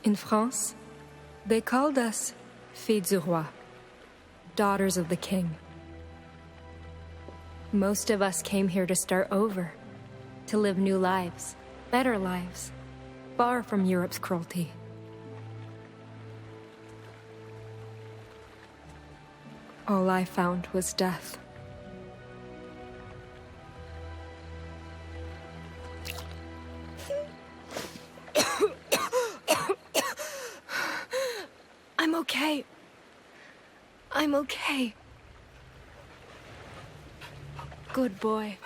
In France, they called us filles du roi, daughters of the king. Most of us came here to start over, to live new lives, better lives, far from Europe's cruelty. All I found was death. I'm okay. I'm okay. Good boy.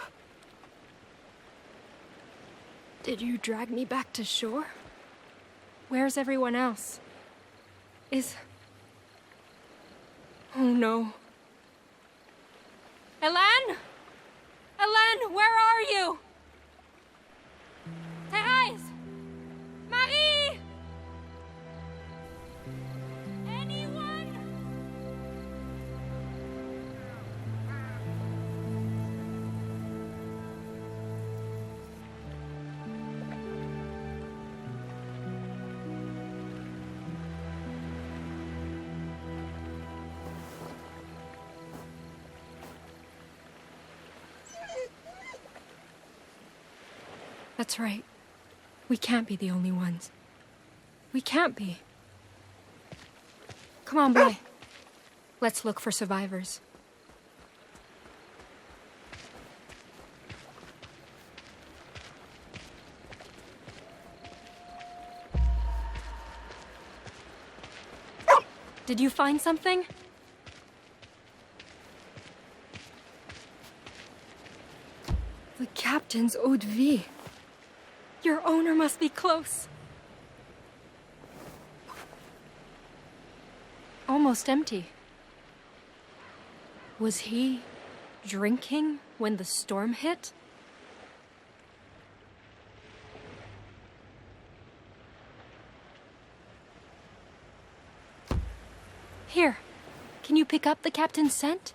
Did you drag me back to shore? Where's everyone else? Oh no. Hélène? Hélène, where are you? Thérèse! Marie! Anyone? That's right. We can't be the only ones. We can't be. Come on, boy. Let's look for survivors. Did you find something? The captain's eau de vie. Your owner must be close. Almost empty. Was he drinking when the storm hit? Here, can you pick up the captain's scent?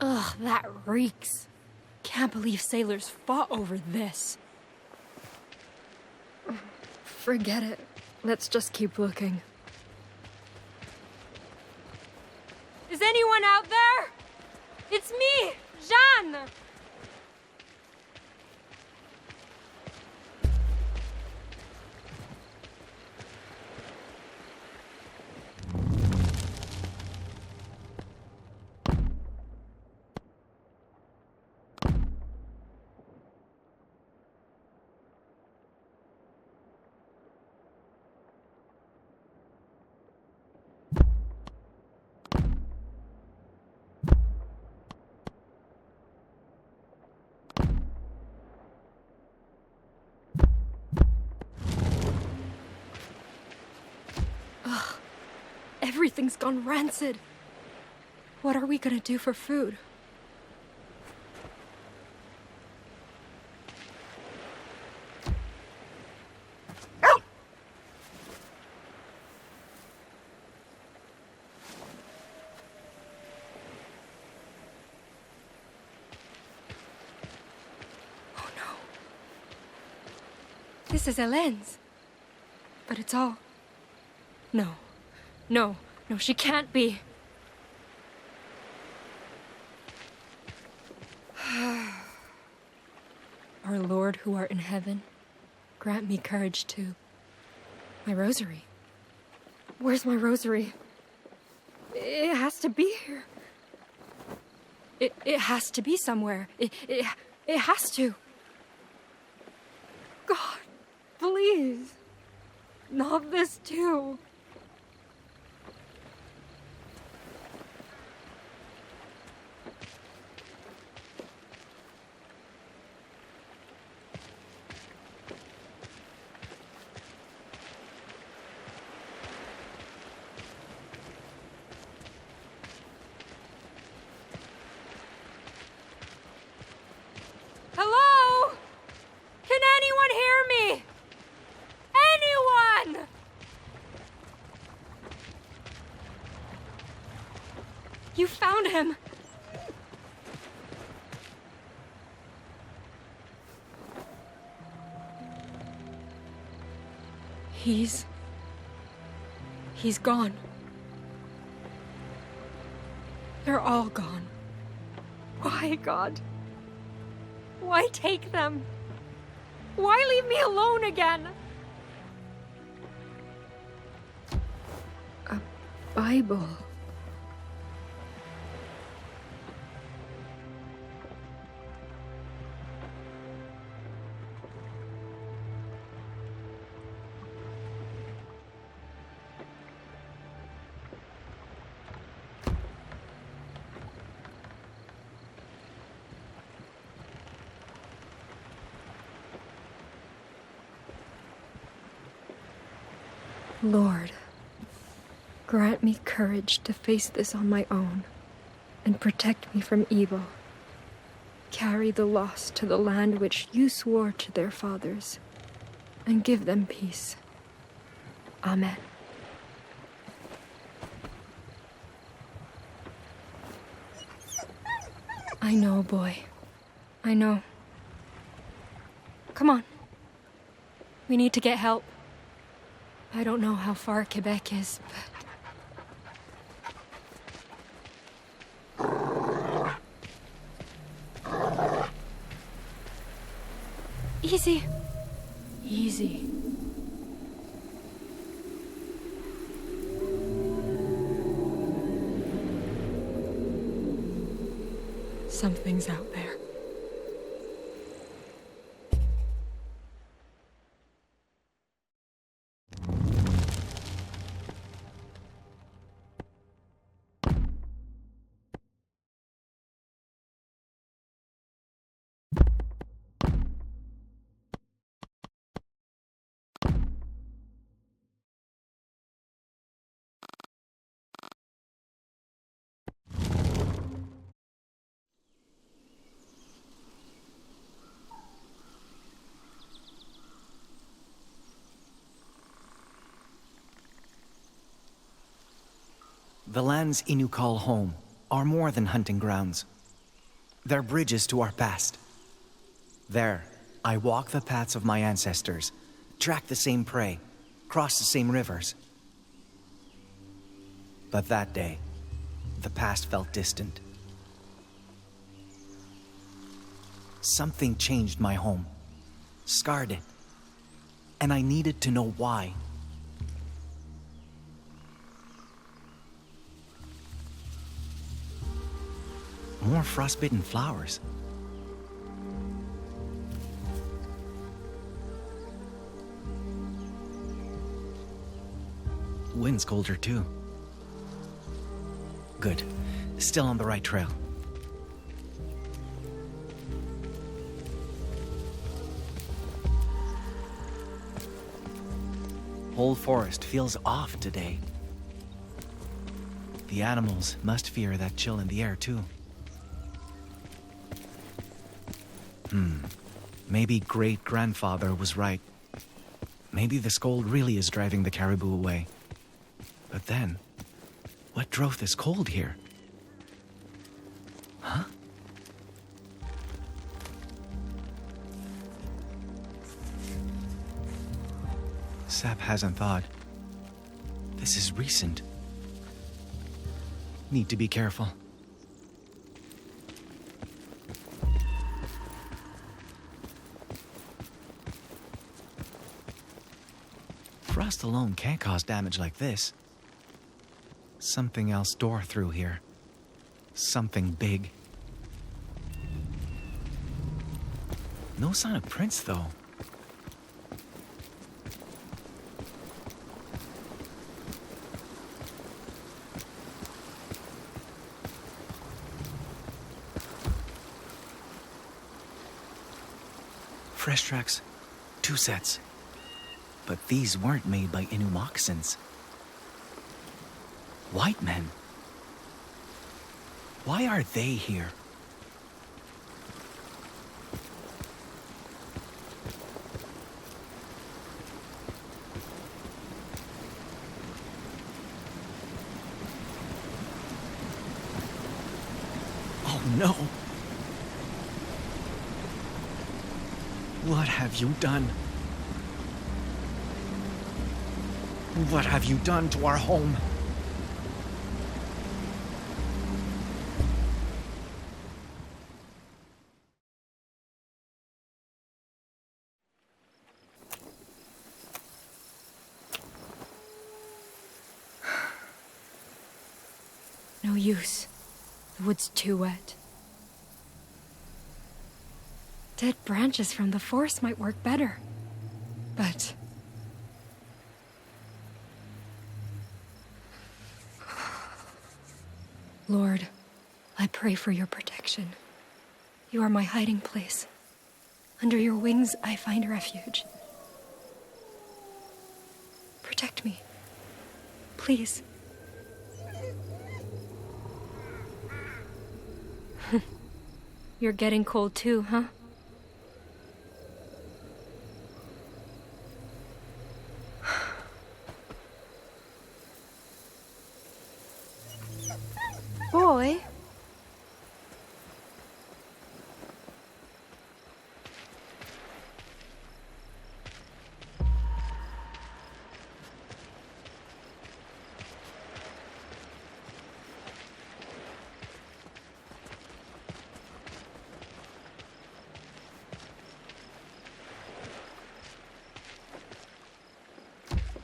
Ugh, that reeks. Can't believe sailors fought over this. Forget it. Let's just keep looking. Is anyone out there? It's me, Jeanne! Everything's gone rancid. What are we gonna do for food? Oh no. This is Hélène's. But it's all... No. No, she can't be. Our Lord who art in heaven, grant me courage to... My rosary. Where's my rosary? It has to be here. It has to be somewhere. It has to. God, please. Not this too. You found him! He's gone. They're all gone. Why, God? Why take them? Why leave me alone again? A Bible. Lord, grant me courage to face this on my own and protect me from evil. Carry the lost to the land which you swore to their fathers and give them peace. Amen. I know, boy. I know. Come on. We need to get help. I don't know how far Quebec is, but... Easy. Easy. Something's out there. The lands Innu call home are more than hunting grounds. They're bridges to our past. There, I walk the paths of my ancestors, track the same prey, cross the same rivers. But that day, the past felt distant. Something changed my home, scarred it, and I needed to know why. More frostbitten flowers. Wind's colder too. Good. Still on the right trail. Whole forest feels off today. The animals must fear that chill in the air too. Maybe great-grandfather was right. Maybe this cold really is driving the caribou away. But then, what drove this cold here? Huh? Sap hasn't thawed. This is recent. Need to be careful. Frost alone can't cause damage like this. Something else tore through here. Something big. No sign of prints, though. Fresh tracks. 2 sets. But these weren't made by Innu moccasins. White men. Why are they here? Oh no! What have you done? What have you done to our home? No use. The wood's too wet. Dead branches from the forest might work better. But... Lord, I pray for your protection. You are my hiding place. Under your wings, I find refuge. Protect me. Please. You're getting cold too, huh? Boy?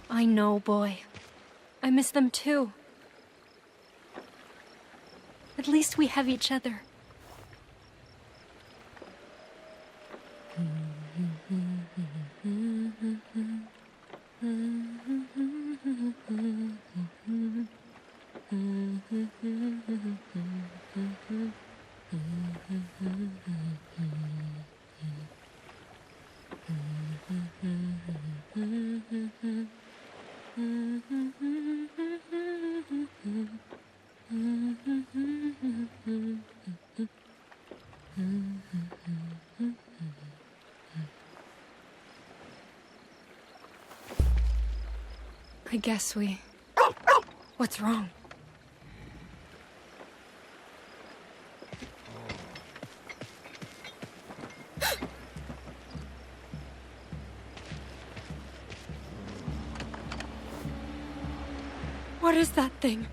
I know, boy. I miss them too. At least we have each other. I guess we... What's wrong? What is that thing?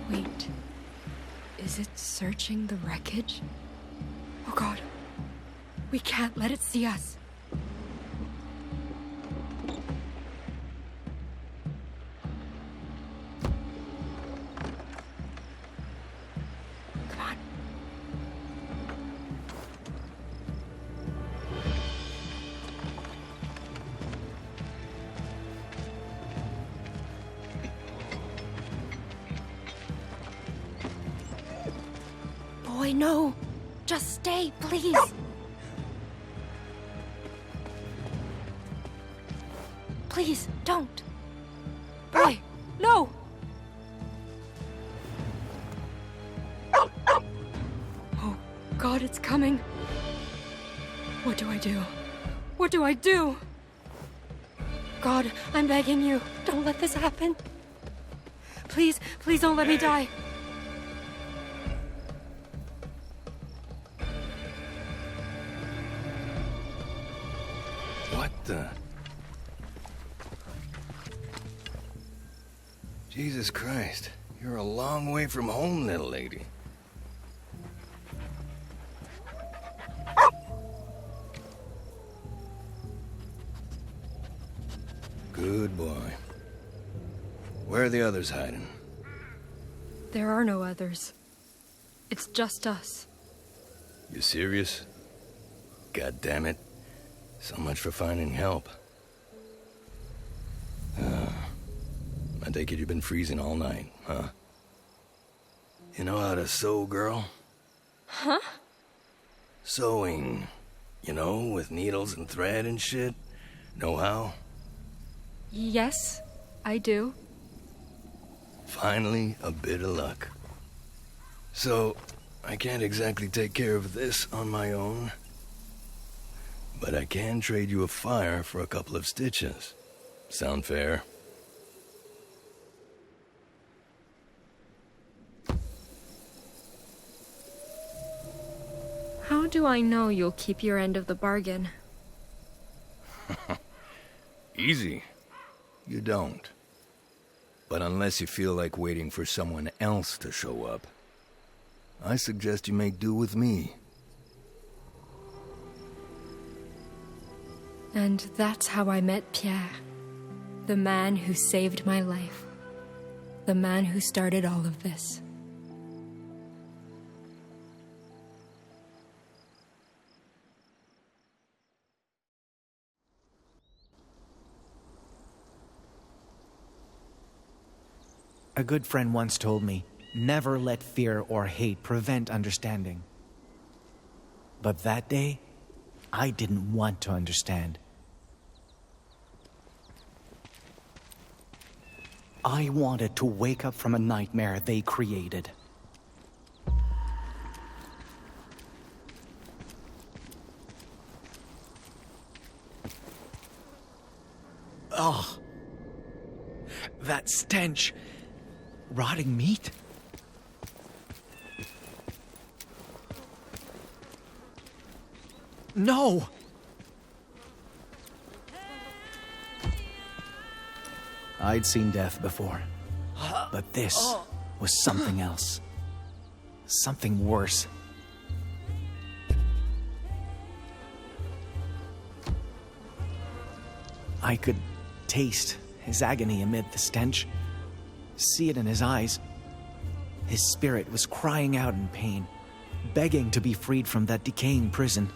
Wait. Is it searching the wreckage? Oh God. We can't let it see us. Come on. Boy, no. Just stay, please. Please, don't. Boy, no! Oh, God, it's coming. What do I do? What do I do? God, I'm begging you, don't let this happen. Please, please don't let me die. What the... Jesus Christ, you're a long way from home, little lady. Good boy. Where are the others hiding? There are no others. It's just us. You serious? God damn it. So much for finding help. I take it you've been freezing all night, huh? You know how to sew, girl? Huh? Sewing. You know, with needles and thread and shit. Know how? Yes, I do. Finally, a bit of luck. So, I can't exactly take care of this on my own. But I can trade you a fire for a couple of stitches. Sound fair? How do I know you'll keep your end of the bargain? Easy? You don't. But unless you feel like waiting for someone else to show up, I suggest you make do with me. And that's how I met Pierre, the man who saved my life, the man who started all of this. A good friend once told me, never let fear or hate prevent understanding. But that day, I didn't want to understand. I wanted to wake up from a nightmare they created. Ugh. That stench. Rotting meat? No! I'd seen death before, but this was something else. Something worse. I could taste his agony amid the stench. See it in his eyes. His spirit was crying out in pain, begging to be freed from that decaying prison.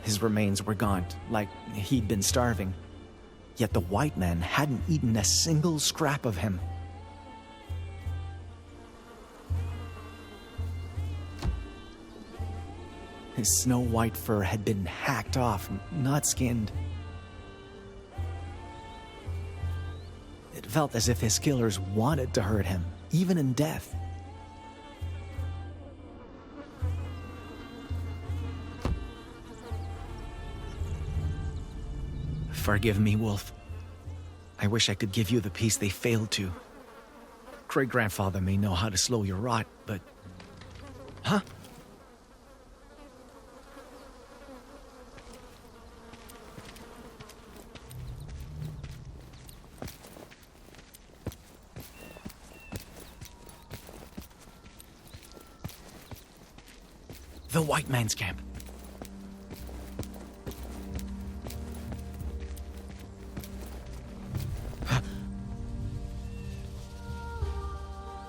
His remains were gaunt, like he'd been starving. Yet the white man hadn't eaten a single scrap of him. His snow-white fur had been hacked off, not skinned. It felt as if his killers wanted to hurt him, even in death. Forgive me, Wolf. I wish I could give you the peace they failed to. Great-grandfather may know how to slow your rot, but... Huh? The white man's camp.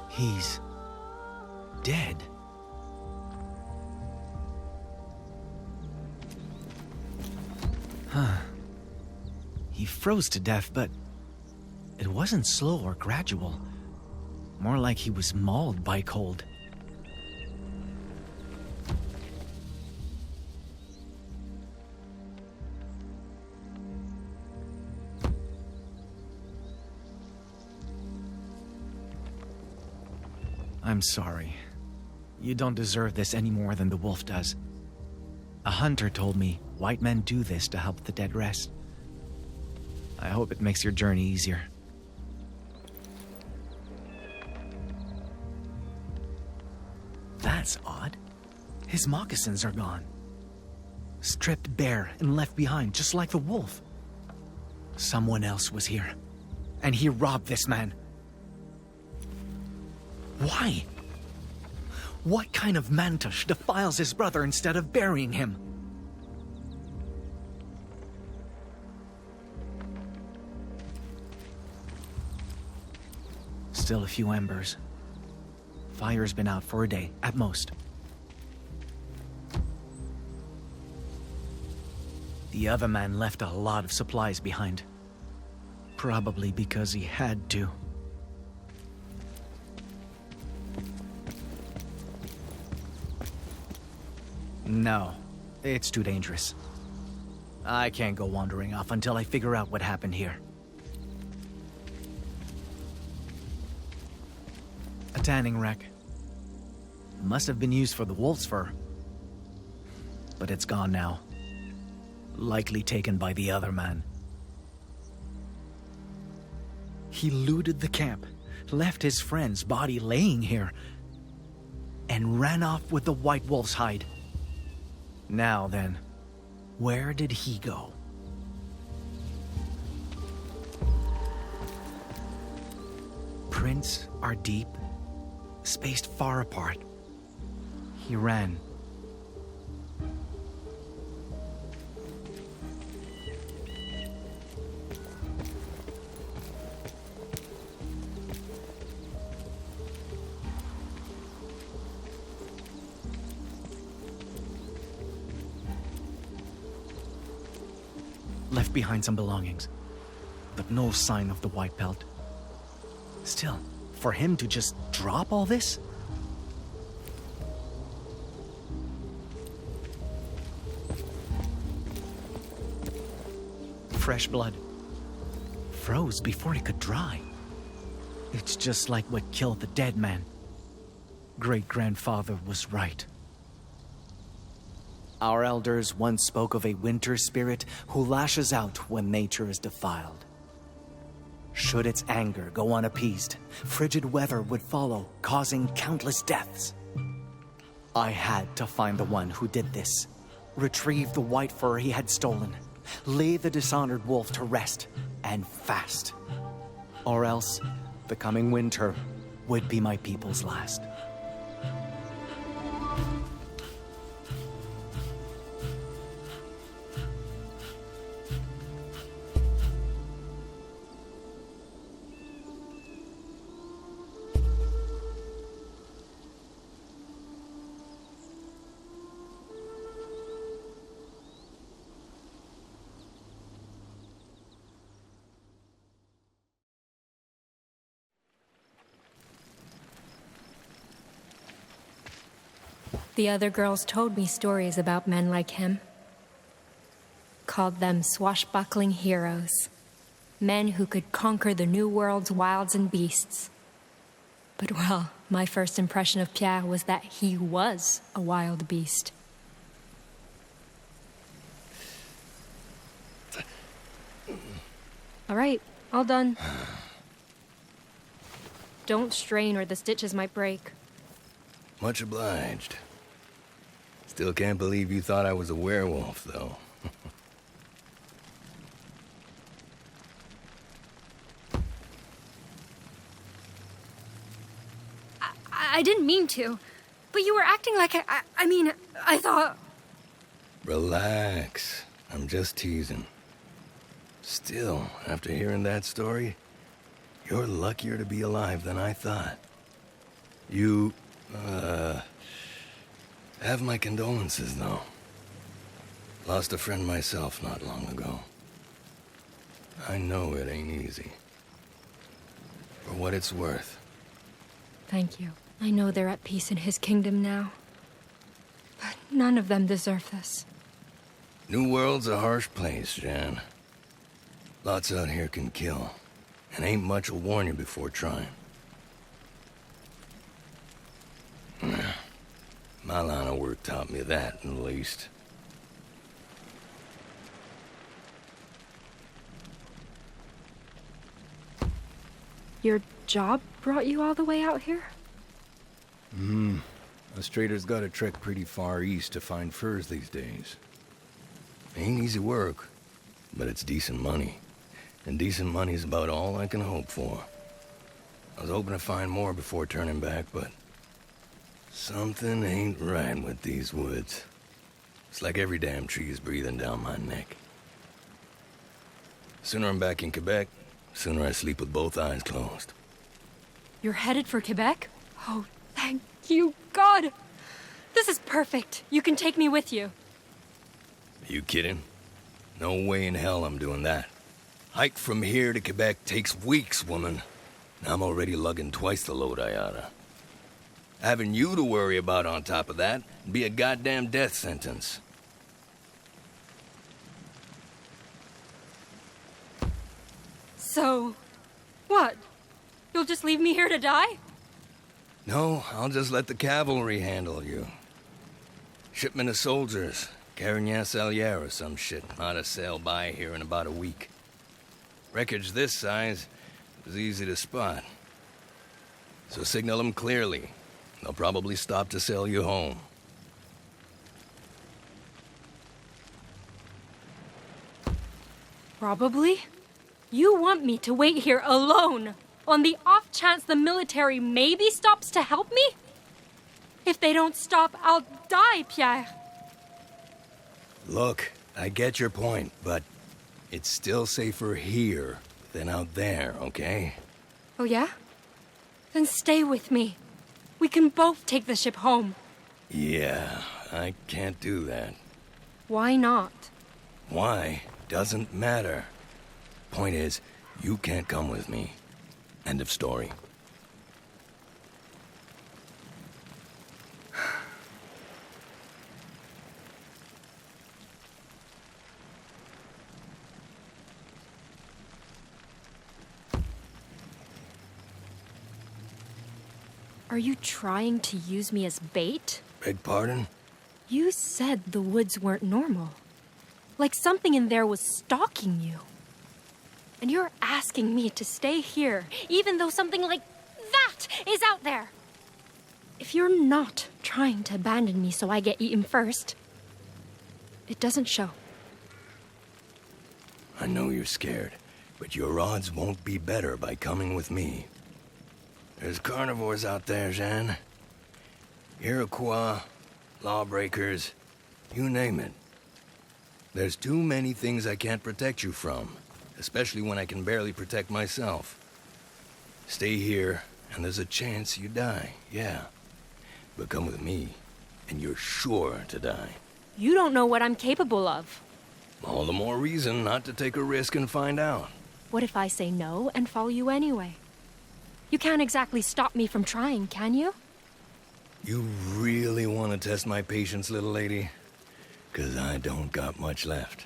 He's dead. Huh. He froze to death, but it wasn't slow or gradual. More like he was mauled by cold. I'm sorry. You don't deserve this any more than the wolf does. A hunter told me white men do this to help the dead rest. I hope it makes your journey easier. That's odd. His moccasins are gone. Stripped bare and left behind, just like the wolf. Someone else was here, and he robbed this man. Why? What kind of mantush defiles his brother instead of burying him? Still a few embers. Fire's been out for a day, at most. The other man left a lot of supplies behind. Probably because he had to. No, it's too dangerous. I can't go wandering off until I figure out what happened here. A tanning rack. Must have been used for the wolf's fur. But it's gone now. Likely taken by the other man. He looted the camp, left his friend's body laying here. and ran off with the white wolf's hide. Now then, where did he go? Prints are deep, spaced far apart. He ran. Left behind some belongings, but no sign of the white pelt. Still, for him to just drop all this? Fresh blood. Froze before it could dry. It's just like what killed the dead man. Great-grandfather was right. Our elders once spoke of a winter spirit who lashes out when nature is defiled. Should its anger go unappeased, frigid weather would follow, causing countless deaths. I had to find the one who did this, retrieve the white fur he had stolen, lay the dishonored wolf to rest, and fast. Or else, the coming winter would be my people's last. The other girls told me stories about men like him. Called them swashbuckling heroes. Men who could conquer the New World's wilds and beasts. But well, my first impression of Pierre was that he was a wild beast. All right, all done. Don't strain or the stitches might break. Much obliged. Still can't believe you thought I was a werewolf, though. I didn't mean to, but you were acting like I thought... Relax. I'm just teasing. Still, after hearing that story, you're luckier to be alive than I thought. You, have my condolences, though. Lost a friend myself not long ago. I know it ain't easy. For what it's worth. Thank you. I know they're at peace in his kingdom now. But none of them deserve this. New World's a harsh place, Jan. Lots out here can kill. And ain't much will warn you before trying. My line of work taught me that, at least. Your job brought you all the way out here? Us traders gotta trek pretty far east to find furs these days. Ain't easy work, but it's decent money. And decent money's about all I can hope for. I was hoping to find more before turning back, but... something ain't right with these woods. It's like every damn tree is breathing down my neck. Sooner I'm back in Quebec, sooner I sleep with both eyes closed. You're headed for Quebec? Oh, thank you, God! This is perfect. You can take me with you. Are you kidding? No way in hell I'm doing that. Hike from here to Quebec takes weeks, woman. I'm already lugging twice the load I oughta. Having you to worry about on top of that would be a goddamn death sentence. So, what? You'll just leave me here to die? No, I'll just let the cavalry handle you. Shipment of soldiers, Carignan Salière or some shit, ought to sail by here in about a week. Wreckage this size is easy to spot. So signal them clearly. They'll probably stop to sail you home. Probably? You want me to wait here alone, on the off chance the military maybe stops to help me? If they don't stop, I'll die, Pierre. Look, I get your point, but it's still safer here than out there, okay? Oh yeah? Then stay with me. We can both take the ship home. Yeah, I can't do that. Why not? Why? Doesn't matter. Point is, you can't come with me. End of story. Are you trying to use me as bait? Beg pardon? You said the woods weren't normal. Like something in there was stalking you. And you're asking me to stay here, even though something like that is out there. If you're not trying to abandon me so I get eaten first, it doesn't show. I know you're scared, but your odds won't be better by coming with me. There's carnivores out there, Jeanne. Iroquois, lawbreakers, you name it. There's too many things I can't protect you from, especially when I can barely protect myself. Stay here, and there's a chance you die, yeah. But come with me, and you're sure to die. You don't know what I'm capable of. All the more reason not to take a risk and find out. What if I say no and follow you anyway? You can't exactly stop me from trying, can you? You really want to test my patience, little lady? 'Cause I don't got much left.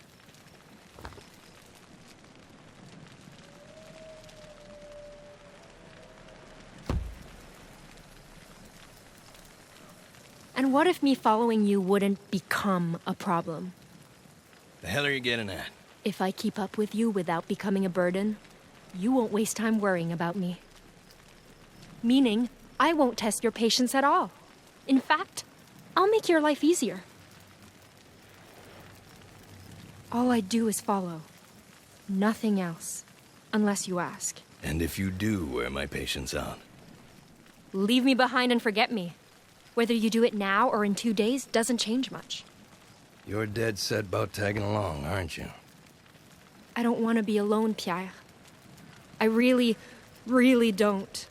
And what if me following you wouldn't become a problem? The hell are you getting at? If I keep up with you without becoming a burden, you won't waste time worrying about me. Meaning, I won't test your patience at all. In fact, I'll make your life easier. All I do is follow. Nothing else. Unless you ask. And if you do wear my patience out? Leave me behind and forget me. Whether you do it now or in 2 days doesn't change much. You're dead set about tagging along, aren't you? I don't want to be alone, Pierre. I really, really don't.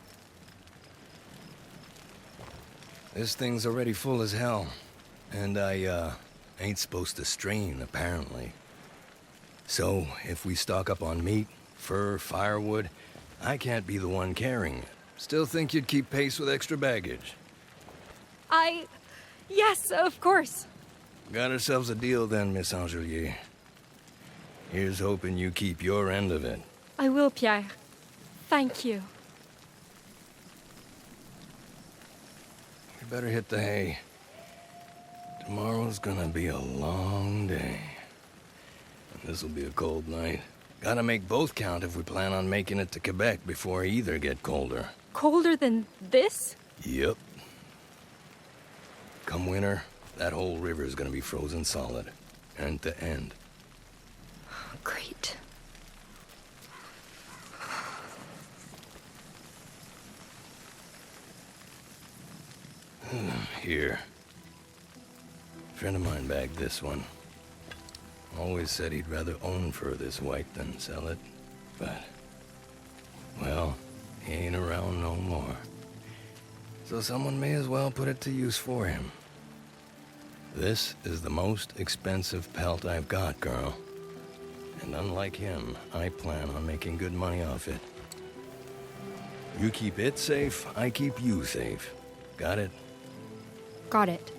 This thing's already full as hell. And I, ain't supposed to strain, apparently. So, if we stock up on meat, fur, firewood, I can't be the one carrying it. Still think you'd keep pace with extra baggage? Yes, of course. Got ourselves a deal then, Miss Angelier. Here's hoping you keep your end of it. I will, Pierre. Thank you. You better hit the hay. Tomorrow's gonna be a long day. And this'll be a cold night. Gotta make both count if we plan on making it to Quebec before either get colder. Colder than this? Yep. Come winter, that whole river's gonna be frozen solid. End to end. Great. Here. Friend of mine bagged this one. Always said he'd rather own fur this white than sell it. But, well, he ain't around no more. So someone may as well put it to use for him. This is the most expensive pelt I've got, girl. And unlike him, I plan on making good money off it. You keep it safe, I keep you safe. Got it? Got it.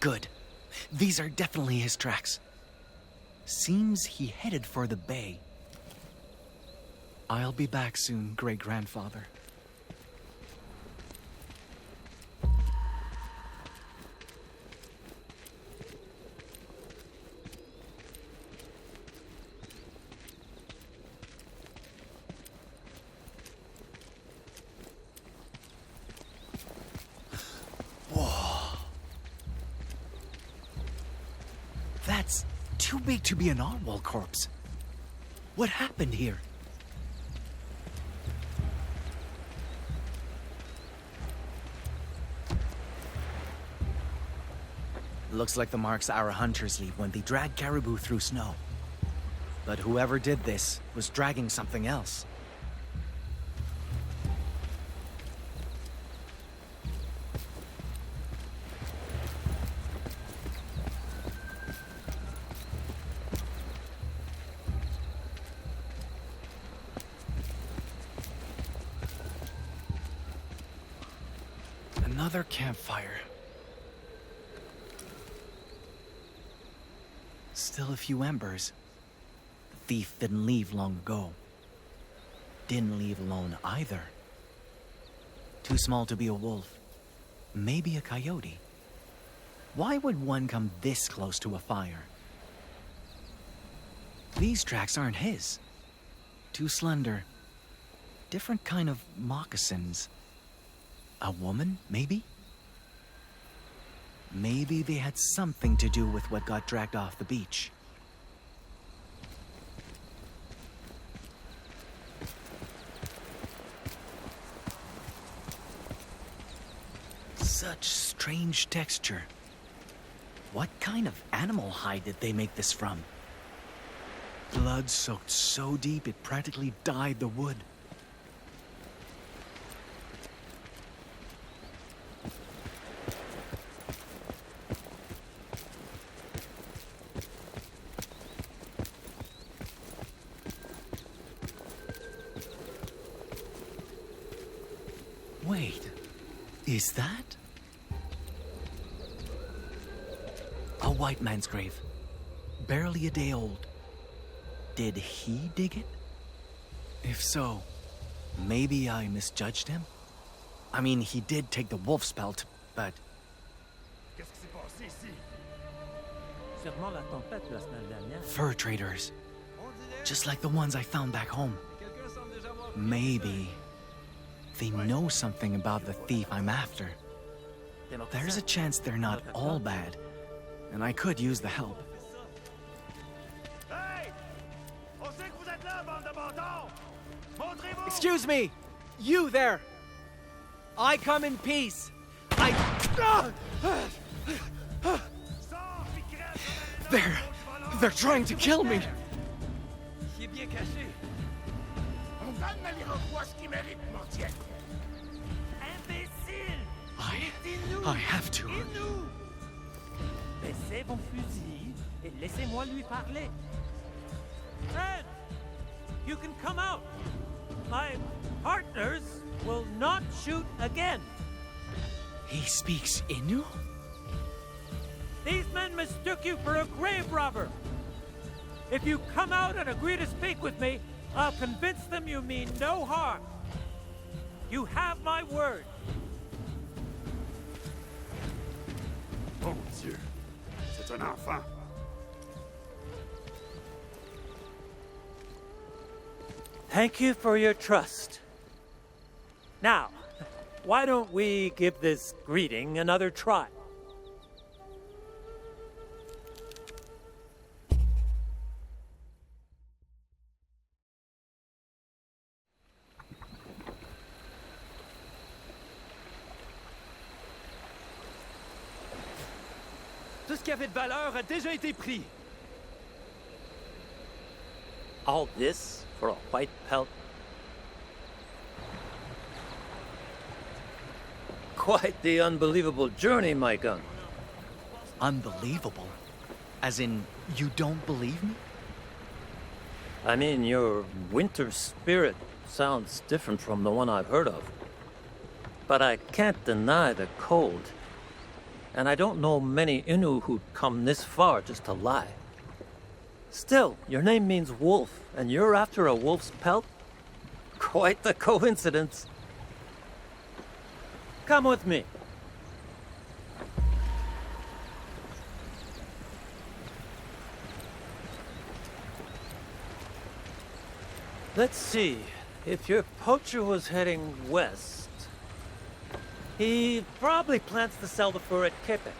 Good. These are definitely his tracks. Seems he headed for the bay. I'll be back soon, great-grandfather. That's too big to be an Arwal corpse. What happened here? Looks like the marks our hunters leave when they drag caribou through snow. But whoever did this was dragging something else. Another campfire. Still a few embers. The thief didn't leave long ago. Didn't leave alone either. Too small to be a wolf. Maybe a coyote. Why would one come this close to a fire? These tracks aren't his. Too slender. Different kind of moccasins. A woman, maybe? Maybe they had something to do with what got dragged off the beach. Such strange texture. What kind of animal hide did they make this from? Blood soaked so deep it practically dyed the wood. Wait, is that? A white man's grave. Barely a day old. Did he dig it? If so, maybe I misjudged him? I mean, he did take the wolf's pelt, but... Fur traders. Just like the ones I found back home. Maybe... they know something about the thief I'm after. There's a chance they're not all bad, and I could use the help. Excuse me! You there! I come in peace! They're trying to kill me! I have to. Baissez vos fusils et laissez-moi lui parler. Friend, you can come out. My partners will not shoot again. He speaks Innu? These men mistook you for a grave robber. If you come out and agree to speak with me, I'll convince them you mean no harm. You have my word. Mon Dieu, c'est un enfant. Thank you for your trust. Now, why don't we give this greeting another try? Tout ce qui avait de valeur a déjà été pris. All this for a white pelt? Quite the unbelievable journey, my gun. Unbelievable? As in, you don't believe me? I mean, your winter spirit sounds different from the one I've heard of. But I can't deny the cold. and I don't know many Innu who'd come this far just to lie. Still, your name means wolf, and you're after a wolf's pelt? Quite the coincidence. Come with me. Let's see. If your poacher was heading west, he probably plans to sell the fur at Quebec.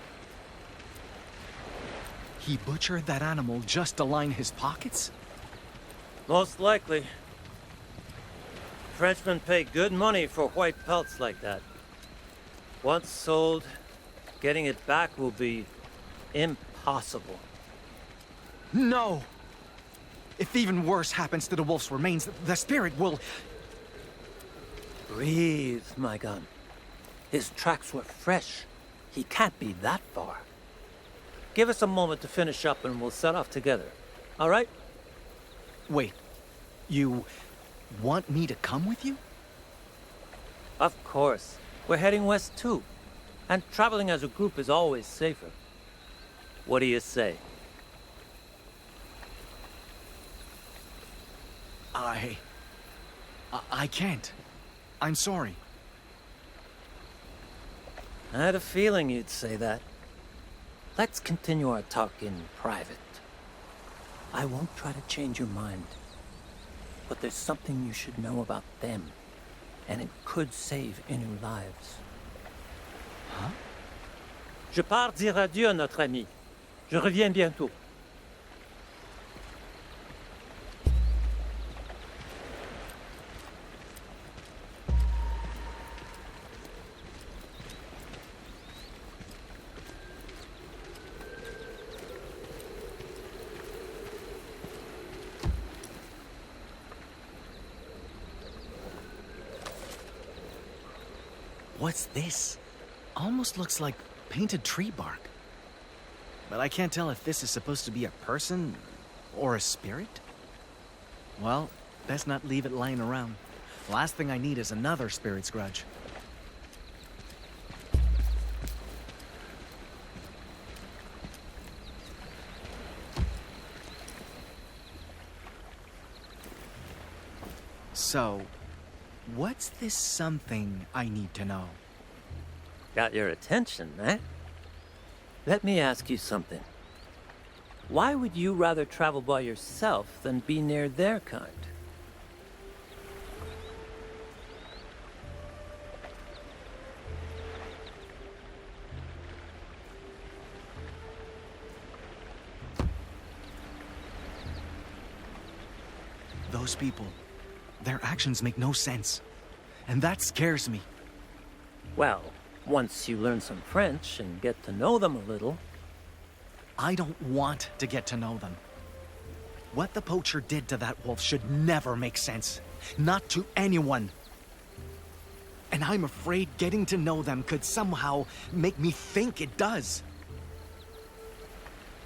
He butchered that animal just to line his pockets? Most likely. Frenchmen pay good money for white pelts like that. Once sold, getting it back will be impossible. No! If even worse happens to the wolf's remains, the spirit will... Breathe, my gun. His tracks were fresh. He can't be that far. Give us a moment to finish up and we'll set off together. All right? Wait, you want me to come with you? Of course. We're heading west too. And traveling as a group is always safer. What do you say? I can't. I'm sorry. I had a feeling you'd say that. Let's continue our talk in private. I won't try to change your mind. But there's something you should know about them. And it could save Innu lives. Huh? Je pars dire adieu à notre ami. Je reviens bientôt. What's this? Almost looks like painted tree bark. But I can't tell if this is supposed to be a person or a spirit. Well, best not leave it lying around. Last thing I need is another spirit's grudge. So, what's this something I need to know? Got your attention, eh? Let me ask you something. Why would you rather travel by yourself than be near their kind? Those people, their actions make no sense. And that scares me. Well, once you learn some French and get to know them a little... I don't want to get to know them. What the poacher did to that wolf should never make sense. Not to anyone. And I'm afraid getting to know them could somehow make me think it does.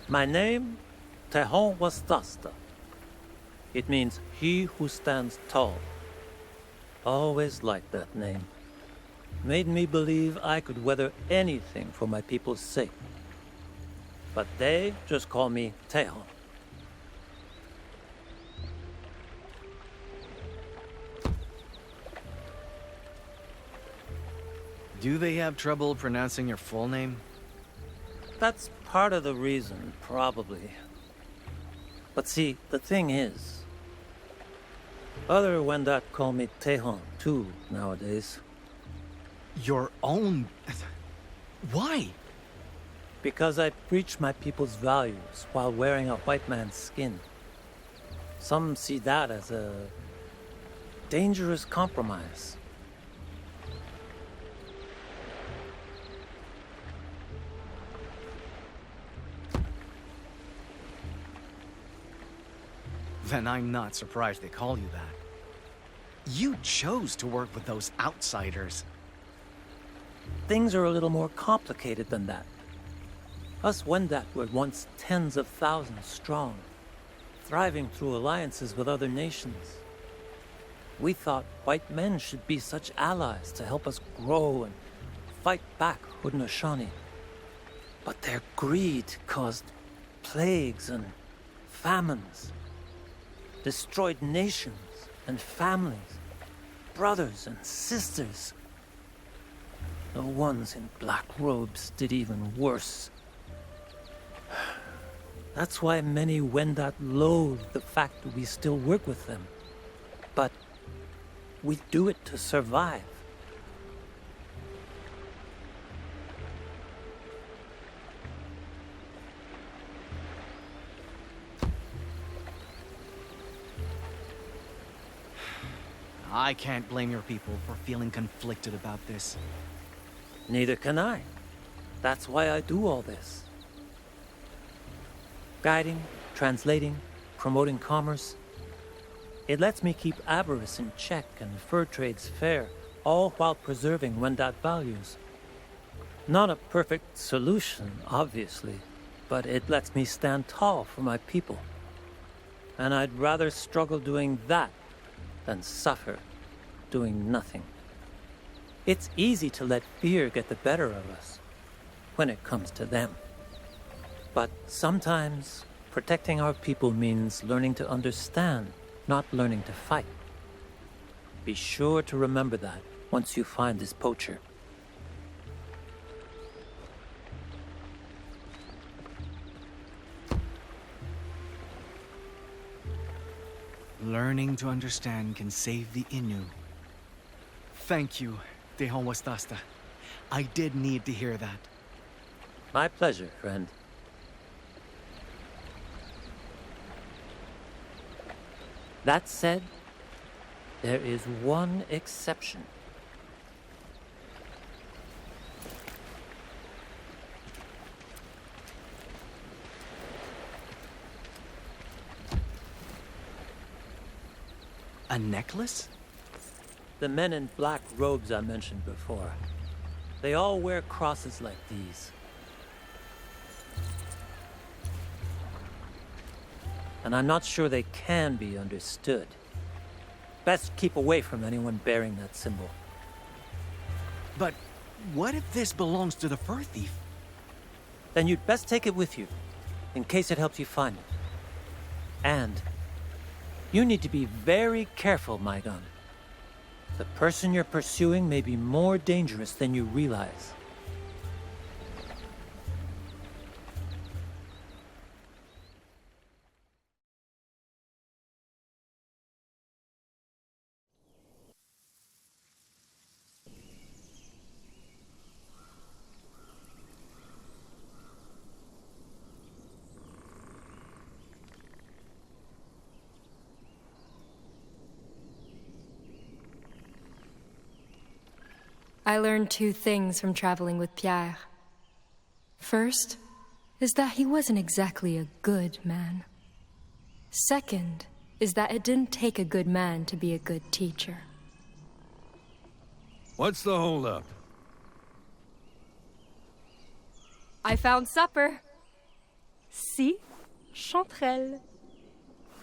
My name, Tehon Wastasta. It means he who stands tall. Always liked that name. Made me believe I could weather anything for my people's sake. But they just call me Tehon. Do they have trouble pronouncing your full name? That's part of the reason, probably. But see, the thing is, other Wendat call me Tehon too nowadays. Your own... Why? Because I preach my people's values while wearing a white man's skin. Some see that as a dangerous compromise. Then I'm not surprised they call you that. You chose to work with those outsiders. Things are a little more complicated than that. Us Wendat were once tens of thousands strong, thriving through alliances with other nations. We thought white men should be such allies to help us grow and fight back Haudenosaunee. But their greed caused plagues and famines, destroyed nations and families, brothers and sisters. The ones in black robes did even worse. That's why many Wendat loathe the fact that we still work with them. But we do it to survive. I can't blame your people for feeling conflicted about this. Neither can I. That's why I do all this. Guiding, translating, promoting commerce. It lets me keep avarice in check and fur trades fair, all while preserving Wendat values. Not a perfect solution, obviously, but it lets me stand tall for my people. And I'd rather struggle doing that than suffer doing nothing. It's easy to let fear get the better of us when it comes to them. But sometimes protecting our people means learning to understand, not learning to fight. Be sure to remember that once you find this poacher. Learning to understand can save the Innu. Thank you, Tehon Wastasta. I did need to hear that. My pleasure, friend. That said, there is one exception. A necklace? The men in black robes I mentioned before. They all wear crosses like these. And I'm not sure they can be understood. Best keep away from anyone bearing that symbol. But what if this belongs to the fur thief? Then you'd best take it with you, in case it helps you find it. And you need to be very careful, my gun. The person you're pursuing may be more dangerous than you realize. I learned two things from traveling with Pierre. First is that he wasn't exactly a good man. Second is that it didn't take a good man to be a good teacher. What's the holdup? I found supper. See? Chanterelle.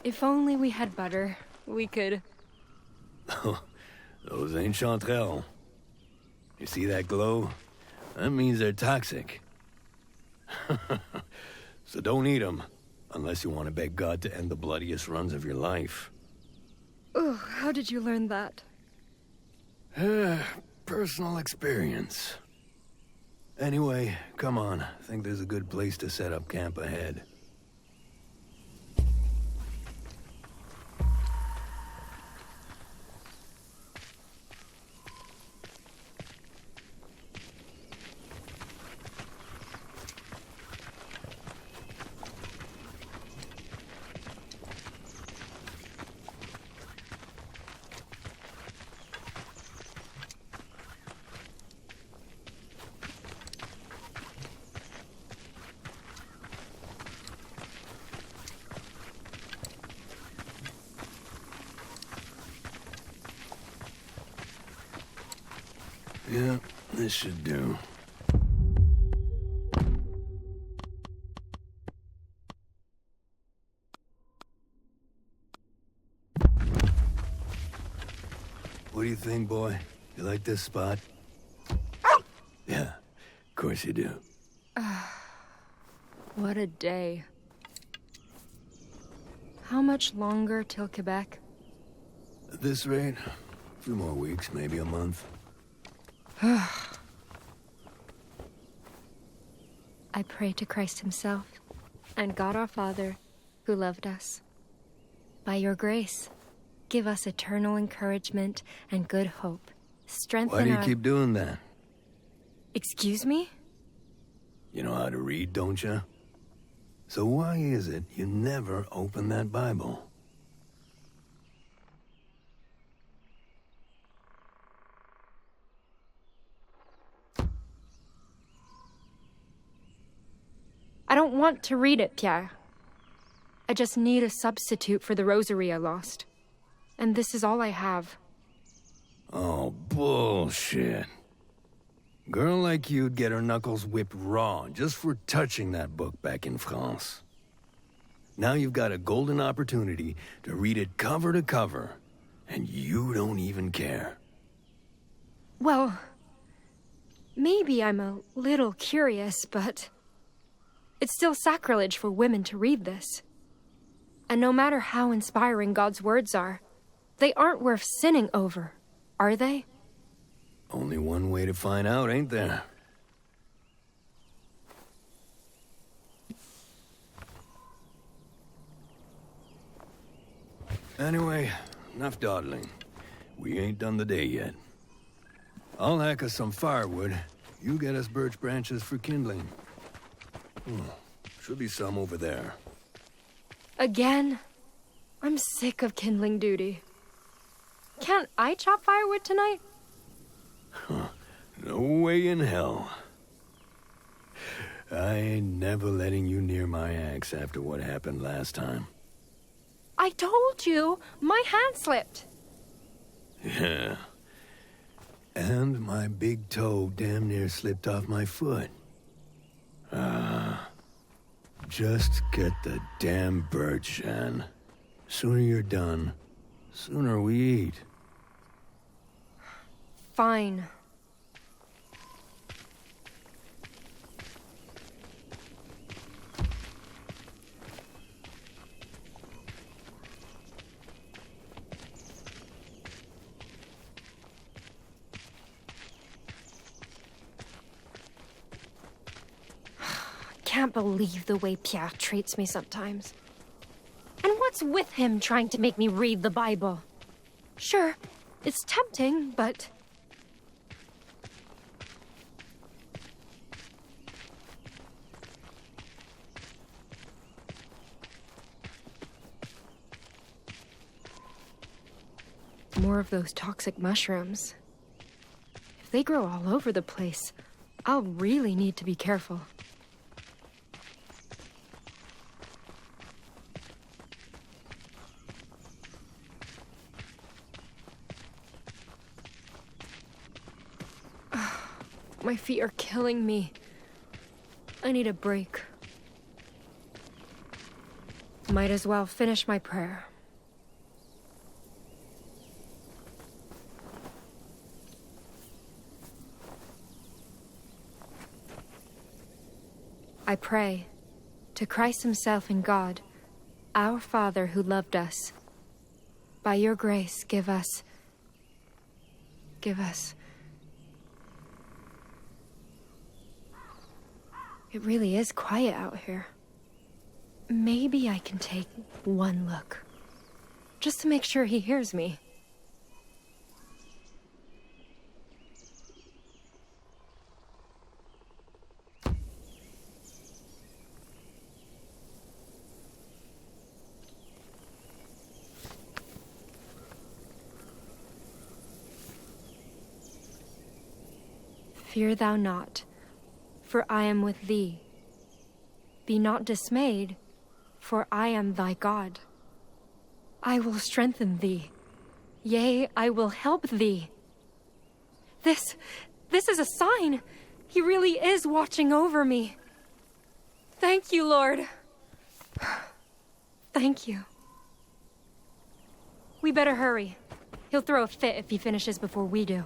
If only we had butter, we could... Those ain't chanterelle. You see that glow? That means they're toxic. So don't eat them, unless you want to beg God to end the bloodiest runs of your life. Oh, how did you learn that? Personal experience. Anyway, come on. I think there's a good place to set up camp ahead. Yeah, this should do. What do you think, boy? You like this spot? Yeah, of course you do. What a day. How much longer till Quebec? At this rate, a few more weeks, maybe a month. I pray to Christ himself and God our Father, who loved us. By your grace, give us eternal encouragement and good hope. Strengthen Why do you our... keep doing that? Excuse me? You know how to read, don't you? So why is it you never open that Bible? I don't want to read it, Pierre. I just need a substitute for the rosary I lost. And this is all I have. Oh, bullshit. Girl like you'd get her knuckles whipped raw just for touching that book back in France. Now you've got a golden opportunity to read it cover to cover, and you don't even care. Well, maybe I'm a little curious, but it's still sacrilege for women to read this. And no matter how inspiring God's words are, they aren't worth sinning over, are they? Only one way to find out, ain't there? Anyway, enough dawdling. We ain't done the day yet. I'll hack us some firewood. You get us birch branches for kindling. Should be some over there. Again? I'm sick of kindling duty. Can't I chop firewood tonight? No way in hell. I ain't never letting you near my axe after what happened last time. I told you! My hand slipped! Yeah. And my big toe damn near slipped off my foot. Just get the damn birch, Shan. Sooner you're done, sooner we eat. Fine. Can't believe the way Pierre treats me sometimes. And what's with him trying to make me read the Bible? Sure, it's tempting, but... More of those toxic mushrooms. If they grow all over the place, I'll really need to be careful. My feet are killing me. I need a break. Might as well finish my prayer. I pray to Christ himself and God, our Father who loved us. By your grace, give us... It really is quiet out here. Maybe I can take one look, just to make sure he hears me. Fear thou not, for I am with thee. Be not dismayed, for I am thy God. I will strengthen thee. Yea, I will help thee. This is a sign. He really is watching over me. Thank you, Lord. Thank you. We better hurry. He'll throw a fit if he finishes before we do.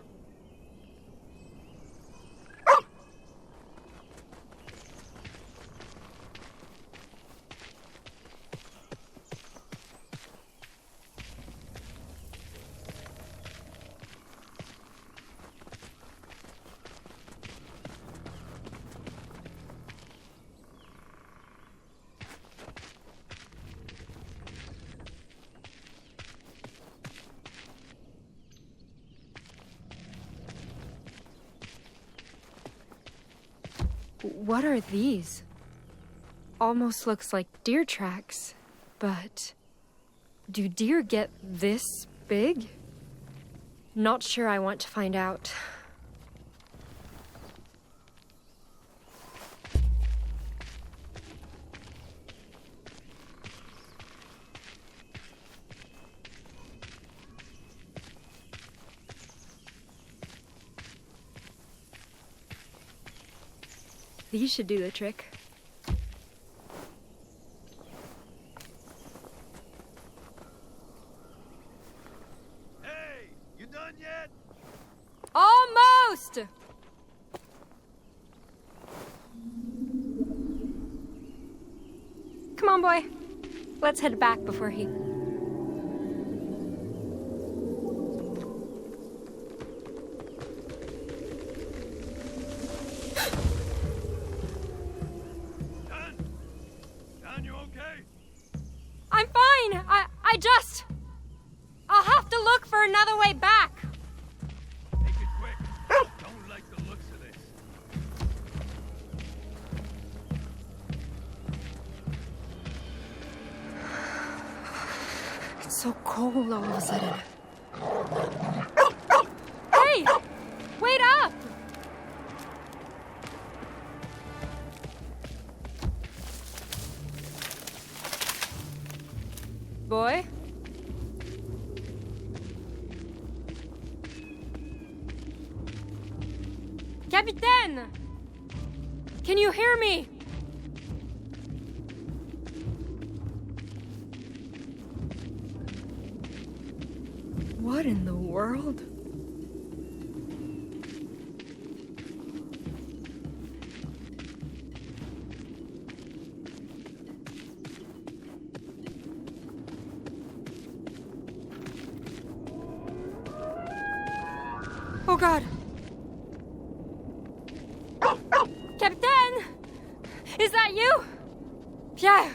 What are these? Almost looks like deer tracks, but do deer get this big? Not sure I want to find out. These should do the trick. Hey, you done yet? Almost! Come on, boy. Let's head back before he... I'm fine. I'll have to look for another way back. Make it quick. Don't like the looks of this. It's so cold all of a sudden. Hey! Wait up! Boy? Capitaine! Can you hear me? What in the world? Oh God! Capitaine! Is that you? Pierre!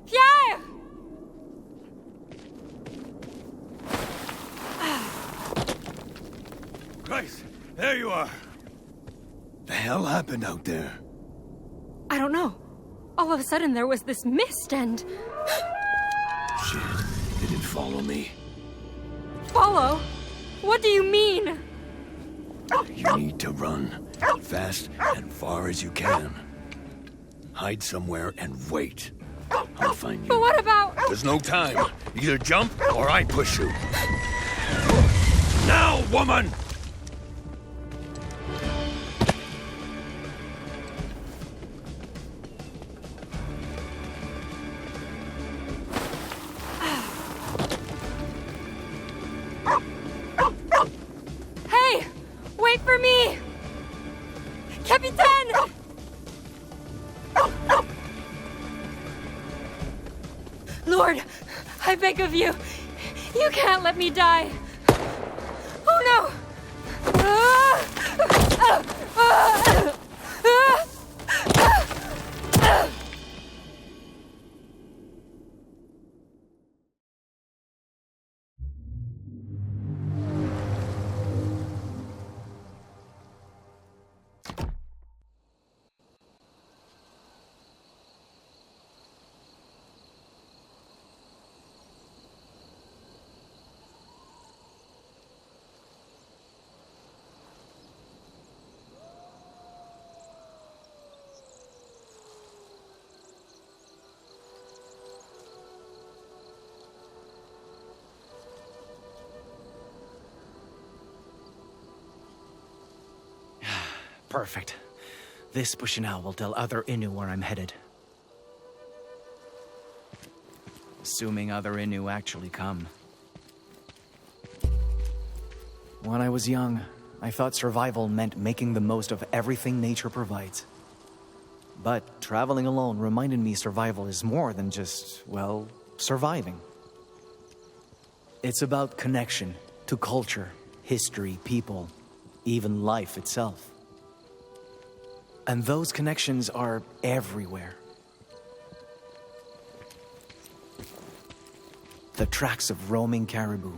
Pierre! Christ, there you are. The hell happened out there? I don't know. All of a sudden there was this mist and... Shit, they didn't follow me. Follow? What do you mean? You need to run. Fast and far as you can. Hide somewhere and wait. I'll find you. But what about... There's no time. Either jump or I push you. Now, woman! Hey! Wait for me! Capitaine! Lord, I beg of you. You can't let me die. Oh no! Perfect. This Bushinao will tell other Innu where I'm headed. Assuming other Innu actually come. When I was young, I thought survival meant making the most of everything nature provides. But traveling alone reminded me survival is more than just, well, surviving. It's about connection to culture, history, people, even life itself. And those connections are everywhere. The tracks of roaming caribou,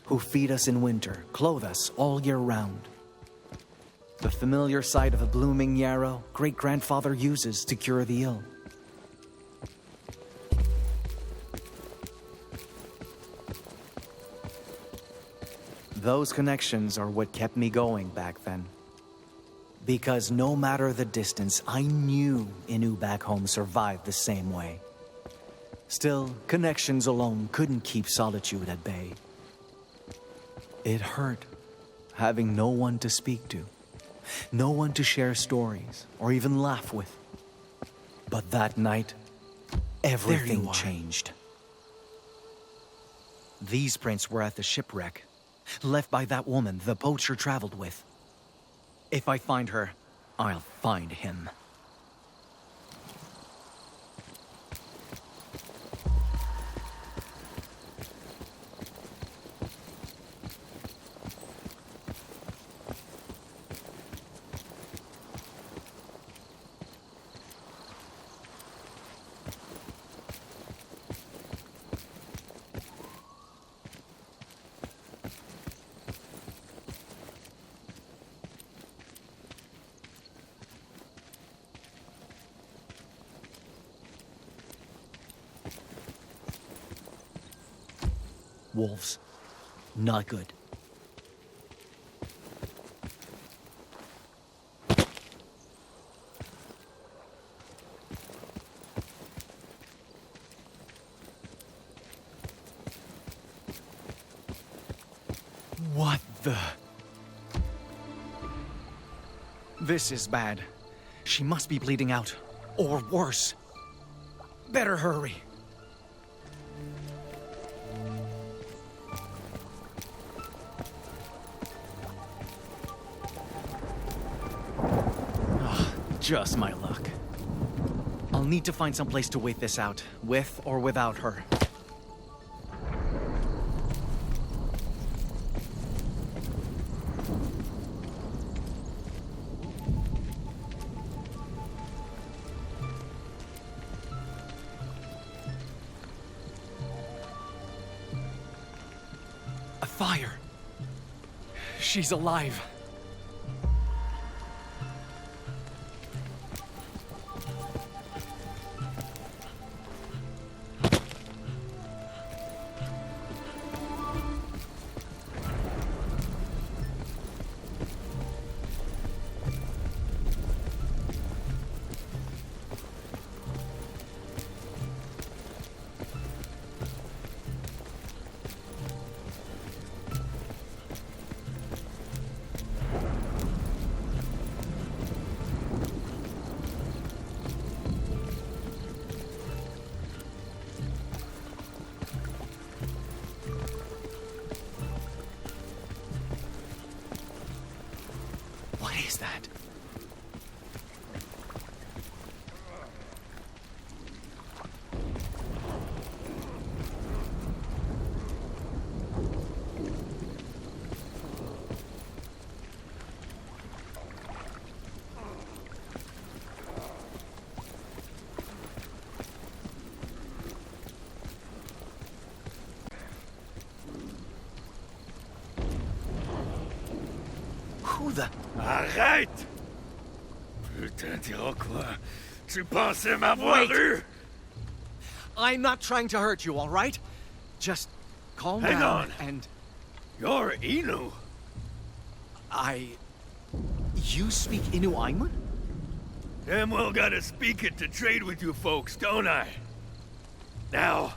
who feed us in winter, clothe us all year round. The familiar sight of a blooming yarrow great-grandfather uses to cure the ill. Those connections are what kept me going back then. Because no matter the distance, I knew Inu back home survived the same way. Still, connections alone couldn't keep solitude at bay. It hurt, having no one to speak to, no one to share stories or even laugh with. But that night, everything changed. These prints were at the shipwreck, left by that woman the poacher traveled with. If I find her, I'll find him. Wolves. Not good. What the? This is bad. She must be bleeding out. Or worse. Better hurry. Just my luck. I'll need to find some place to wait this out, with or without her. A fire! She's alive. What is that? Who the... Arrête! Putain d'Iroquois, tu pensais m'avoir eu? I'm not trying to hurt you, all right? Just calm Hang down on. and... You're Inu. You speak Inu Aimun? Damn well gotta speak it to trade with you folks, don't I? Now,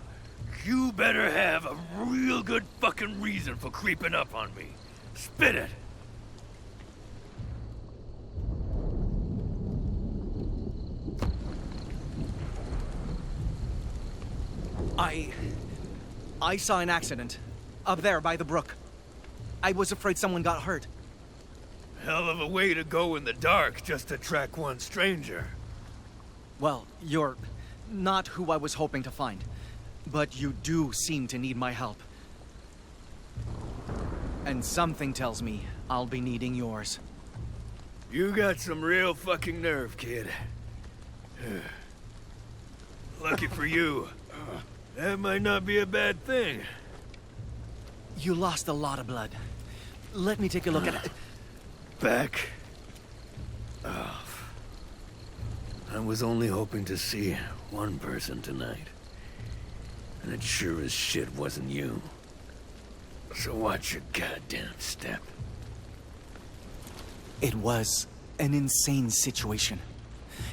you better have a real good fucking reason for creeping up on me. Spit it! I saw an accident. Up there by the brook. I was afraid someone got hurt. Hell of a way to go in the dark just to track one stranger. Well, you're not who I was hoping to find. But you do seem to need my help. And something tells me I'll be needing yours. You got some real fucking nerve, kid. Lucky for you. That might not be a bad thing. You lost a lot of blood. Let me take a look at it. Back I was only hoping to see one person tonight. And it sure as shit wasn't you. So watch your goddamn step. It was an insane situation.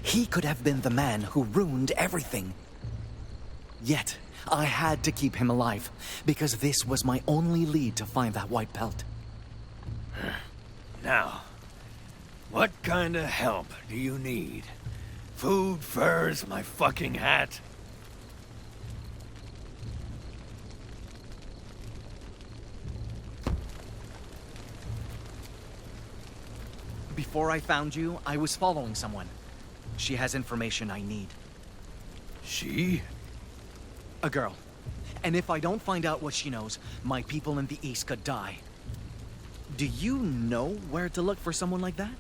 He could have been the man who ruined everything. Yet, I had to keep him alive, because this was my only lead to find that white pelt. Now, what kind of help do you need? Food, furs, my fucking hat? Before I found you, I was following someone. She has information I need. She? A girl. And if I don't find out what she knows, my people in the East could die. Do you know where to look for someone like that?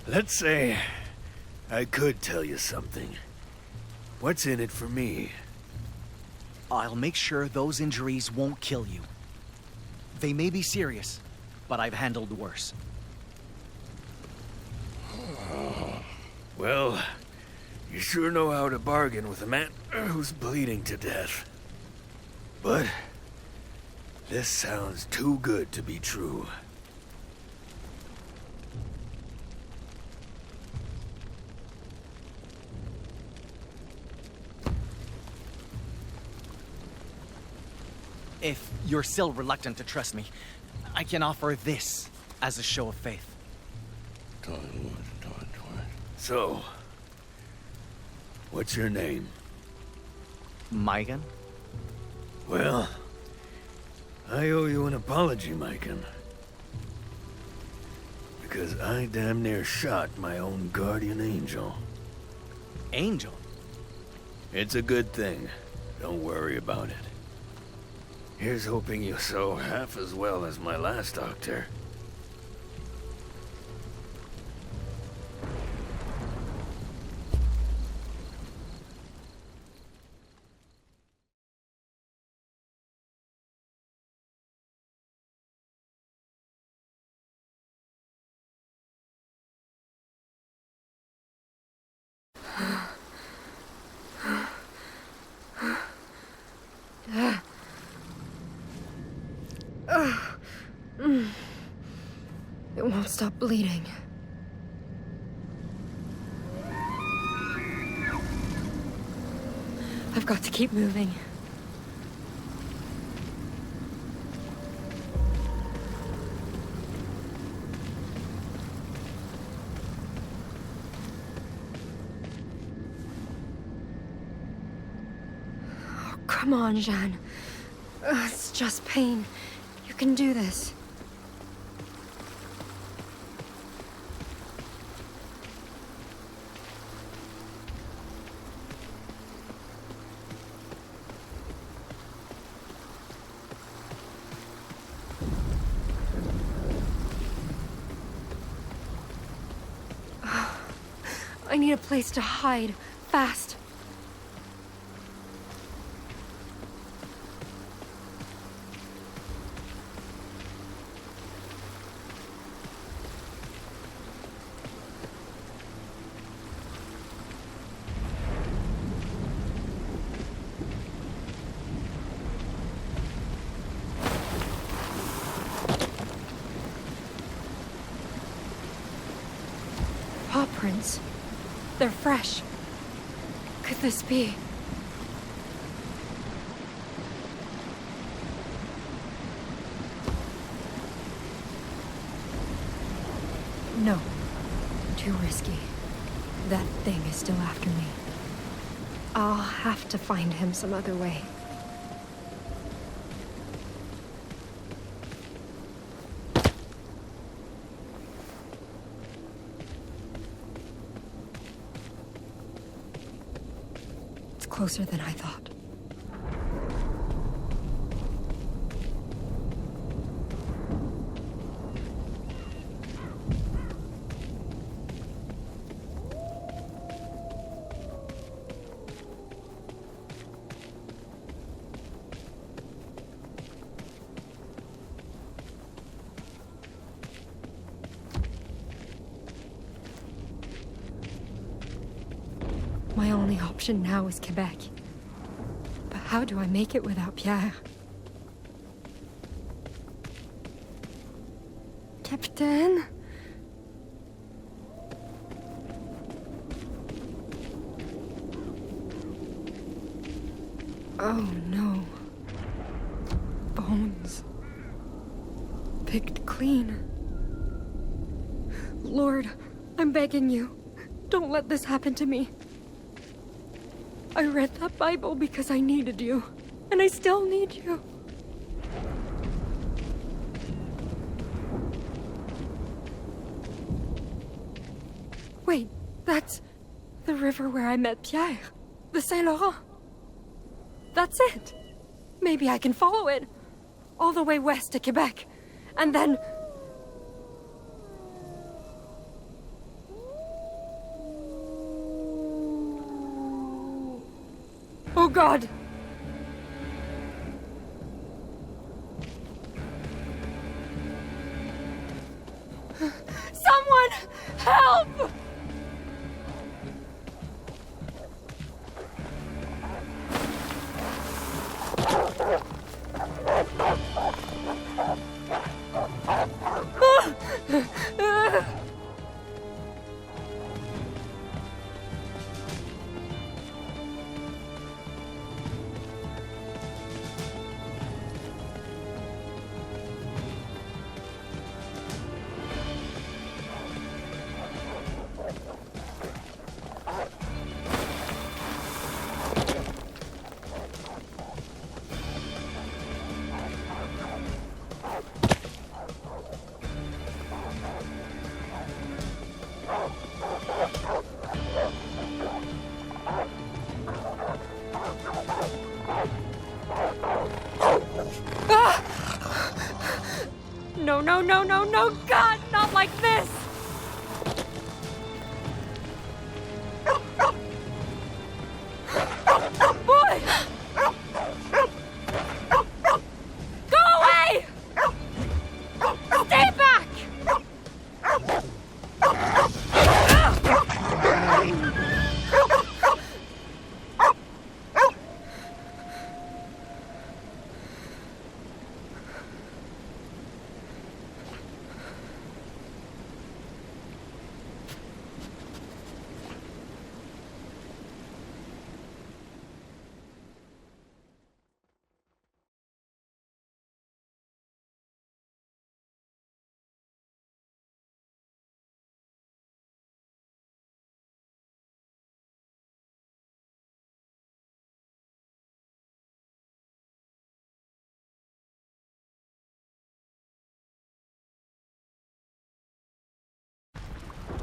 Let's say I could tell you something. What's in it for me? I'll make sure those injuries won't kill you. They may be serious, but I've handled worse. Well, you sure know how to bargain with a man who's bleeding to death. But this sounds too good to be true. If you're still reluctant to trust me, I can offer this as a show of faith. So, what's your name? Maigan? Well, I owe you an apology, Mikan. Because I damn near shot my own guardian angel. Angel? It's a good thing. Don't worry about it. Here's hoping you sew half as well as my last doctor. It won't stop bleeding. I've got to keep moving. Oh, come on, Jeanne. It's just pain. You can do this. I need a place to hide, fast. Paw prints. They're fresh. Could this be? No. Too risky. That thing is still after me. I'll have to find him some other way. Closer than I thought. only option now is Quebec. But how do I make it without Pierre? Capitaine? Oh no. Bones. Picked clean. Lord, I'm begging you. Don't let this happen to me. I read that Bible because I needed you. And I still need you. Wait, that's the river where I met Pierre. The Saint Laurent. That's it. Maybe I can follow it. All the way west to Quebec. And then... Oh God! Someone! Help! No, no, no, no, no, God, not like this! Boy! Go away! Stay back!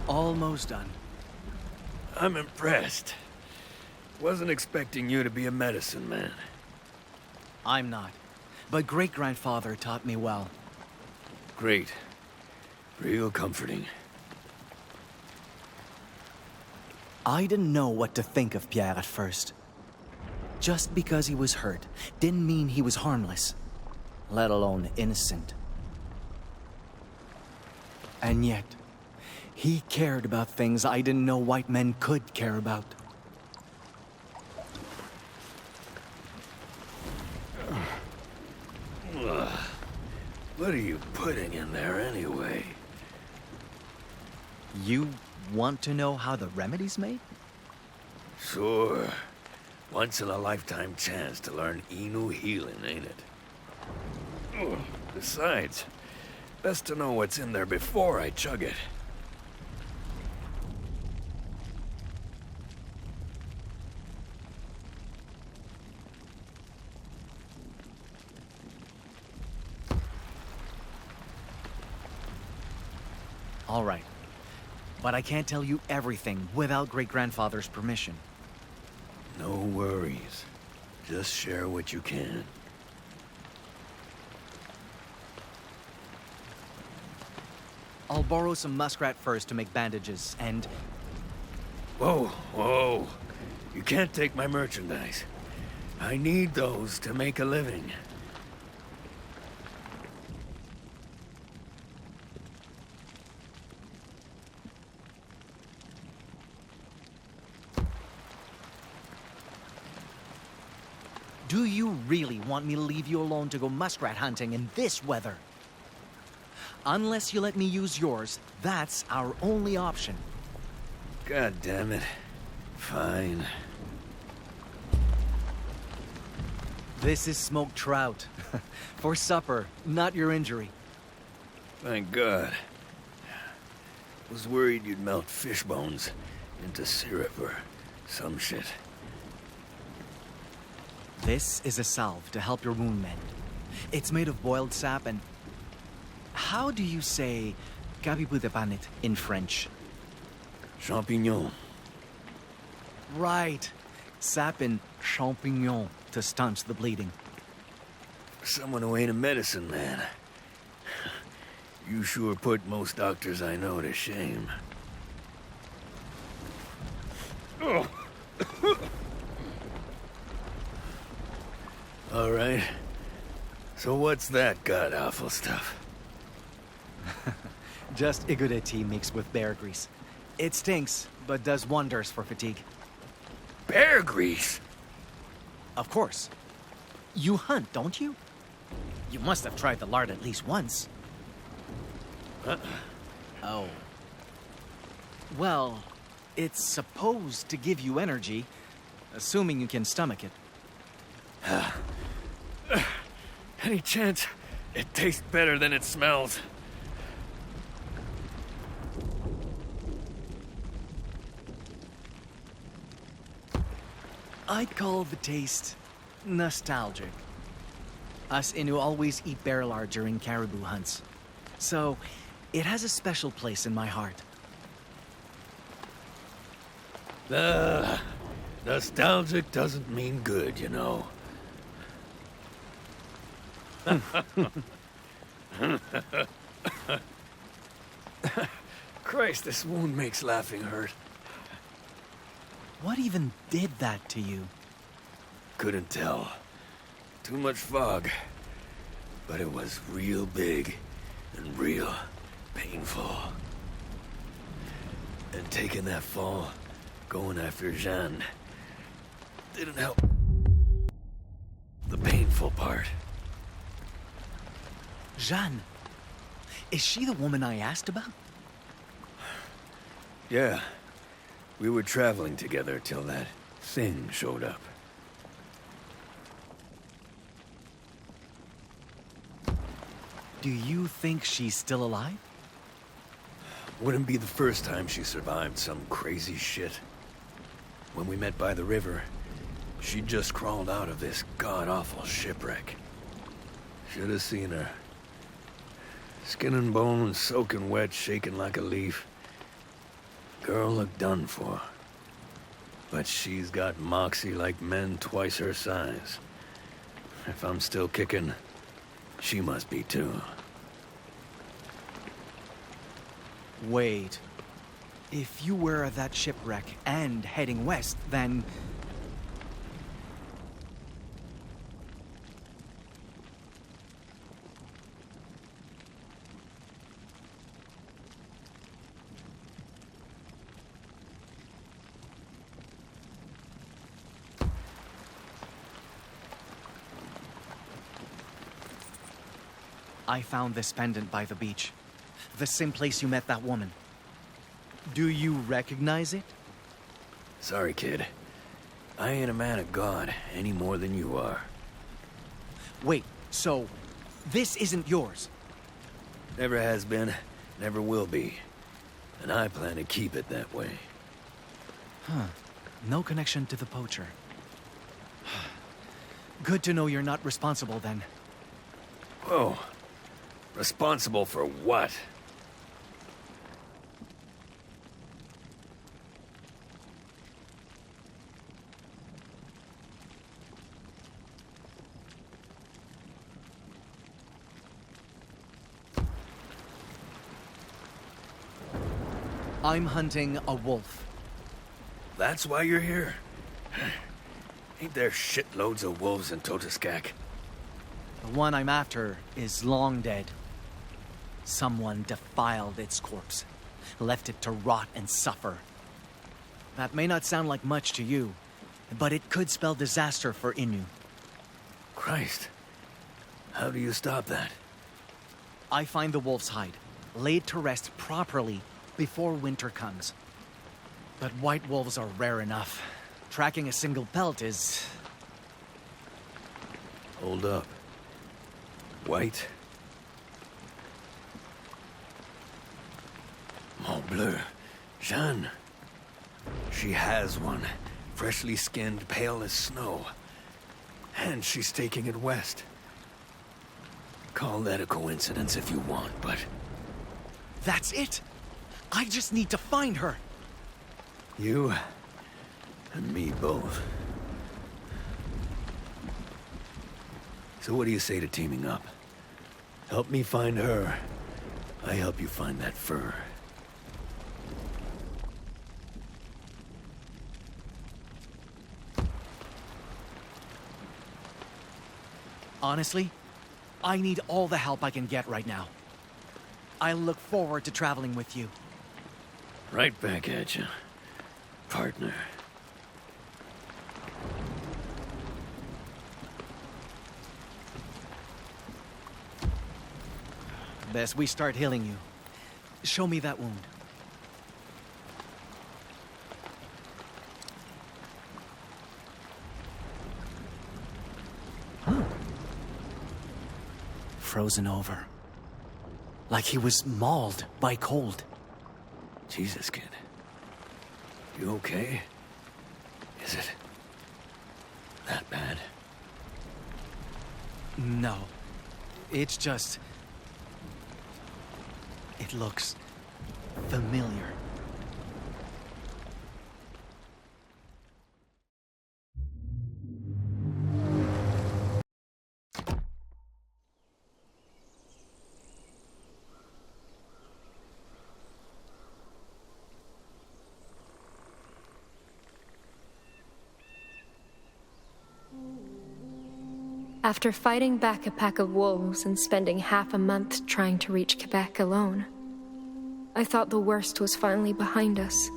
Almost done. I'm impressed. Wasn't expecting you to be a medicine man. I'm not. But great-grandfather taught me well. Great. Real comforting. I didn't know what to think of Pierre at first. Just because he was hurt didn't mean he was harmless, let alone innocent. And yet, he cared about things I didn't know white men could care about. What are you putting in there anyway? You want to know how the remedy's made? Sure. Once-in-a-lifetime chance to learn Inu healing, ain't it? Besides, best to know what's in there before I chug it. All right. But I can't tell you everything without great-grandfather's permission. No worries. Just share what you can. I'll borrow some muskrat furs to make bandages, and... Whoa, whoa. You can't take my merchandise. I need those to make a living. Do you really want me to leave you alone to go muskrat hunting in this weather? Unless you let me use yours, that's our only option. God damn it. Fine. This is smoked trout. For supper, not your injury. Thank God. Was worried you'd melt fish bones into syrup or some shit. This is a salve to help your wound mend. It's made of boiled sap and... How do you say kabiputepanit in French? Champignon. Right. Sap and champignon to staunch the bleeding. For someone who ain't a medicine man, you sure put most doctors I know to shame. Oh. All right. So what's that god-awful stuff? Just Igure tea mixed with bear grease. It stinks, but does wonders for fatigue. Bear grease? Of course. You hunt, don't you? You must have tried the lard at least once. Oh. Well, it's supposed to give you energy, assuming you can stomach it. Any chance it tastes better than it smells? I'd call the taste nostalgic. Us Innu always eat bear lard during caribou hunts, so it has a special place in my heart. Nostalgic doesn't mean good, you know. Christ, this wound makes laughing hurt. What even did that to you? Couldn't tell. Too much fog. But it was real big and real painful. And taking that fall, going after Jeanne, didn't help. The painful part. Jeanne? Is she the woman I asked about? Yeah. We were traveling together till that thing showed up. Do you think she's still alive? Wouldn't be the first time she survived some crazy shit. When we met by the river, she just crawled out of this god-awful shipwreck. Should have seen her. Skin and bones, soaking wet, shaking like a leaf. Girl looked done for. But she's got moxie like men twice her size. If I'm still kicking, she must be too. Wait. If you were at that shipwreck and heading west, then... I found this pendant by the beach. The same place you met that woman. Do you recognize it? Sorry, kid. I ain't a man of God any more than you are. Wait, so this isn't yours? Never has been, never will be. And I plan to keep it that way. Huh. No connection to the poacher. Good to know you're not responsible then. Whoa. Responsible for what? I'm hunting a wolf. That's why you're here? Ain't there shitloads of wolves in Totoskak? The one I'm after is long dead. Someone defiled its corpse, left it to rot and suffer. That may not sound like much to you, but it could spell disaster for Innu. Christ. How do you stop that? I find the wolf's hide, laid to rest properly before winter comes. But white wolves are rare enough. Tracking a single pelt is... Hold up. White? Mon bleu. Jeanne. She has one. Freshly skinned, pale as snow. And she's taking it west. Call that a coincidence if you want, but... That's it! I just need to find her! You and me both. So what do you say to teaming up? Help me find her. I help you find that fur. Honestly, I need all the help I can get right now. I look forward to traveling with you. Right back at you, partner. Best we start healing you. Show me that wound. Frozen over. Like he was mauled by cold. Jesus, kid. You okay? Is it that bad? No. It's just... It looks familiar. After fighting back a pack of wolves and spending half a month trying to reach Quebec alone, I thought the worst was finally behind us.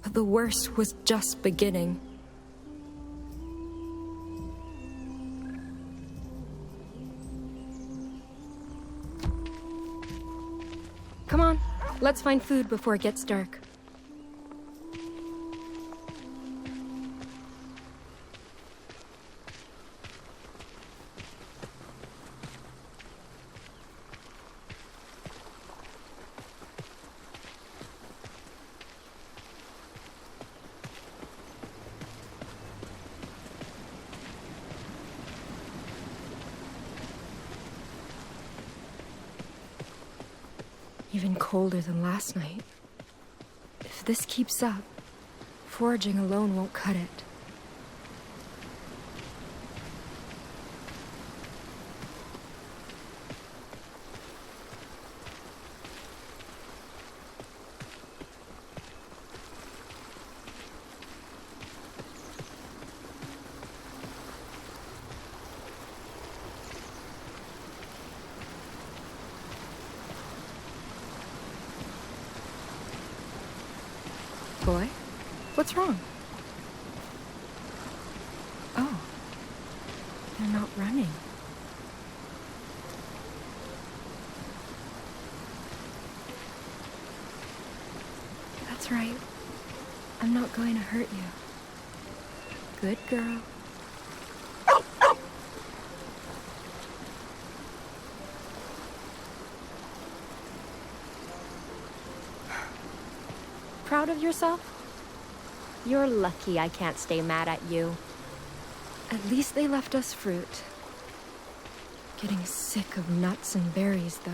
But the worst was just beginning. Come on, let's find food before it gets dark. Even colder than last night. If this keeps up, foraging alone won't cut it. Boy, what's wrong? Oh, they're not running. That's right. I'm not going to hurt you. Good girl. Proud of yourself? You're lucky I can't stay mad at you. At least they left us fruit. Getting sick of nuts and berries, though.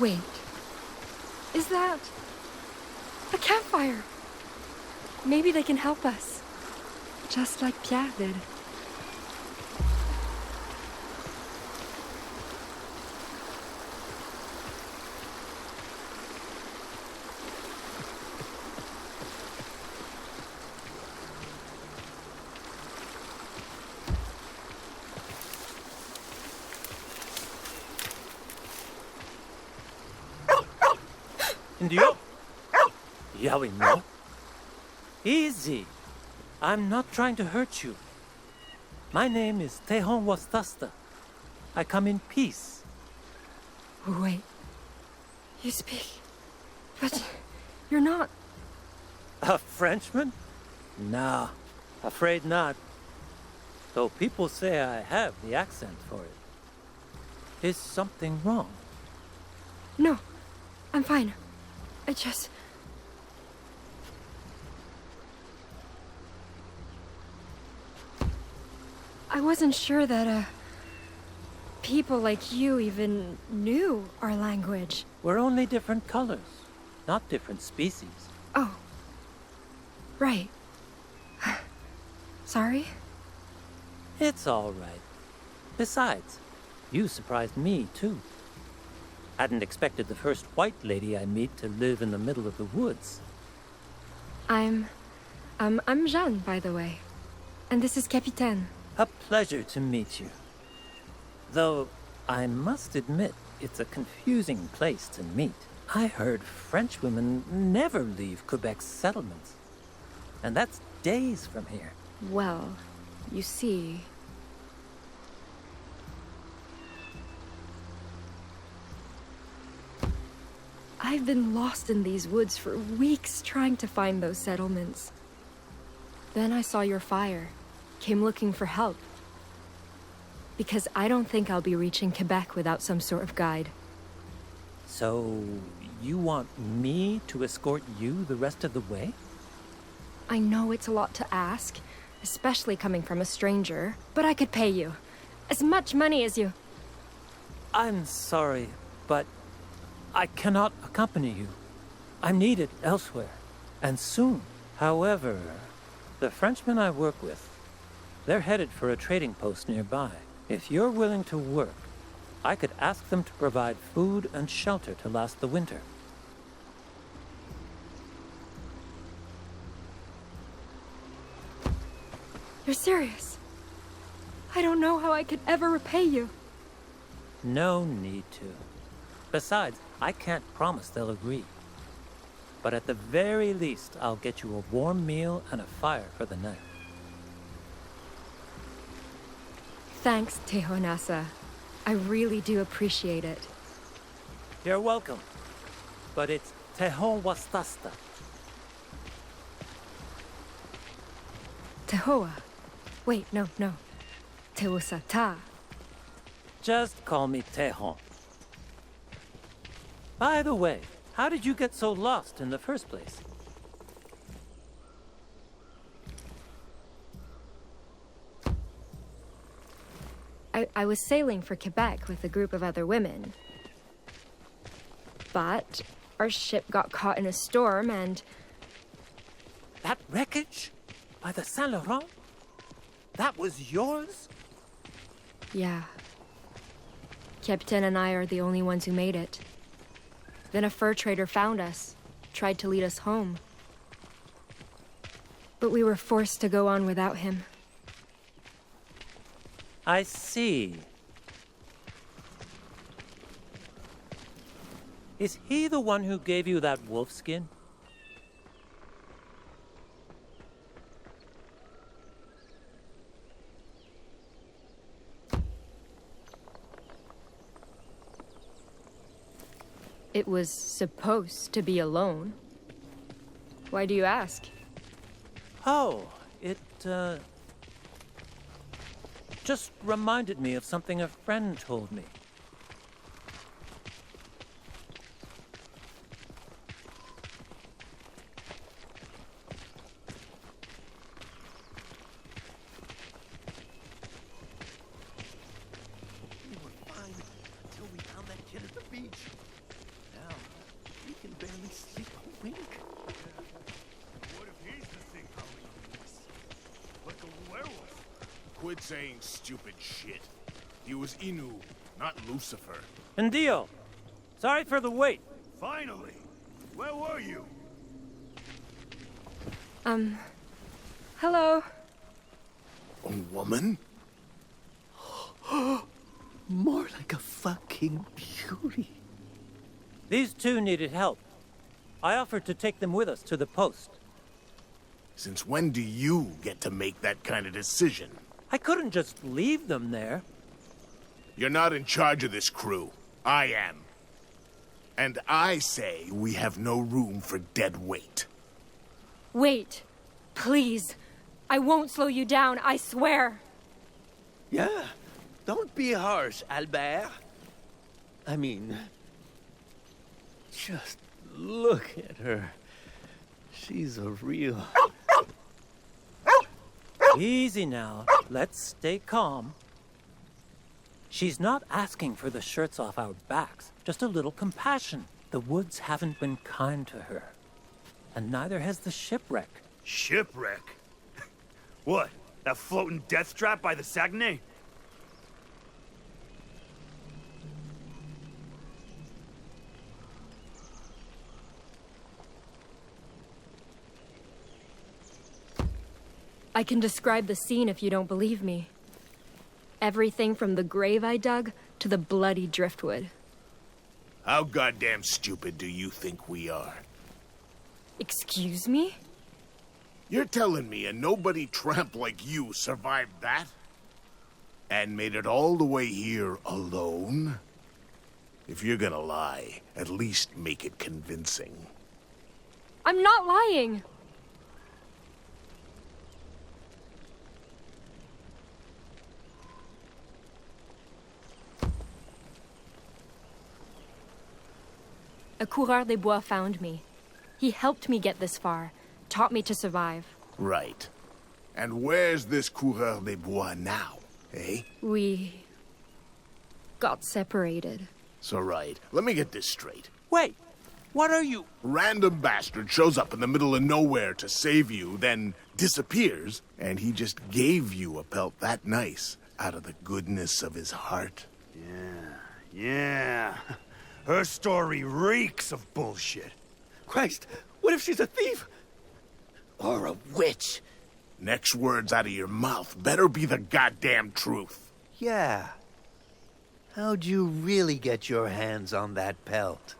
Wait. Is that a campfire? Maybe they can help us. Just like Pierre did. Indio? Yawi, no. Easy. I'm not trying to hurt you. My name is Tehon Wastasta. I come in peace. Wait. You speak... But you're not... A Frenchman? Nah, afraid not. Though people say I have the accent for it. Is something wrong? No, I'm fine. I just... I wasn't sure that, people like you even knew our language. We're only different colors, not different species. Oh. Right. Sorry? It's all right. Besides, you surprised me, too. Hadn't expected the first white lady I meet to live in the middle of the woods. I'm Jeanne, by the way. And this is Capitaine. A pleasure to meet you. Though, I must admit, it's a confusing place to meet. I heard French women never leave Quebec's settlements. And that's days from here. Well, you see... I've been lost in these woods for weeks trying to find those settlements. Then I saw your fire. Came looking for help. Because I don't think I'll be reaching Quebec without some sort of guide. So, you want me to escort you the rest of the way? I know it's a lot to ask, especially coming from a stranger, but I could pay you. As much money as you... I'm sorry, but I cannot accompany you. I'm needed elsewhere, and soon. However, the Frenchmen I work with, they're headed for a trading post nearby. If you're willing to work, I could ask them to provide food and shelter to last the winter. You're serious? I don't know how I could ever repay you. No need to. Besides, I can't promise they'll agree. But at the very least, I'll get you a warm meal and a fire for the night. Thanks, Tehonasa. I really do appreciate it. You're welcome. But it's Tehon Wastasta. Tehoa. Wait, no. Teosata. Just call me Tehon. By the way, how did you get so lost in the first place? I was sailing for Quebec with a group of other women. But our ship got caught in a storm and... That wreckage? By the Saint Laurent? That was yours? Yeah. Captain and I are the only ones who made it. Then a fur trader found us, tried to lead us home. But we were forced to go on without him. I see. Is he the one who gave you that wolf skin? It was supposed to be alone. Why do you ask? Oh, it, just reminded me of something a friend told me. We were fine until we found that kid at the beach. saying stupid shit. He was Inu, not Lucifer. Indio, sorry for the wait. Finally! Where were you? Hello. A woman? More like a fucking beauty. These two needed help. I offered to take them with us to the post. Since when do you get to make that kind of decision? I couldn't just leave them there. You're not in charge of this crew. I am. And I say we have no room for dead weight. Wait. Please. I won't slow you down, I swear. Yeah, don't be harsh, Albert. I mean, just look at her. She's a real... Easy now. Let's stay calm. She's not asking for the shirts off our backs, just a little compassion. The woods haven't been kind to her. And neither has the shipwreck. Shipwreck? What? That floating death trap by the Saguenay? I can describe the scene if you don't believe me. Everything from the grave I dug to the bloody driftwood. How goddamn stupid do you think we are? Excuse me? You're telling me a nobody tramp like you survived that? And made it all the way here alone? If you're gonna lie, at least make it convincing. I'm not lying! A coureur des bois found me. He helped me get this far, taught me to survive. Right. And where's this coureur des bois now, eh? We got separated. So right, let me get this straight. Wait, what are you... Random bastard shows up in the middle of nowhere to save you, then disappears, and he just gave you a pelt that nice out of the goodness of his heart. Yeah. Her story reeks of bullshit. Christ, what if she's a thief? Or a witch? Next words out of your mouth better be the goddamn truth. Yeah. How'd you really get your hands on that pelt?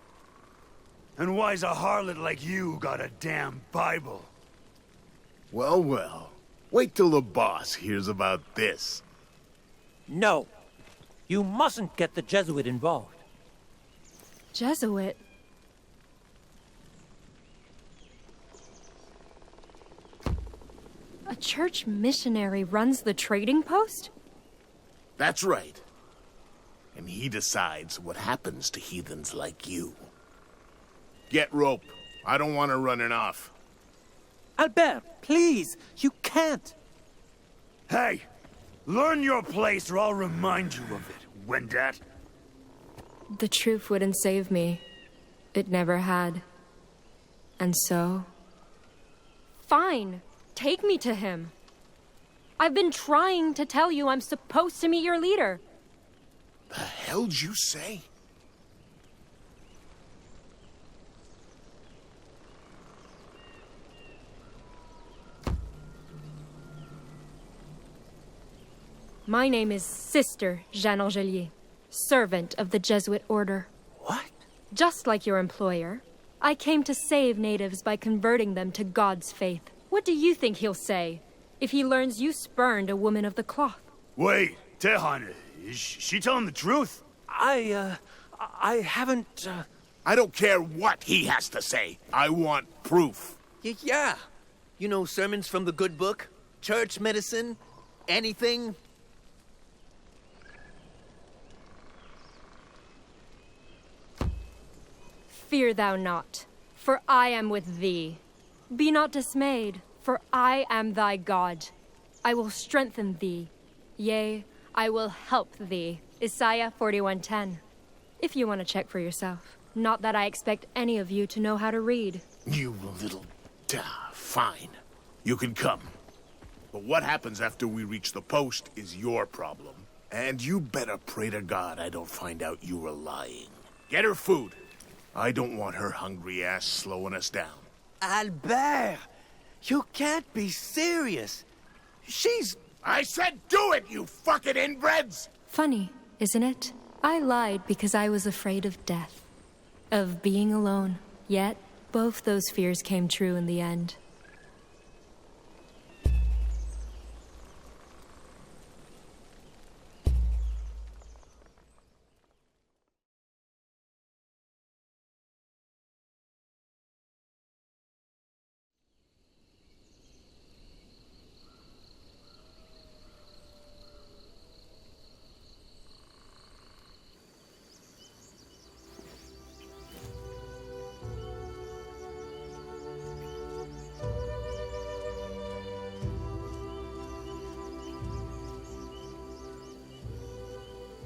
And why's a harlot like you got a damn Bible? Well, well. Wait till the boss hears about this. No. You mustn't get the Jesuit involved. Jesuit? A church missionary runs the trading post? That's right. And he decides what happens to heathens like you. Get rope. I don't want her running off. Albert, please, you can't. Hey, learn your place or I'll remind you of it, Wendat. The truth wouldn't save me. It never had. And so... Fine. Take me to him. I've been trying to tell you I'm supposed to meet your leader. The hell'd you say? My name is Sister Jeanne Angelier, servant of the Jesuit order. What? Just like your employer, I came to save natives by converting them to God's faith. What do you think he'll say if he learns you spurned a woman of the cloth? Wait, Tehan, is she telling the truth? I haven't, I don't care what he has to say. I want proof. Yeah. You know, sermons from the good book, church medicine, anything. Fear thou not, for I am with thee. Be not dismayed, for I am thy God. I will strengthen thee. Yea, I will help thee. Isaiah 41:10. If you want to check for yourself. Not that I expect any of you to know how to read. You little... Fine. You can come. But what happens after we reach the post is your problem. And you better pray to God I don't find out you were lying. Get her food. I don't want her hungry ass slowing us down. Albert! You can't be serious. She's... I said do it, you fucking inbreds! Funny, isn't it? I lied because I was afraid of death. Of being alone. Yet, both those fears came true in the end.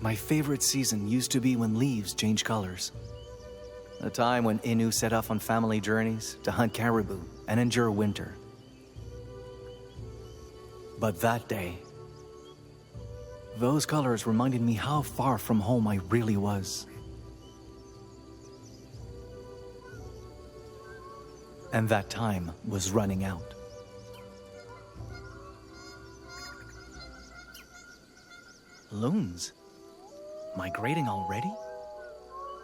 My favorite season used to be when leaves change colors. A time when Innu set off on family journeys to hunt caribou and endure winter. But that day, those colors reminded me how far from home I really was. And that time was running out. Loons? Migrating already?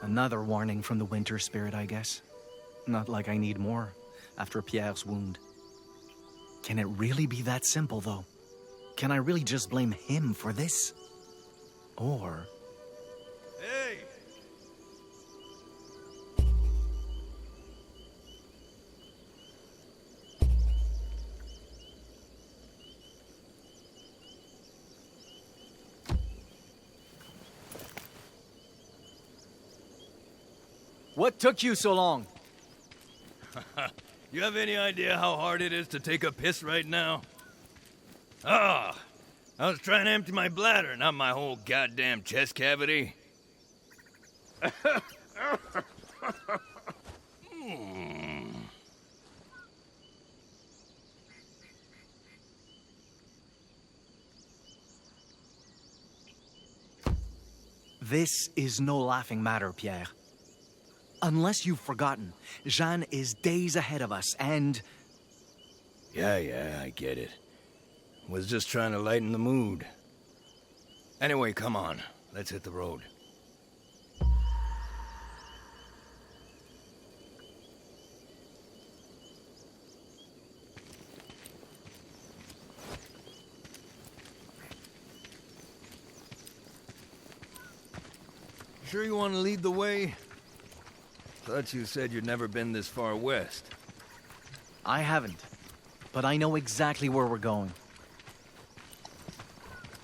Another warning from the winter spirit, I guess. Not like I need more after Pierre's wound. Can it really be that simple, though? Can I really just blame him for this? Or... Hey! What took you so long? You have any idea how hard it is to take a piss right now? Ah! I was trying to empty my bladder, not my whole goddamn chest cavity. This is no laughing matter, Pierre. Unless you've forgotten, Jeanne is days ahead of us, and... Yeah, I get it. Was just trying to lighten the mood. Anyway, come on. Let's hit the road. Sure you want to lead the way? Thought you said you'd never been this far west. I haven't, but I know exactly where we're going.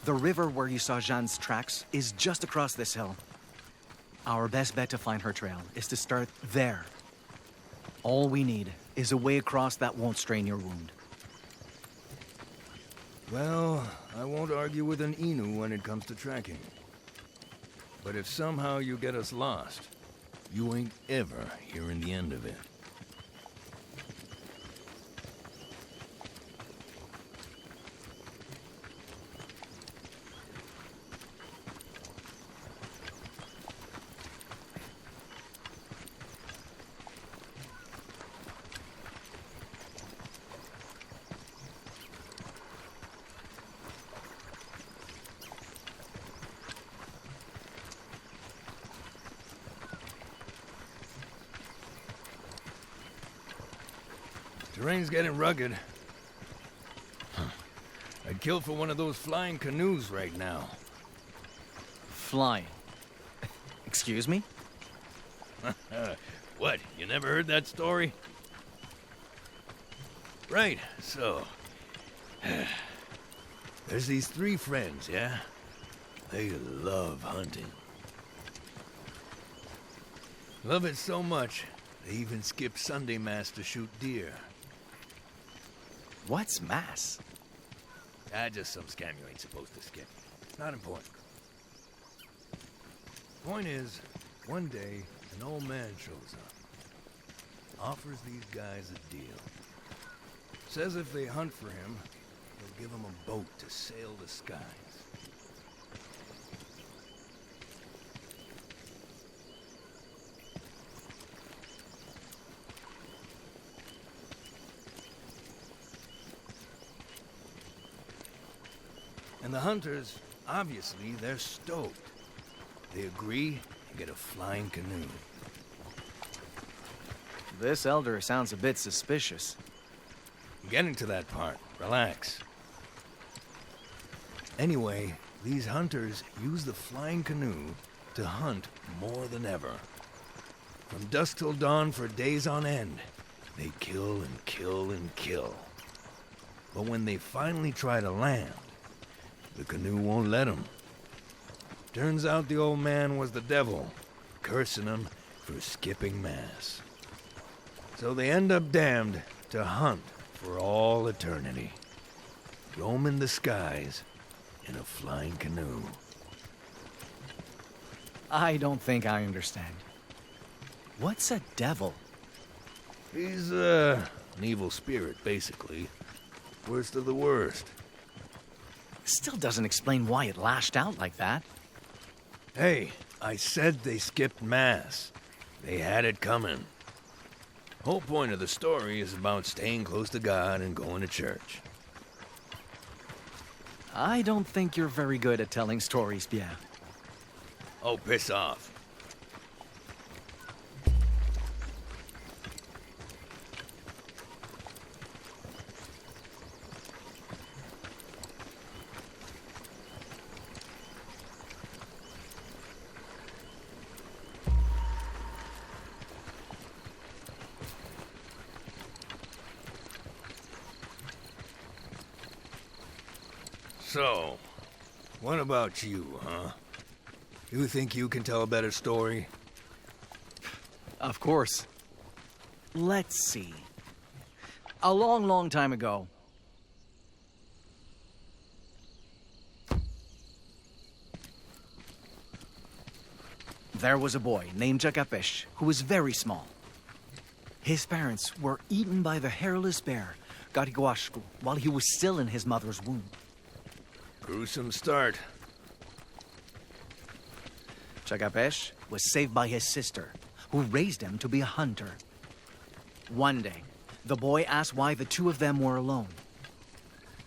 The river where you saw Jeanne's tracks is just across this hill. Our best bet to find her trail is to start there. All we need is a way across that won't strain your wound. Well, I won't argue with an Innu when it comes to tracking. But if somehow you get us lost, you ain't ever hearing the end of it. Terrain's getting rugged. I'd kill for one of those flying canoes right now. Flying? Excuse me? What, you never heard that story? Right, so... There's these three friends, yeah? They love hunting. Love it so much, they even skip Sunday Mass to shoot deer. What's Mass? Just some scam you ain't supposed to skip. Not important. Point is, one day, an old man shows up. Offers these guys a deal. Says if they hunt for him, They'll give him a boat to sail the skies. And the hunters, obviously, they're stoked. They agree and get a flying canoe. This elder sounds a bit suspicious. I'm getting to that part. Relax. Anyway, these hunters use the flying canoe to hunt more than ever. From dusk till dawn for days on end, they kill and kill and kill. But when they finally try to land, the canoe won't let them. Turns out the old man was the devil, cursing them for skipping mass. So they end up damned to hunt for all eternity, roaming the skies in a flying canoe. I don't think I understand. What's a devil? He's, an evil spirit, basically. Worst of the worst. Still doesn't explain why it lashed out like that. Hey, I said they skipped mass. They had it coming. Whole point of the story is about staying close to God and going to church. I don't think you're very good at telling stories, Pierre. Oh, piss off. So, what about you, huh? You think you can tell a better story? Of course. Let's see. A long, long time ago. There was a boy named Jakapesh who was very small. His parents were eaten by the hairless bear, Gariguashku, while he was still in his mother's womb. Gruesome start. Jakapesh was saved by his sister, who raised him to be a hunter. One day, the boy asked why the two of them were alone.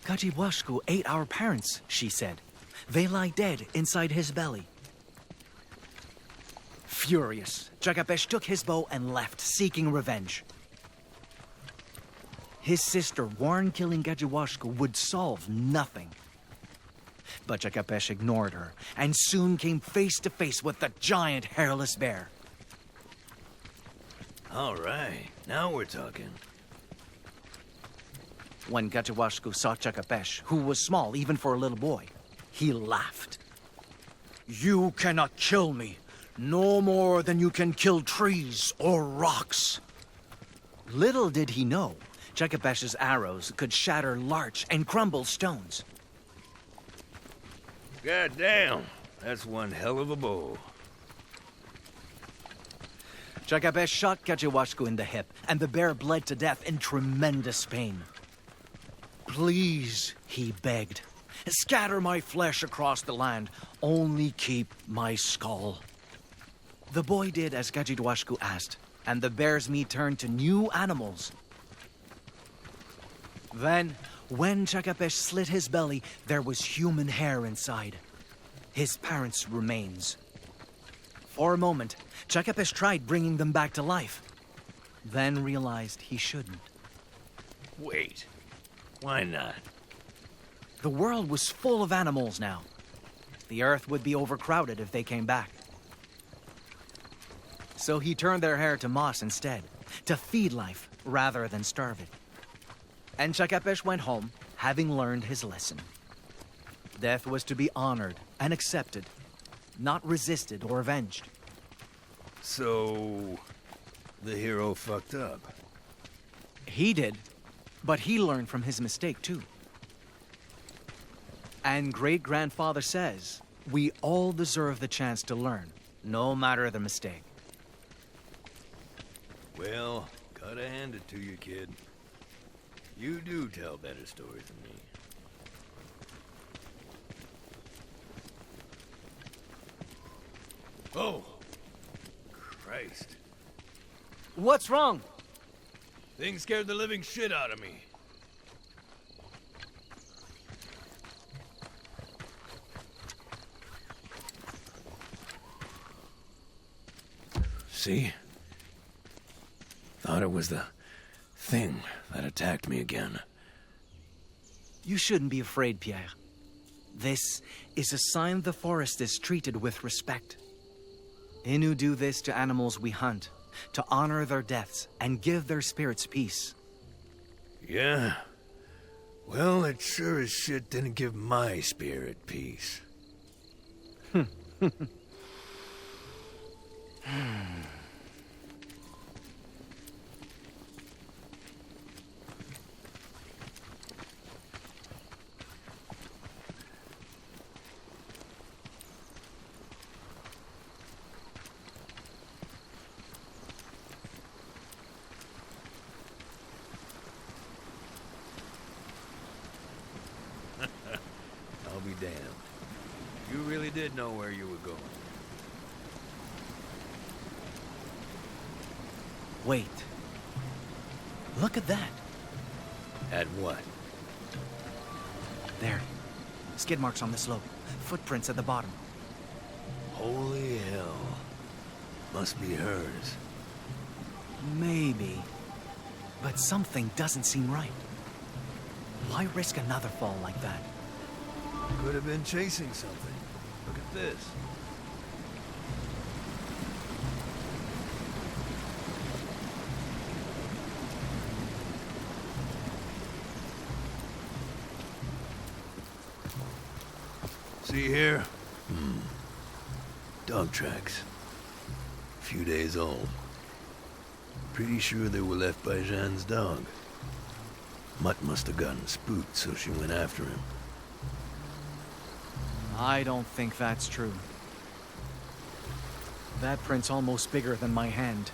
Gariguashku ate our parents, she said. They lie dead inside his belly. Furious, Jakapesh took his bow and left, seeking revenge. His sister warned killing Gariguashku would solve nothing. But Jakapesh ignored her, and soon came face to face with the giant hairless bear. All right, now we're talking. When Gariguashku saw Jakapesh, who was small even for a little boy, he laughed. "You cannot kill me, no more than you can kill trees or rocks." Little did he know, Jakapesh's arrows could shatter larch and crumble stones. God damn, that's one hell of a bow. Jakapesh shot Gariguashku in the hip, and the bear bled to death in tremendous pain. "Please," he begged, "scatter my flesh across the land. Only keep my skull." The boy did as Gariguashku asked, and the bear's meat turned to new animals. Then, when Jakapesh slit his belly, there was human hair inside. His parents' remains. For a moment, Jakapesh tried bringing them back to life, then realized he shouldn't. Wait, why not? The world was full of animals now. The earth would be overcrowded if they came back. So he turned their hair to moss instead, to feed life rather than starve it. And Jakapesh went home, having learned his lesson. Death was to be honored and accepted, not resisted or avenged. So, the hero fucked up. He did, but he learned from his mistake too. And great-grandfather says, we all deserve the chance to learn, no matter the mistake. Well, gotta hand it to you, kid. You do tell better stories than me. Oh, Christ. What's wrong? Thing scared the living shit out of me. See? Thought it was the thing that attacked me again. You shouldn't be afraid, Pierre. This is a sign the forest is treated with respect. Innu do this to animals we hunt, to honor their deaths and give their spirits peace. Yeah? Well, it sure as shit didn't give my spirit peace. I'll be damned. You really did know where you were going. Wait. Look at that. At what? There. Skid marks on the slope. Footprints at the bottom. Holy hell. Must be hers. Maybe. But something doesn't seem right. Why risk another fall like that? Could have been chasing something. Look at this. See here? Dog tracks. A few days old. Pretty sure they were left by Jeanne's dog. Mutt must have gotten spooked, so she went after him. I don't think that's true. That print's almost bigger than my hand.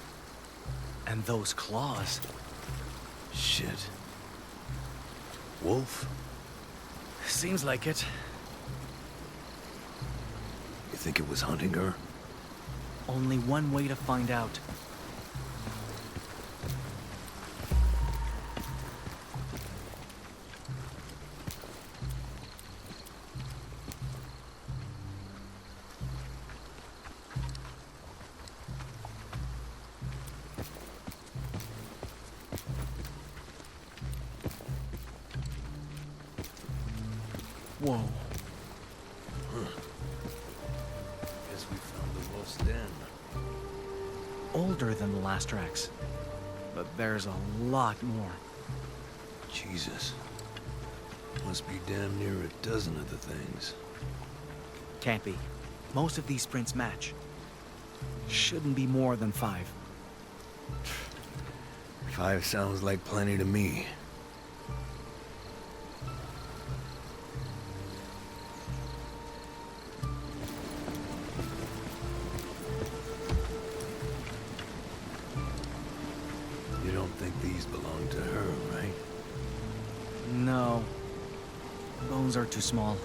And those claws. Shit. Wolf? Seems like it. You think it was hunting her? Only one way to find out. Whoa. Guess we found the wolf's den. Older than the last tracks. But there's a lot more. Jesus. Must be damn near a dozen of the things. Can't be. Most of these prints match. Shouldn't be more than 5. 5 sounds like plenty to me. You don't think these belong to her, right? No. Bones are too small.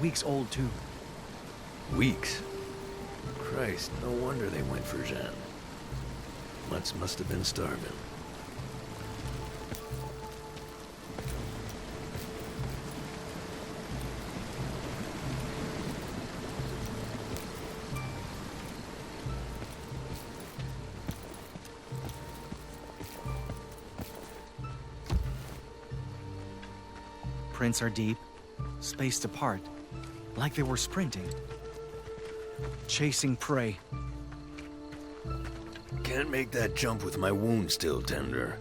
Weeks old, too. Weeks? Christ, no wonder they went for Jeanne. Mutts must have been starving. Prints are deep, spaced apart, like they were sprinting. Chasing prey. Can't make that jump with my wound still tender.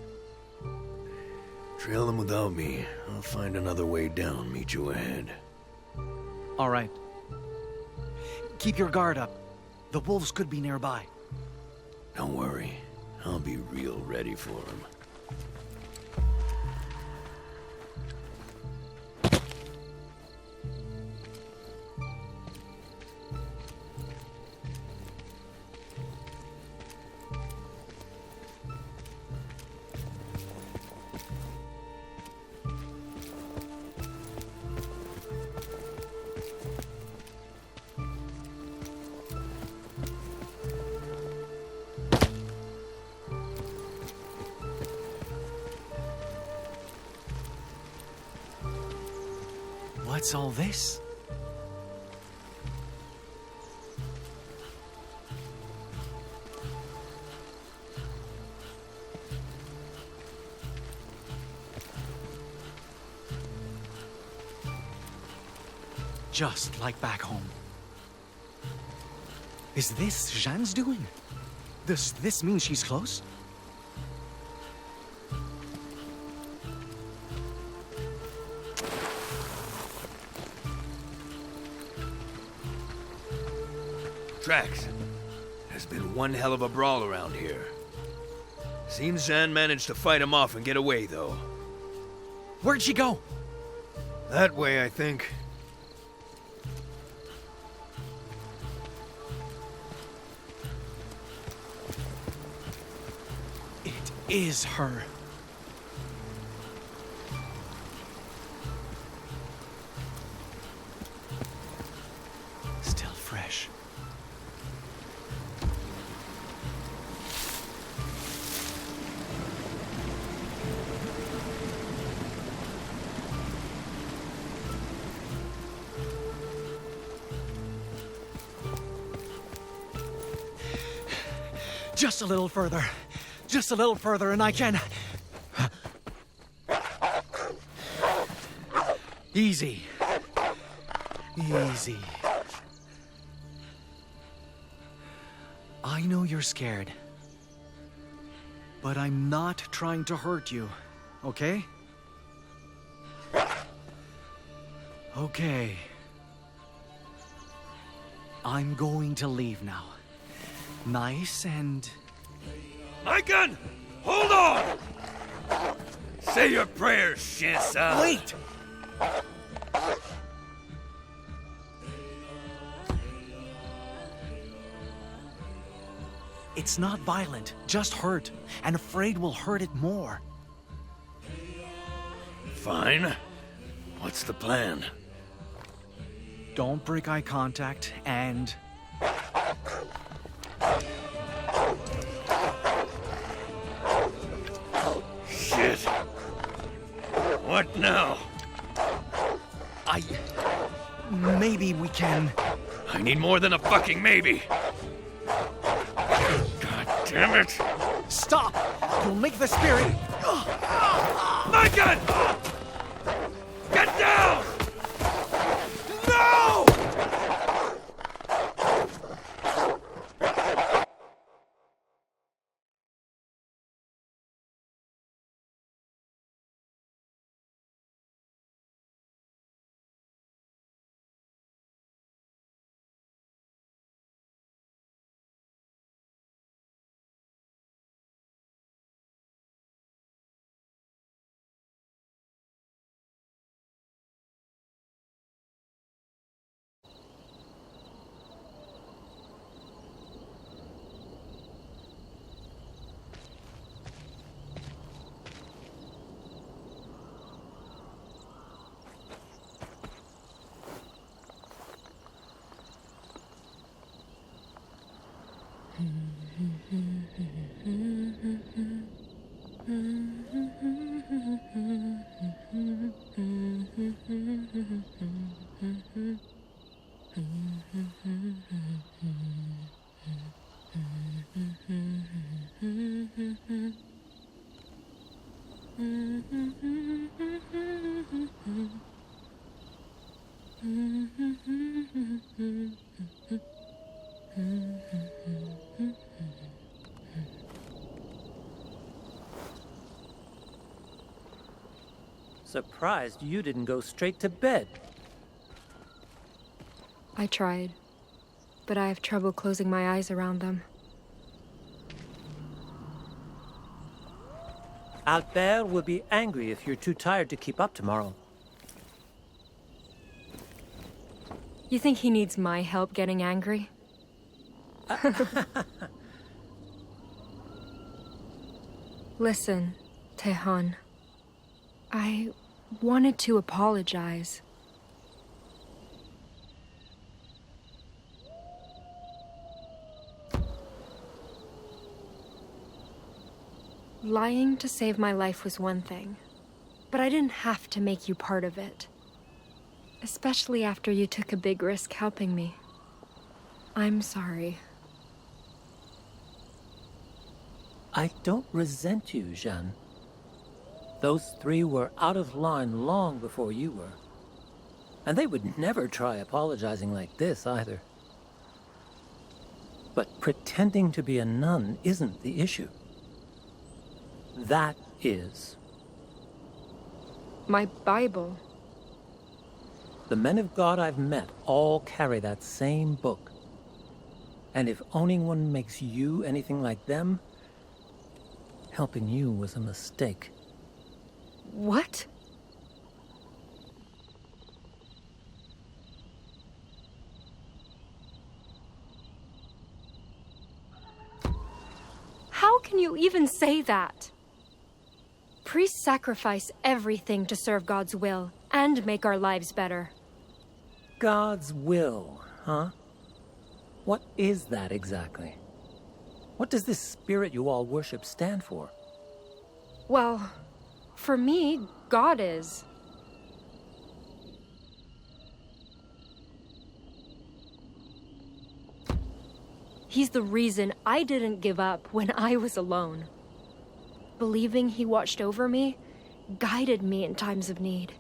Trail them without me. I'll find another way down, meet you ahead. All right. Keep your guard up. The wolves could be nearby. Don't worry. I'll be real ready for them. What's all this? Just like back home. Is this Jeanne's doing? Does this mean she's close? Trax, there's been one hell of a brawl around here. Seems Jeanne managed to fight him off and get away, though. Where'd she go? That way, I think. It is her. Still fresh. Just a little further. Just a little further and I can... Easy. Easy. I know you're scared. But I'm not trying to hurt you, okay? Okay. I'm going to leave now. Nice and... My gun! Hold on! Say your prayers, Shinsa. Wait! It's not violent, just hurt. And afraid will hurt it more. Fine. What's the plan? Don't break eye contact, and... Shit. What now? Maybe we can... I need more than a fucking maybe. God damn it. Stop! You'll make the spirit... My gun! Get down! No! Surprised you didn't go straight to bed. I tried, but I have trouble closing my eyes around them. Albert will be angry if you're too tired to keep up tomorrow. You think he needs my help getting angry? Listen, Tehan. I wanted to apologize. Lying to save my life was one thing, but I didn't have to make you part of it. Especially after you took a big risk helping me. I'm sorry. I don't resent you, Jeanne. Those three were out of line long before you were. And they would never try apologizing like this, either. But pretending to be a nun isn't the issue. That is. My Bible. The men of God I've met all carry that same book. And if owning one makes you anything like them, helping you was a mistake. What? How can you even say that? Priests sacrifice everything to serve God's will and make our lives better. God's will, huh? What is that exactly? What does this spirit you all worship stand for? Well, for me, God is. He's the reason I didn't give up when I was alone. Believing he watched over me guided me in times of need.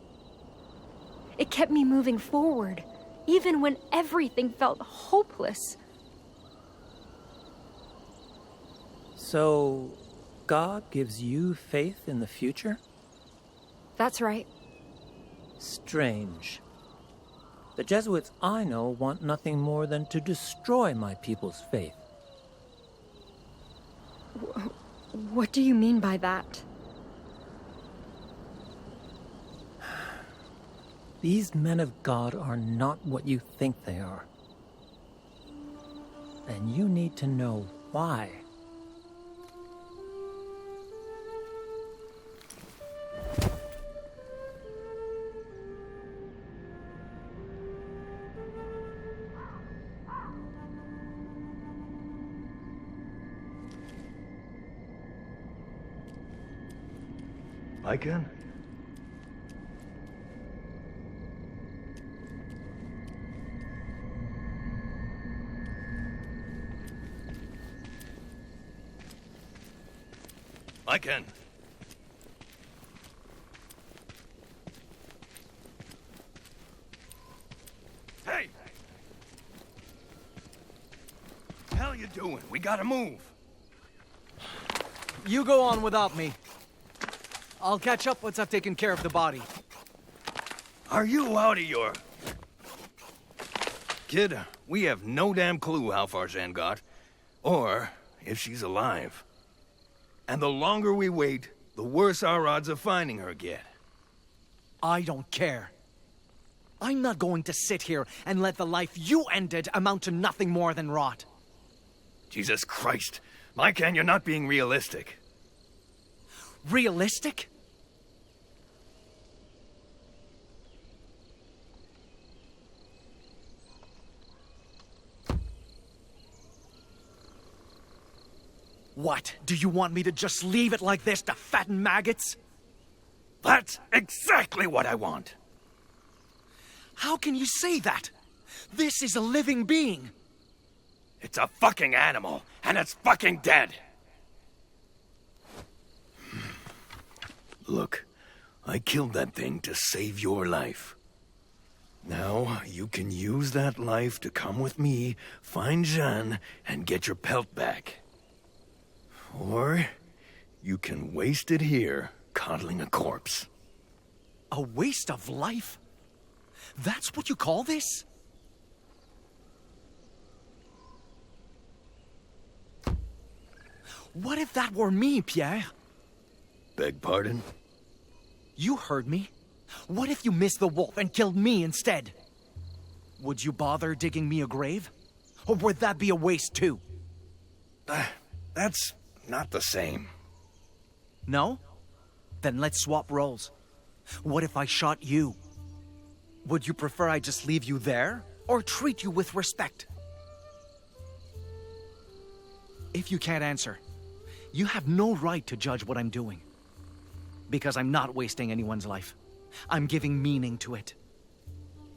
It kept me moving forward, even when everything felt hopeless. So, God gives you faith in the future? That's right. Strange. The Jesuits I know want nothing more than to destroy my people's faith. What do you mean by that? These men of God are not what you think they are. And you need to know why. I can? I can. Hey! The hell you doing? We gotta move. You go on without me. I'll catch up once I've taken care of the body. Are you out of your... Kid, we have no damn clue how far Jeanne got, or if she's alive. And the longer we wait, the worse our odds of finding her get. I don't care. I'm not going to sit here and let the life you ended amount to nothing more than rot. Jesus Christ. Lycan, you're not being realistic. Realistic? What? Do you want me to just leave it like this to fatten maggots? That's exactly what I want. How can you say that? This is a living being. It's a fucking animal, and it's fucking dead. Look, I killed that thing to save your life. Now, you can use that life to come with me, find Jeanne, and get your pelt back. Or, you can waste it here, coddling a corpse. A waste of life? That's what you call this? What if that were me, Pierre? Beg pardon? You heard me. What if you missed the wolf and killed me instead? Would you bother digging me a grave? Or would that be a waste too? That's not the same. No? Then let's swap roles. What if I shot you? Would you prefer I just leave you there, or treat you with respect? If you can't answer, you have no right to judge what I'm doing. Because I'm not wasting anyone's life. I'm giving meaning to it.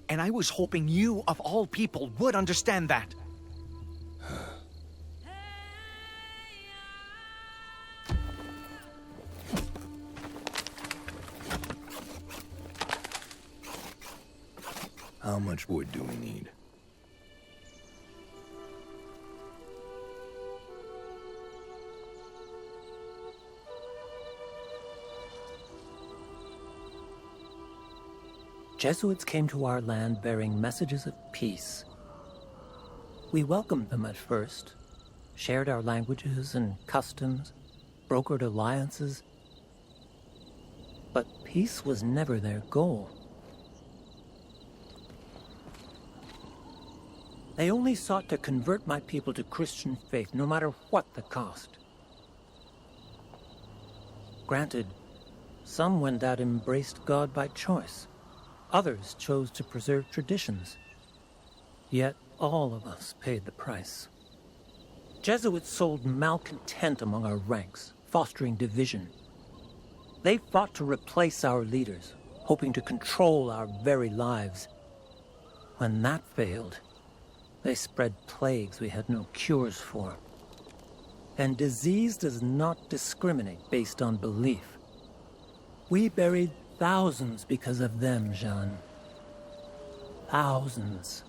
And I was hoping you, of all people, would understand that. How much wood do we need? Jesuits came to our land bearing messages of peace. We welcomed them at first, shared our languages and customs, brokered alliances. But peace was never their goal. They only sought to convert my people to Christian faith, no matter what the cost. Granted, some Wendat embraced God by choice. Others chose to preserve traditions. Yet all of us paid the price. Jesuits sowed malcontent among our ranks, fostering division. They fought to replace our leaders, hoping to control our very lives. When that failed, they spread plagues we had no cures for. And disease does not discriminate based on belief. We buried thousands because of them, Jean. Thousands.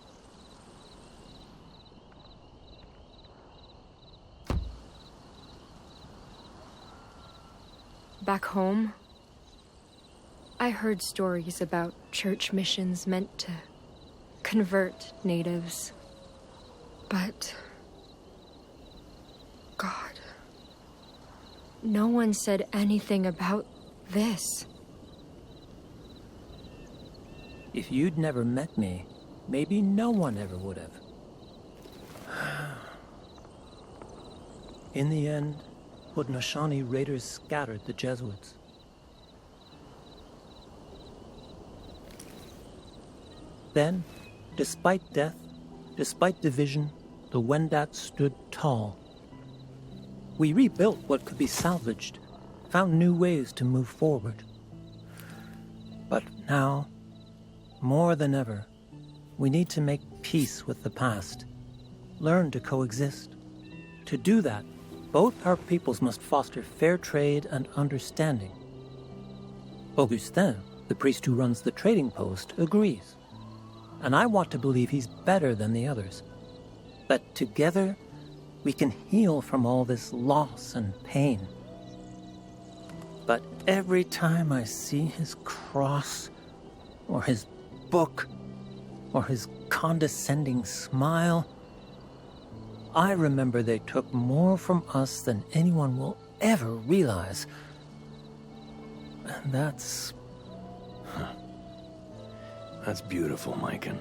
Back home, I heard stories about church missions meant to convert natives. But God, no one said anything about this. If you'd never met me, maybe no one ever would have. In the end, Haudenosaunee raiders scattered the Jesuits. Then, despite death, despite division, the Wendat stood tall. We rebuilt what could be salvaged, found new ways to move forward. But now, more than ever, we need to make peace with the past, learn to coexist. To do that, both our peoples must foster fair trade and understanding. Augustin, the priest who runs the trading post, agrees. And I want to believe he's better than the others. That together, we can heal from all this loss and pain. But every time I see his cross, or his book, or his condescending smile, I remember they took more from us than anyone will ever realize. And that's beautiful, Myken.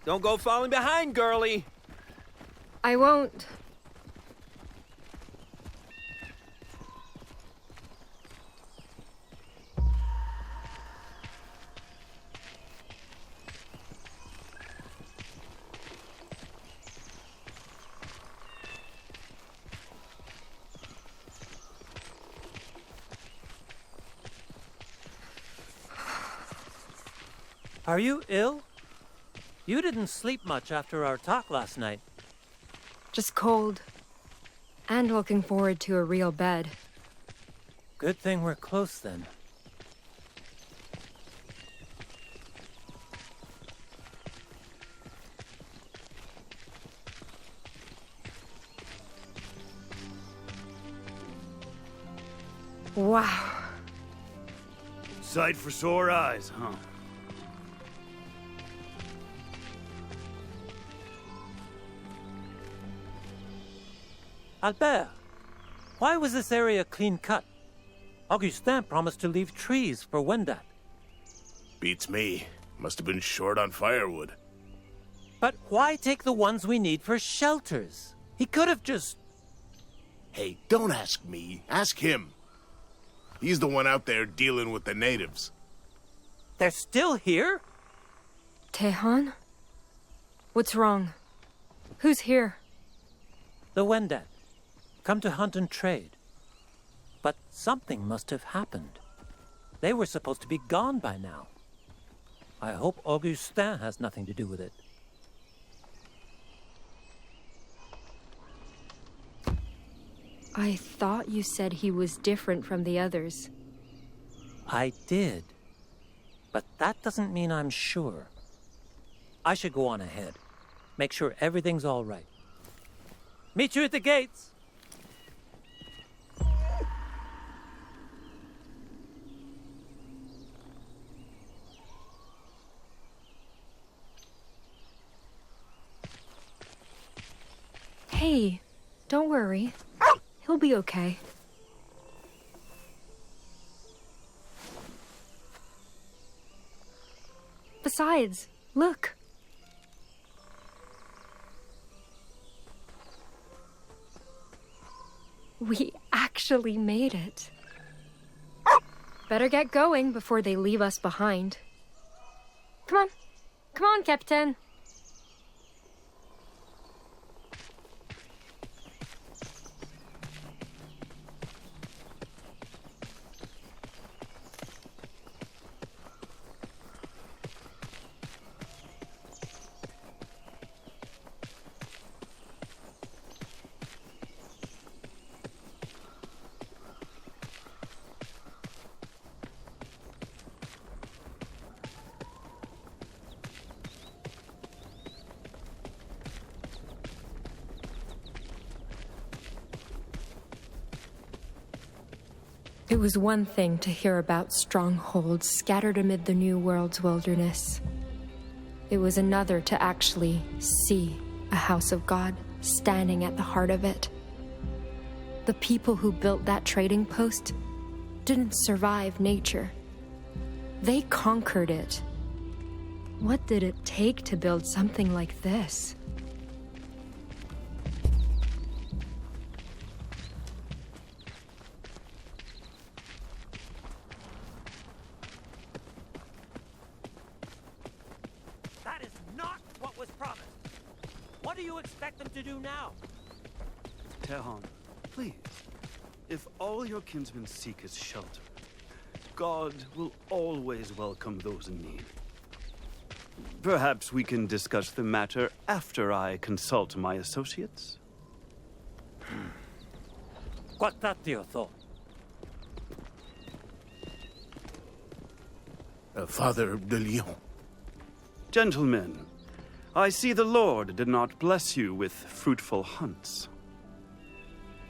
Don't go falling behind, girlie. I won't. Are you ill? You didn't sleep much after our talk last night. Just cold. And looking forward to a real bed. Good thing we're close then. Wow. Sight for sore eyes, huh? Albert, why was this area clean cut? Augustin promised to leave trees for Wendat. Beats me. Must have been short on firewood. But why take the ones we need for shelters? He could have just... Hey, don't ask me. Ask him. He's the one out there dealing with the natives. They're still here? Tehan? What's wrong? Who's here? The Wendat. Come to hunt and trade. But something must have happened. They were supposed to be gone by now. I hope Augustin has nothing to do with it. I thought you said he was different from the others. I did. But that doesn't mean I'm sure. I should go on ahead. Make sure everything's all right. Meet you at the gates! Hey, don't worry. He'll be okay. Besides, look. We actually made it. Better get going before they leave us behind. Come on. Come on, Captain. It was one thing to hear about strongholds scattered amid the New World's wilderness. It was another to actually see a house of God standing at the heart of it. The people who built that trading post didn't survive nature. They conquered it. What did it take to build something like this? That is not what was promised. What do you expect them to do now? Tehan, please. If all your kinsmen seek is shelter, God will always welcome those in need. Perhaps we can discuss the matter after I consult my associates. Quattatio thought. Father de Lyon. Gentlemen, I see the Lord did not bless you with fruitful hunts.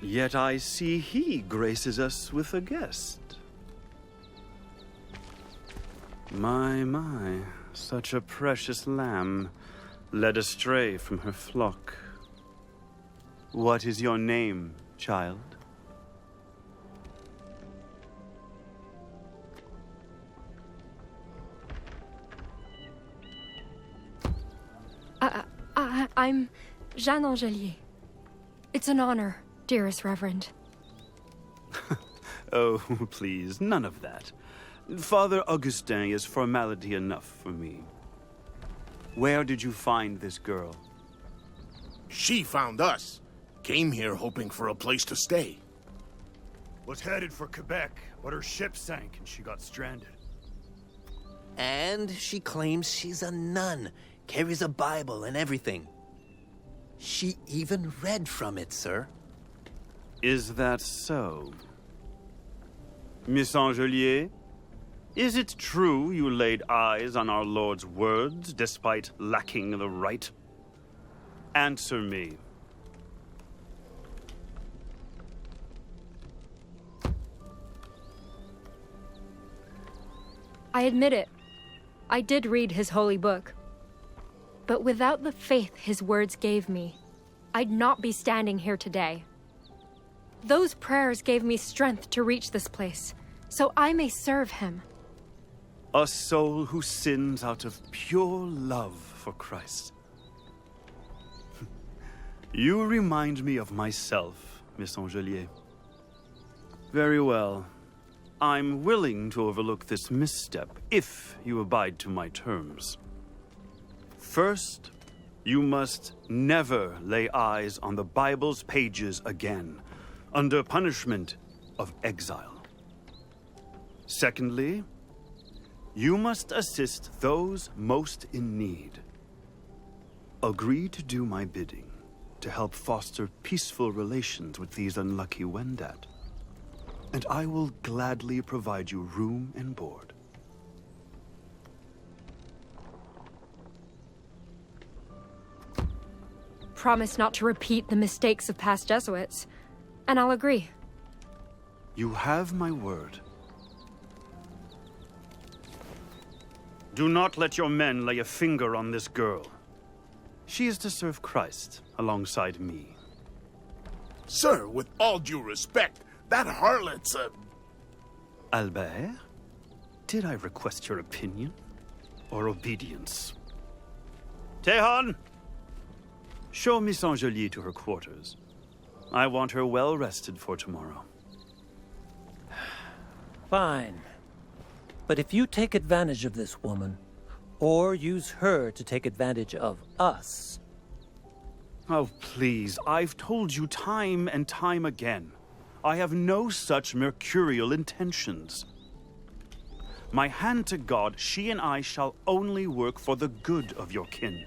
Yet I see he graces us with a guest. My, such a precious lamb, led astray from her flock. What is your name, child? I'm Jeanne Angelier. It's an honor, dearest Reverend. Oh, please, none of that. Father Augustin is formality enough for me. Where did you find this girl? She found us. Came here hoping for a place to stay. Was headed for Quebec, but her ship sank and she got stranded. And she claims she's a nun, carries a Bible and everything. She even read from it, sir. Is that so? Miss Angelier, is it true you laid eyes on our Lord's words despite lacking the right? Answer me. I admit it. I did read his holy book. But without the faith his words gave me, I'd not be standing here today. Those prayers gave me strength to reach this place, so I may serve him. A soul who sins out of pure love for Christ. You remind me of myself, Miss Angelier. Very well. I'm willing to overlook this misstep if you abide to my terms. First, you must never lay eyes on the Bible's pages again, under punishment of exile. Secondly, you must assist those most in need. Agree to do my bidding to help foster peaceful relations with these unlucky Wendat, and I will gladly provide you room and board. Promise not to repeat the mistakes of past Jesuits, and I'll agree. You have my word. Do not let your men lay a finger on this girl. She is to serve Christ alongside me. Sir, with all due respect, that harlot's a... Albert, did I request your opinion or obedience? Tehan! Show Miss Angelier to her quarters. I want her well rested for tomorrow. Fine. But if you take advantage of this woman, or use her to take advantage of us... Oh, please, I've told you time and time again. I have no such mercurial intentions. My hand to God, she and I shall only work for the good of your kin.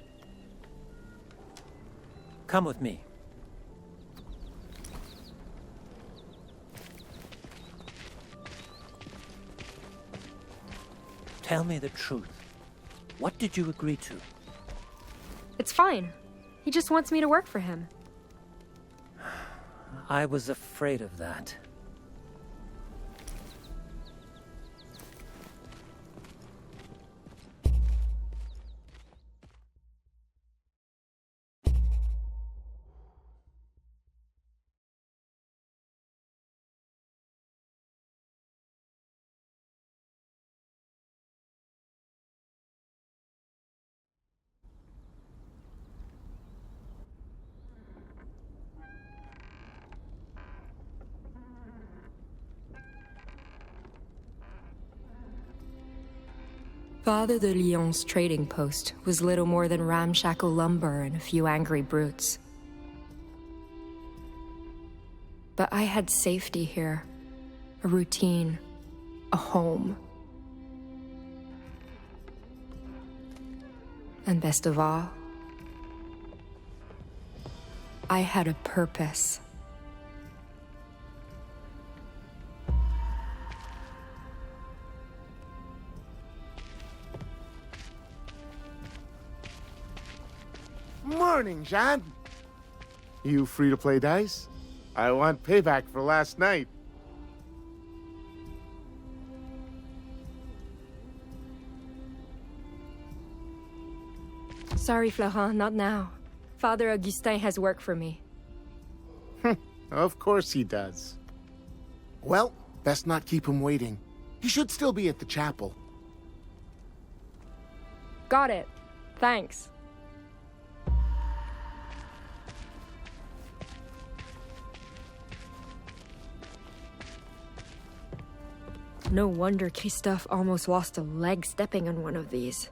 Come with me. Tell me the truth. What did you agree to? It's fine. He just wants me to work for him. I was afraid of that. Father de Lyon's trading post was little more than ramshackle lumber and a few angry brutes. But I had safety here, a routine, a home. And best of all, I had a purpose. Morning, Jean. You free to play dice? I want payback for last night. Sorry, Florent, not now. Father Augustin has work for me. Of course he does. Well, best not keep him waiting. He should still be at the chapel. Got it. Thanks. No wonder Christophe almost lost a leg stepping on one of these.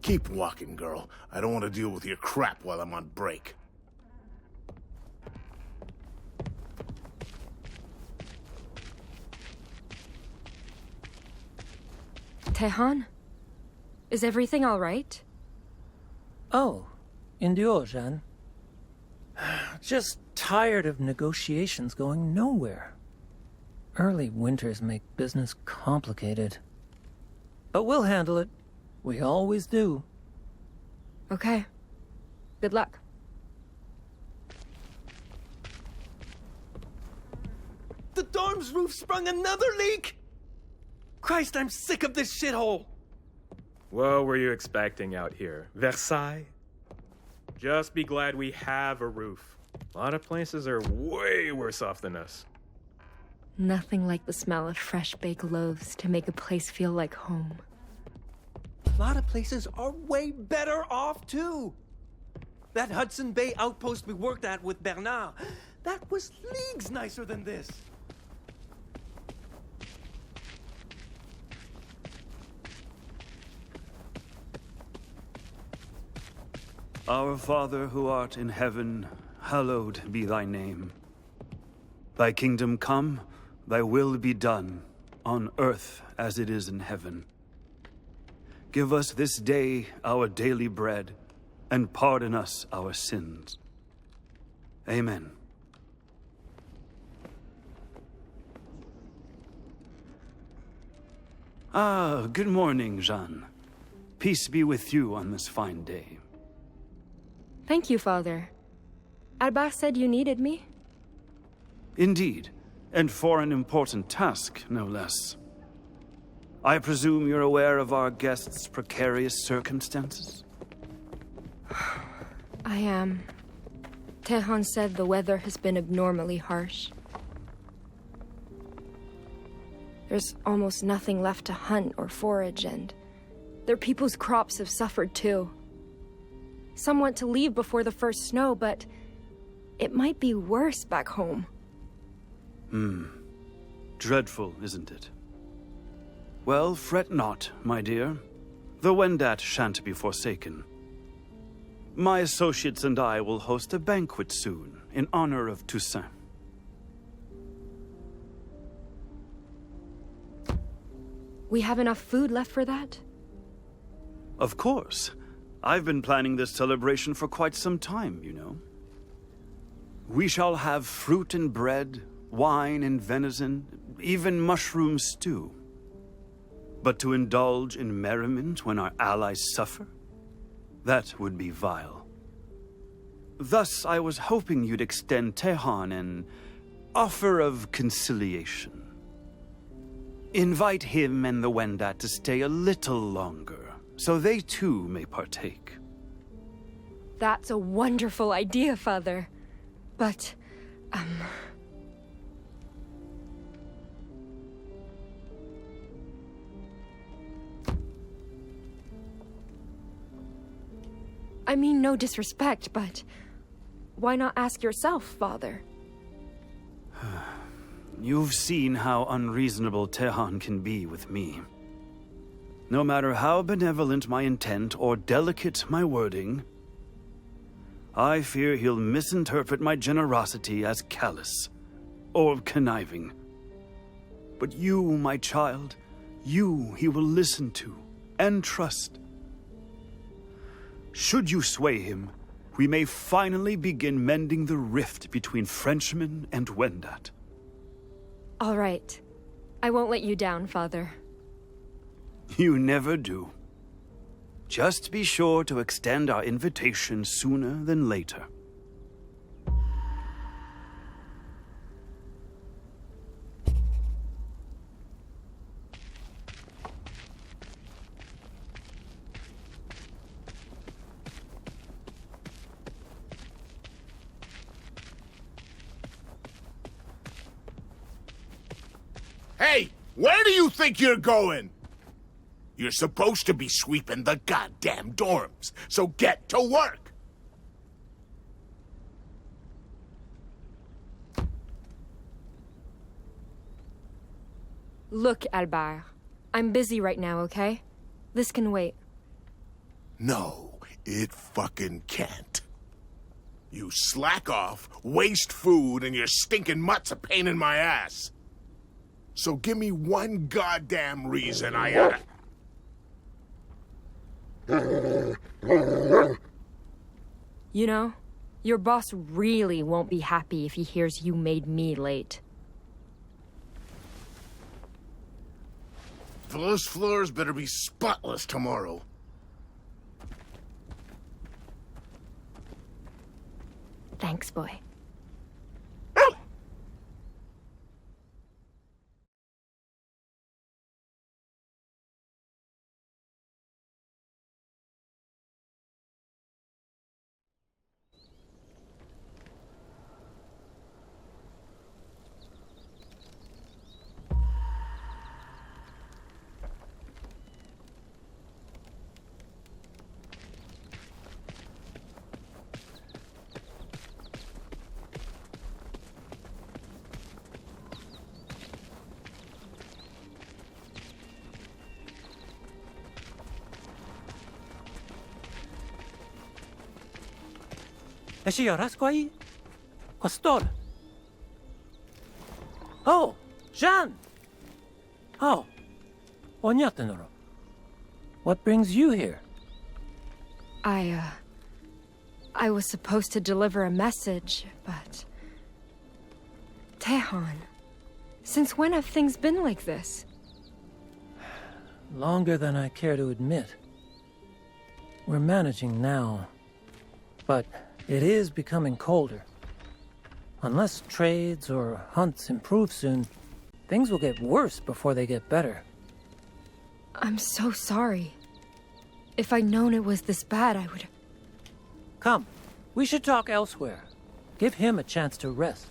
Keep walking, girl. I don't want to deal with your crap while I'm on break. Tehan? Is everything all right? Oh, Indio, Jean. Just tired of negotiations going nowhere. Early winters make business complicated. But we'll handle it. We always do. Okay. Good luck. The dorm's roof sprung another leak! Christ, I'm sick of this shithole! What were you expecting out here? Versailles? Just be glad we have a roof. A lot of places are way worse off than us. Nothing like the smell of fresh baked loaves to make a place feel like home. A lot of places are way better off, too. That Hudson Bay outpost we worked at with Bernard, that was leagues nicer than this. Our Father who art in heaven, hallowed be thy name. Thy kingdom come, thy will be done, on earth as it is in heaven. Give us this day our daily bread, and pardon us our sins. Amen. Ah, good morning, Jeanne. Peace be with you on this fine day. Thank you, Father. Albert said you needed me. Indeed, and for an important task, no less. I presume you're aware of our guest's precarious circumstances? I am. Tehan said the weather has been abnormally harsh. There's almost nothing left to hunt or forage, and their people's crops have suffered too. Some want to leave before the first snow, but it might be worse back home. Dreadful, isn't it? Well, fret not, my dear. The Wendat shan't be forsaken. My associates and I will host a banquet soon, in honor of Toussaint. We have enough food left for that? Of course. I've been planning this celebration for quite some time, you know. We shall have fruit and bread, wine and venison, even mushroom stew. But to indulge in merriment when our allies suffer? That would be vile. Thus, I was hoping you'd extend Tehan an offer of conciliation. Invite him and the Wendat to stay a little longer, so they too may partake. That's a wonderful idea, Father. But, I mean, no disrespect, but why not ask yourself, Father? You've seen how unreasonable Tehan can be with me. No matter how benevolent my intent or delicate my wording, I fear he'll misinterpret my generosity as callous or conniving. But you, my child, you he will listen to and trust. Should you sway him, we may finally begin mending the rift between Frenchmen and Wendat. All right. I won't let you down, Father. You never do. Just be sure to extend our invitation sooner than later. Hey, where do you think you're going? You're supposed to be sweeping the goddamn dorms, so get to work! Look, Albert. I'm busy right now, okay? This can wait. No, it fucking can't. You slack off, waste food, and your stinking mutt's a pain in my ass. So give me one goddamn reason I oughta... You know, your boss really won't be happy if he hears you made me late. Those floors better be spotless tomorrow. Thanks, boy. Signora Squai? Questore. Oh, Jean! Oh, Onyatenoro. What brings you here? I was supposed to deliver a message, but... Tehan, since when have things been like this? Longer than I care to admit. We're managing now, but it is becoming colder. Unless trades or hunts improve soon, things will get worse before they get better. I'm so sorry. If I'd known it was this bad, I would... Come, we should talk elsewhere. Give him a chance to rest.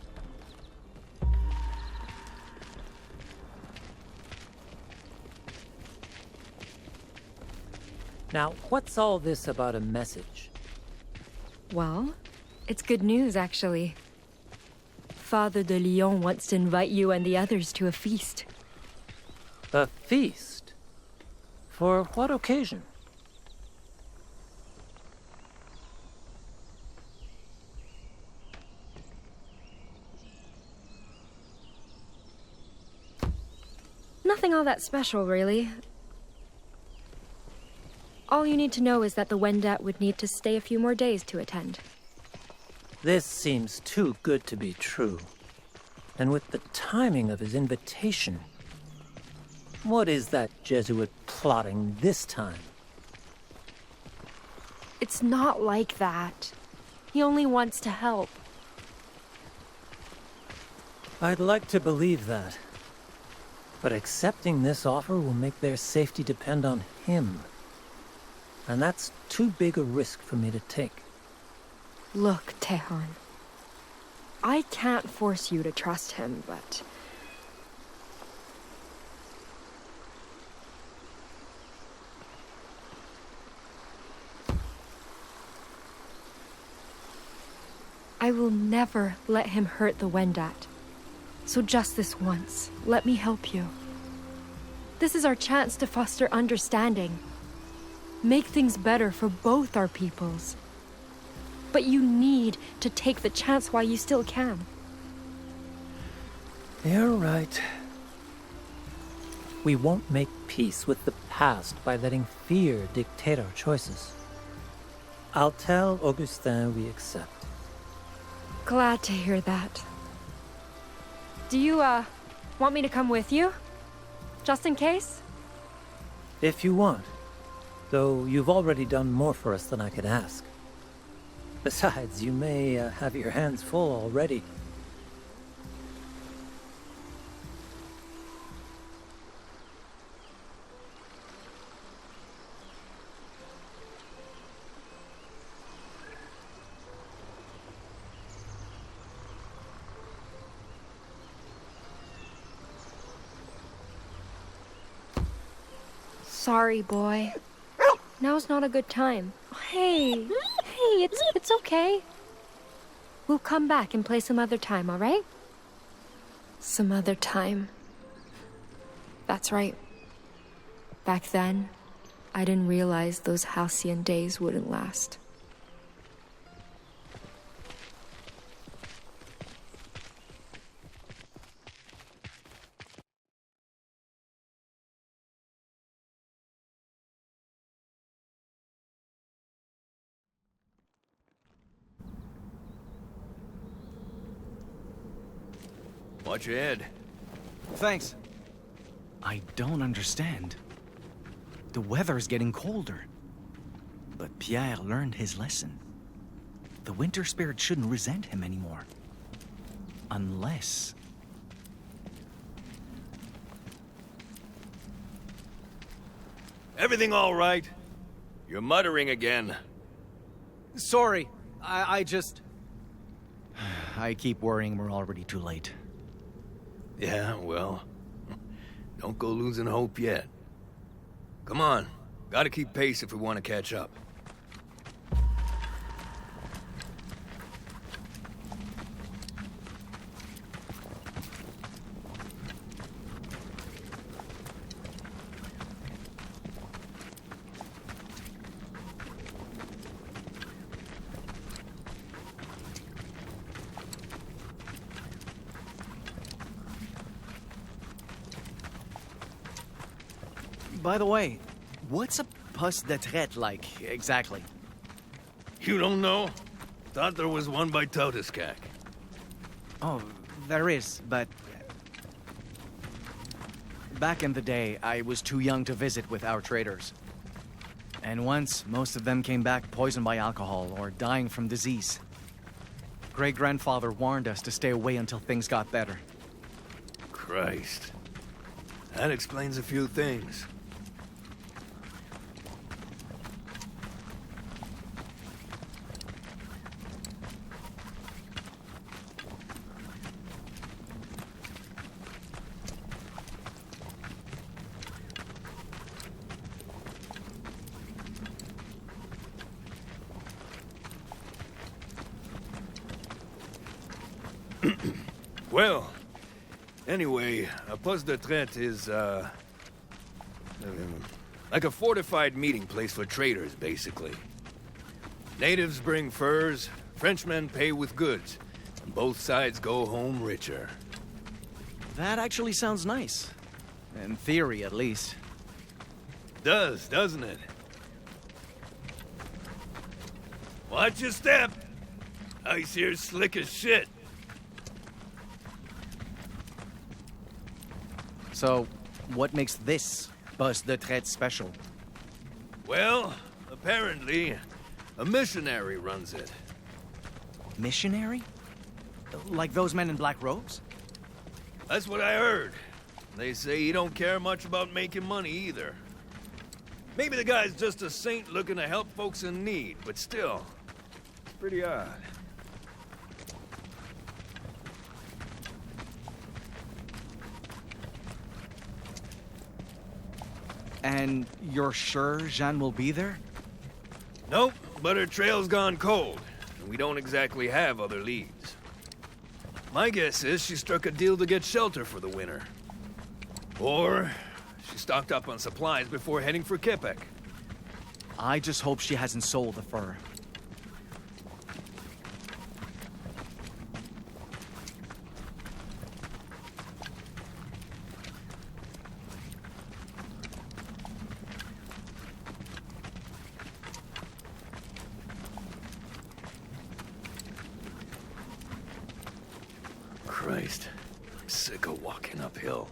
Now, what's all this about a message? Well, it's good news, actually. Father de Lyon wants to invite you and the others to a feast. A feast? For what occasion? Nothing all that special, really. All you need to know is that the Wendat would need to stay a few more days to attend. This seems too good to be true. And with the timing of his invitation... What is that Jesuit plotting this time? It's not like that. He only wants to help. I'd like to believe that. But accepting this offer will make their safety depend on him. And that's too big a risk for me to take. Look, Tehan. I can't force you to trust him, but... I will never let him hurt the Wendat. So just this once, let me help you. This is our chance to foster understanding. Make things better for both our peoples. But you need to take the chance while you still can. You're right. We won't make peace with the past by letting fear dictate our choices. I'll tell Augustin we accept. Glad to hear that. Do you, want me to come with you? Just in case? If you want. Though you've already done more for us than I could ask. Besides, you may have your hands full already. Sorry, boy. Now's not a good time. Hey, it's okay. We'll come back and play some other time, all right? Some other time. That's right. Back then, I didn't realize those halcyon days wouldn't last. Watch your head. Thanks. I don't understand. The weather's getting colder. But Pierre learned his lesson. The winter spirit shouldn't resent him anymore. Unless... Everything all right? You're muttering again. Sorry, I just... I keep worrying we're already too late. Yeah, well, don't go losing hope yet. Come on, gotta keep pace if we want to catch up. By the way, what's a poste de traite like, exactly? You don't know? Thought there was one by Totiskak. Oh, there is, but... Back in the day, I was too young to visit with our traders. And once, most of them came back poisoned by alcohol or dying from disease. Great-grandfather warned us to stay away until things got better. Christ. That explains a few things. Well, anyway, a poste de traite is, like a fortified meeting place for traders, basically. Natives bring furs, Frenchmen pay with goods, and both sides go home richer. That actually sounds nice. In theory, at least. Does, doesn't it? Watch your step! Ice here's slick as shit. So, what makes this poste de traite special? Well, apparently, a missionary runs it. Missionary? Like those men in black robes? That's what I heard. They say he don't care much about making money either. Maybe the guy's just a saint looking to help folks in need, but still, it's pretty odd. And you're sure Jeanne will be there? Nope, but her trail's gone cold, and we don't exactly have other leads. My guess is she struck a deal to get shelter for the winter. Or she stocked up on supplies before heading for Kepek. I just hope she hasn't sold the fur. Christ, I'm sick of walking uphill.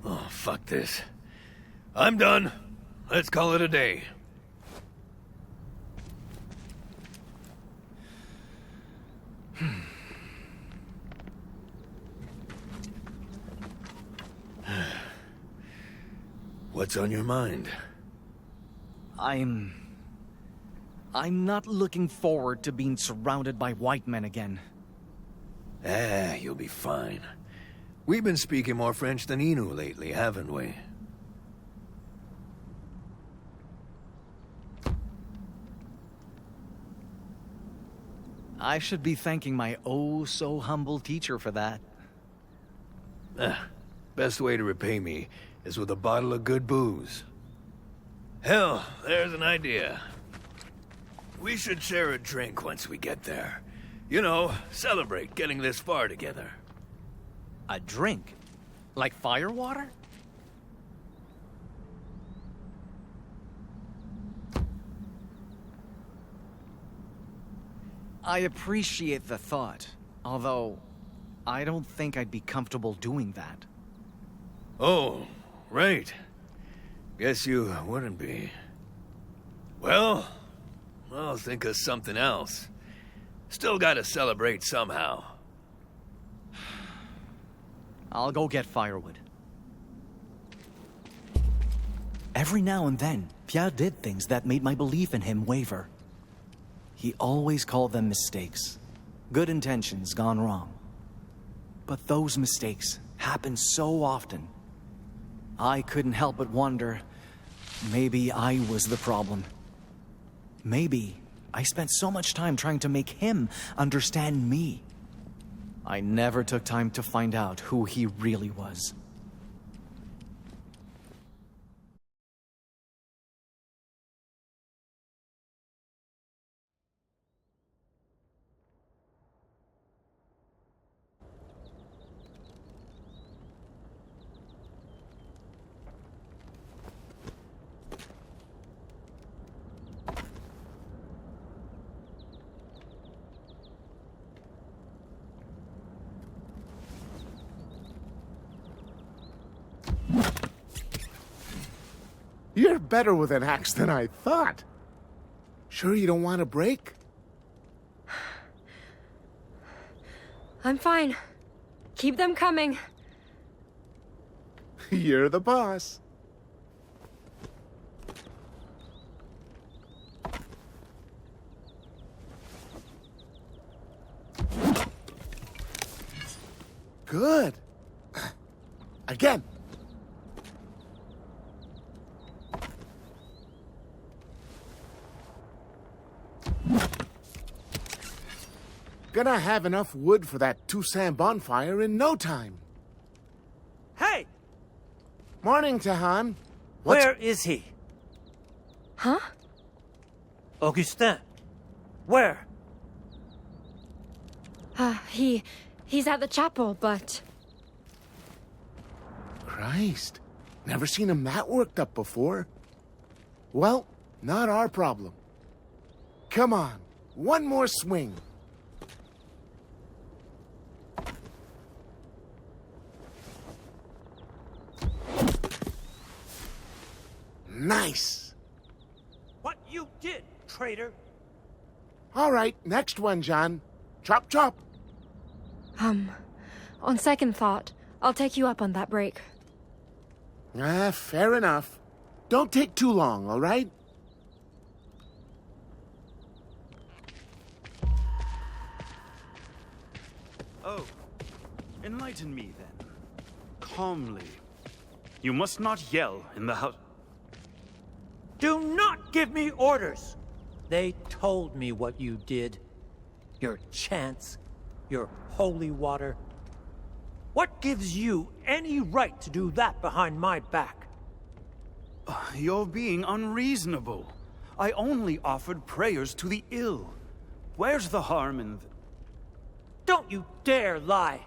Oh, fuck this. I'm done. Let's call it a day. What's on your mind? I'm not looking forward to being surrounded by white men again. Ah, you'll be fine. We've been speaking more French than Inu lately, haven't we? I should be thanking my oh-so-humble teacher for that. Best way to repay me is with a bottle of good booze. Hell, there's an idea. We should share a drink once we get there. You know, celebrate getting this far together. A drink? Like firewater? I appreciate the thought, although I don't think I'd be comfortable doing that. Oh, right. Guess you wouldn't be. Well, I'll think of something else. Still gotta celebrate somehow. I'll go get firewood. Every now and then, Pierre did things that made my belief in him waver. He always called them mistakes. Good intentions gone wrong. But those mistakes happen so often. I couldn't help but wonder, maybe I was the problem. Maybe I spent so much time trying to make him understand me. I never took time to find out who he really was. You're better with an axe than I thought. Sure you don't want a break? I'm fine. Keep them coming. You're the boss. Good. Again. Gonna have enough wood for that two-sand bonfire in no time. Hey! Morning, Tahan. Where is he? Huh? Augustin. Where? He's at the chapel, but... Christ. Never seen him that worked up before. Well, not our problem. Come on. One more swing. Nice. What you did, traitor? All right, next one, John. Chop, chop. On second thought, I'll take you up on that break. Fair enough. Don't take too long, all right? Oh, enlighten me then. Calmly. You must not yell in the house. Do not give me orders! They told me what you did. Your chants, your holy water. What gives you any right to do that behind my back? You're being unreasonable. I only offered prayers to the ill. Where's the harm in Don't you dare lie!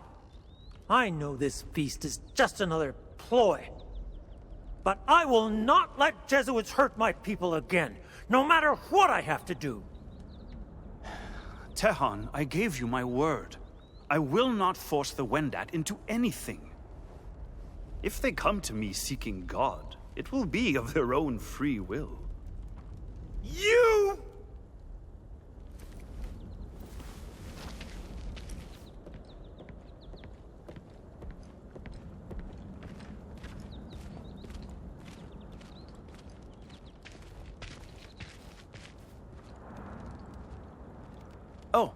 I know this feast is just another ploy. But I will not let Jesuits hurt my people again, no matter what I have to do. Tehan, I gave you my word. I will not force the Wendat into anything. If they come to me seeking God, it will be of their own free will. You! Oh,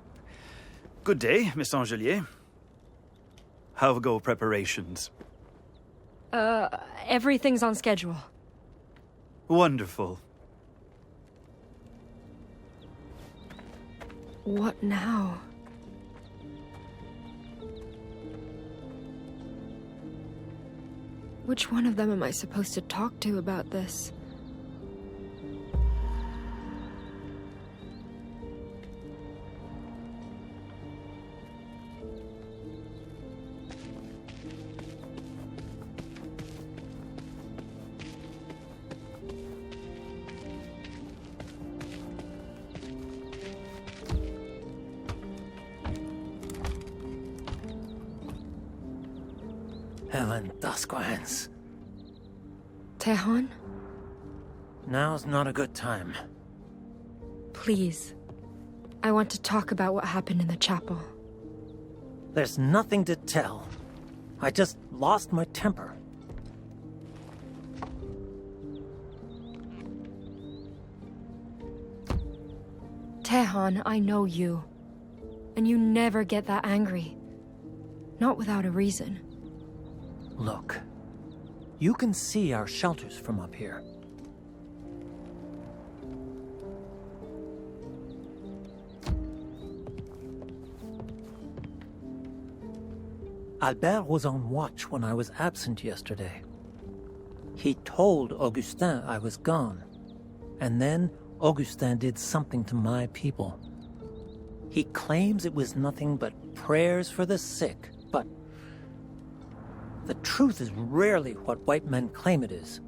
good day, Miss Angelier. How go preparations? Everything's on schedule. Wonderful. What now? Which one of them am I supposed to talk to about this? Helen Dasquans. Tehan, Now's not a good time. please. I want to talk about what happened in the chapel. There's nothing to tell. I just lost my temper. Tehan, I know you. And you never get that angry. Not without a reason. Look, you can see our shelters from up here. Albert was on watch when I was absent yesterday. He told Augustin I was gone, and then Augustin did something to my people. He claims it was nothing but prayers for the sick, but the truth is rarely what white men claim it is.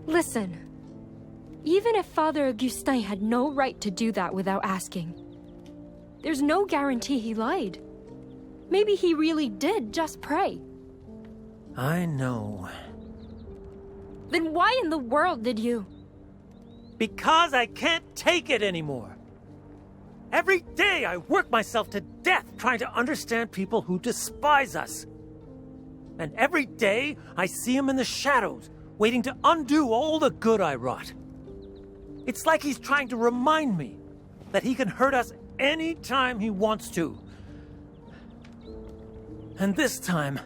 Listen. Even if Father Augustin had no right to do that without asking, there's no guarantee he lied. Maybe he really did just pray. I know. Then why in the world did you? Because I can't take it anymore. Every day I work myself to death trying to understand people who despise us. And every day I see him in the shadows, waiting to undo all the good I wrought. It's like he's trying to remind me that he can hurt us any time he wants to. And this time,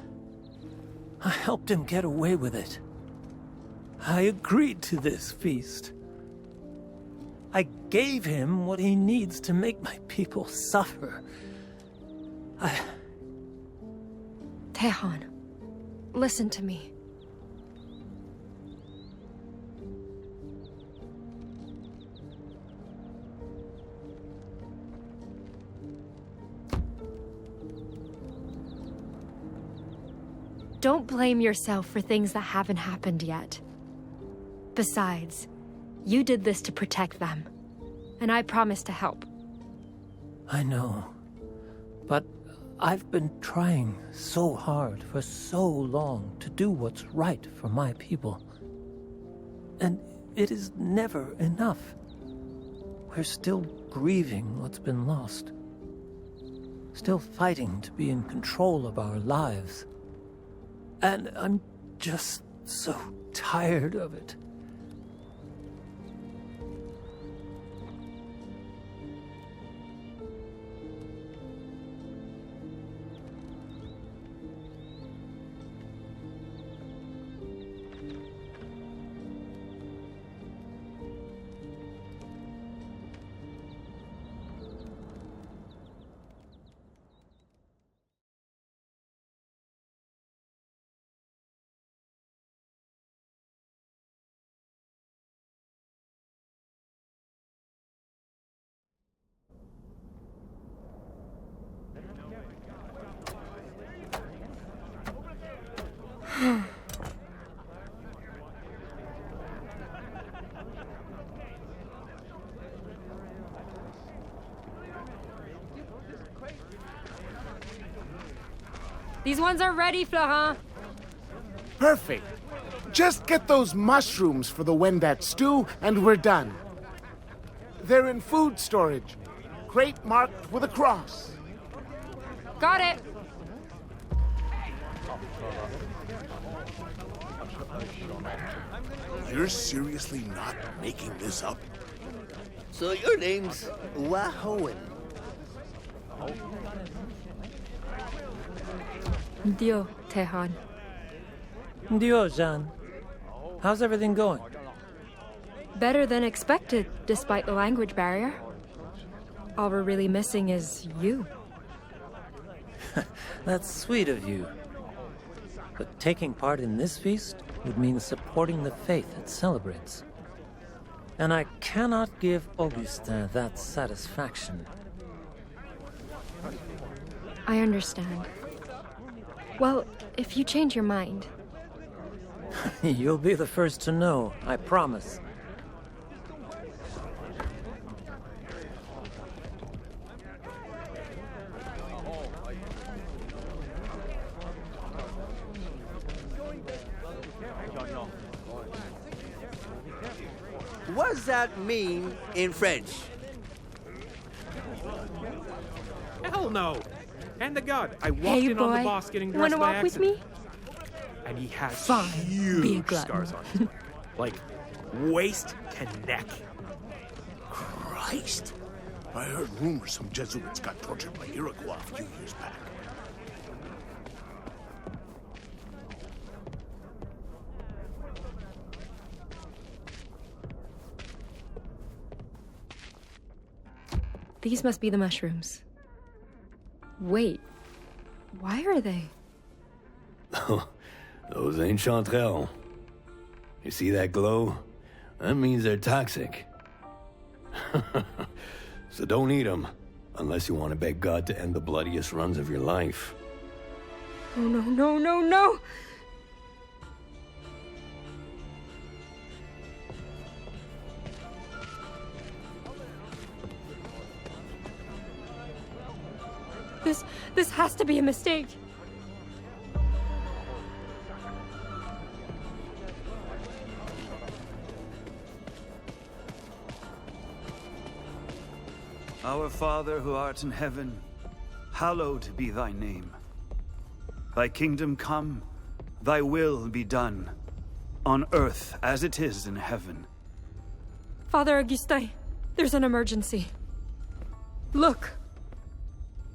I helped him get away with it. I agreed to this feast. I gave him what he needs to make my people suffer. Tehan, listen to me. Don't blame yourself for things that haven't happened yet. Besides, you did this to protect them, and I promised to help. I know, but I've been trying so hard for so long to do what's right for my people. And it is never enough. We're still grieving what's been lost. Still fighting to be in control of our lives. And I'm just so tired of it. These ones are ready, Florent. Perfect. Just get those mushrooms for the Wendat stew, and we're done. They're in food storage. Crate marked with a cross. Got it. You're seriously not making this up? So your name's Wahoan. Dio, Tehan. Dio, Jean. How's everything going? Better than expected, despite the language barrier. All we're really missing is you. That's sweet of you. But taking part in this feast would mean supporting the faith it celebrates. And I cannot give Augustin that satisfaction. I understand. Well, if you change your mind... You'll be the first to know, I promise. what does that mean in French? Hell no! And to God, I walked Hey, in on the boy. boss getting Wanna dressed by walk with accident. me? And he has Fine. Be a huge glutton. scars on his back. Like, waist to neck. Christ! I heard rumors some Jesuits got tortured by Iroquois a few years back. These must be the mushrooms. Wait, why are they? Those ain't chanterelles. You see that glow? That means they're toxic. So don't eat them, unless you want to beg God to end the bloodiest runs of your life. Oh, no, no, no, no! This has to be a mistake. Our Father who art in heaven, hallowed be thy name. Thy kingdom come, thy will be done, on earth as it is in heaven. Father Augustin, there's an emergency. Look.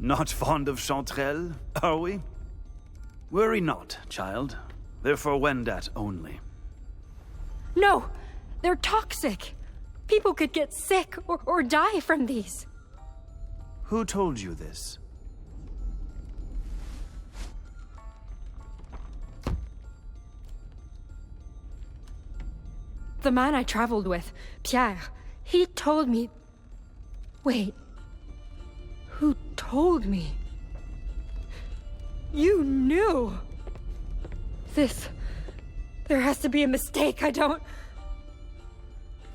Not fond of chanterelles, are we? Worry not, child. They're for Wendat only. No! They're toxic! People could get sick or die from these. Who told you this? The man I traveled with, Pierre, he told me... Wait. Who told me? You knew! There has to be a mistake, I don't...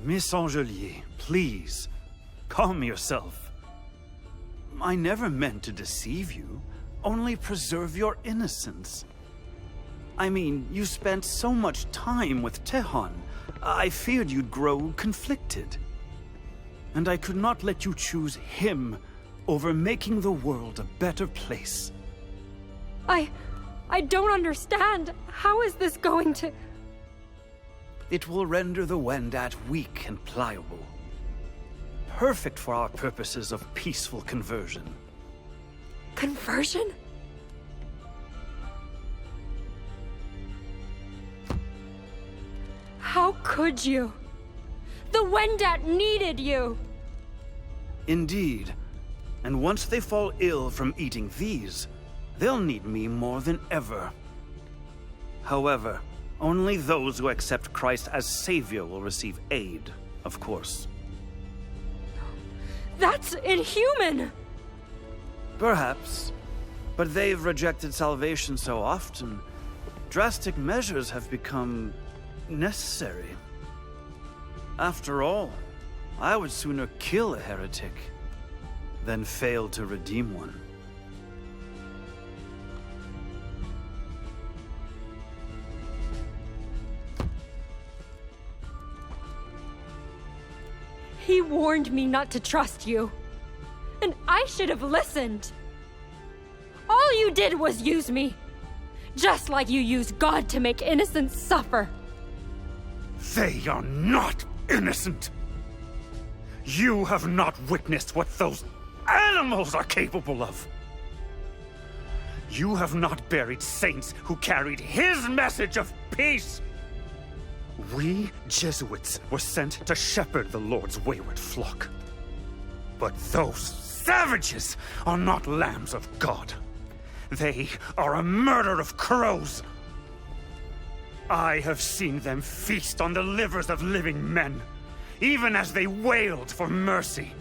Miss Angelier, please, calm yourself. I never meant to deceive you, only preserve your innocence. I mean, you spent so much time with Tehon. I feared you'd grow conflicted. And I could not let you choose him over making the world a better place. I don't understand. How is this going to... It will render the Wendat weak and pliable. Perfect for our purposes of peaceful conversion. Conversion? How could you? The Wendat needed you! Indeed. And once they fall ill from eating these, they'll need me more than ever. However, only those who accept Christ as Savior will receive aid, of course. That's inhuman! Perhaps. But they've rejected salvation so often, drastic measures have become necessary. After all, I would sooner kill a heretic than fail to redeem one. He warned me not to trust you. And I should have listened. All you did was use me. Just like you use God to make innocents suffer. They are not innocent. You have not witnessed what those animals are capable of. You have not buried saints who carried his message of peace. We Jesuits were sent to shepherd the Lord's wayward flock. But those savages are not lambs of God. They are a murder of crows. I have seen them feast on the livers of living men, even as they wailed for mercy.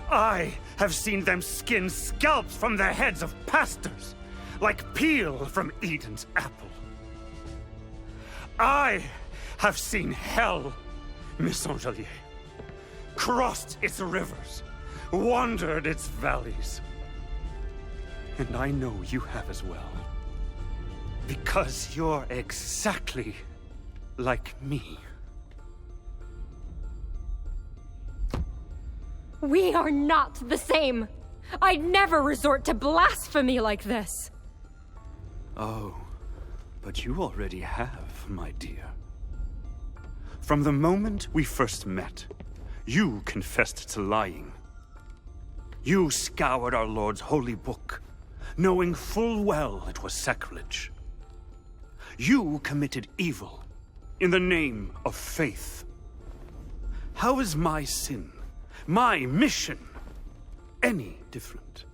I have seen them skin scalps from the heads of pastors, like peel from Eden's apple. I have seen hell, Miss Angelier, crossed its rivers, wandered its valleys. And I know you have as well. Because you're exactly like me. We are not the same. I'd never resort to blasphemy like this. Oh, but you already have, my dear. From the moment we first met, you confessed to lying. You scoured our Lord's holy book, knowing full well it was sacrilege. You committed evil in the name of faith. How is my sin, my mission, any different?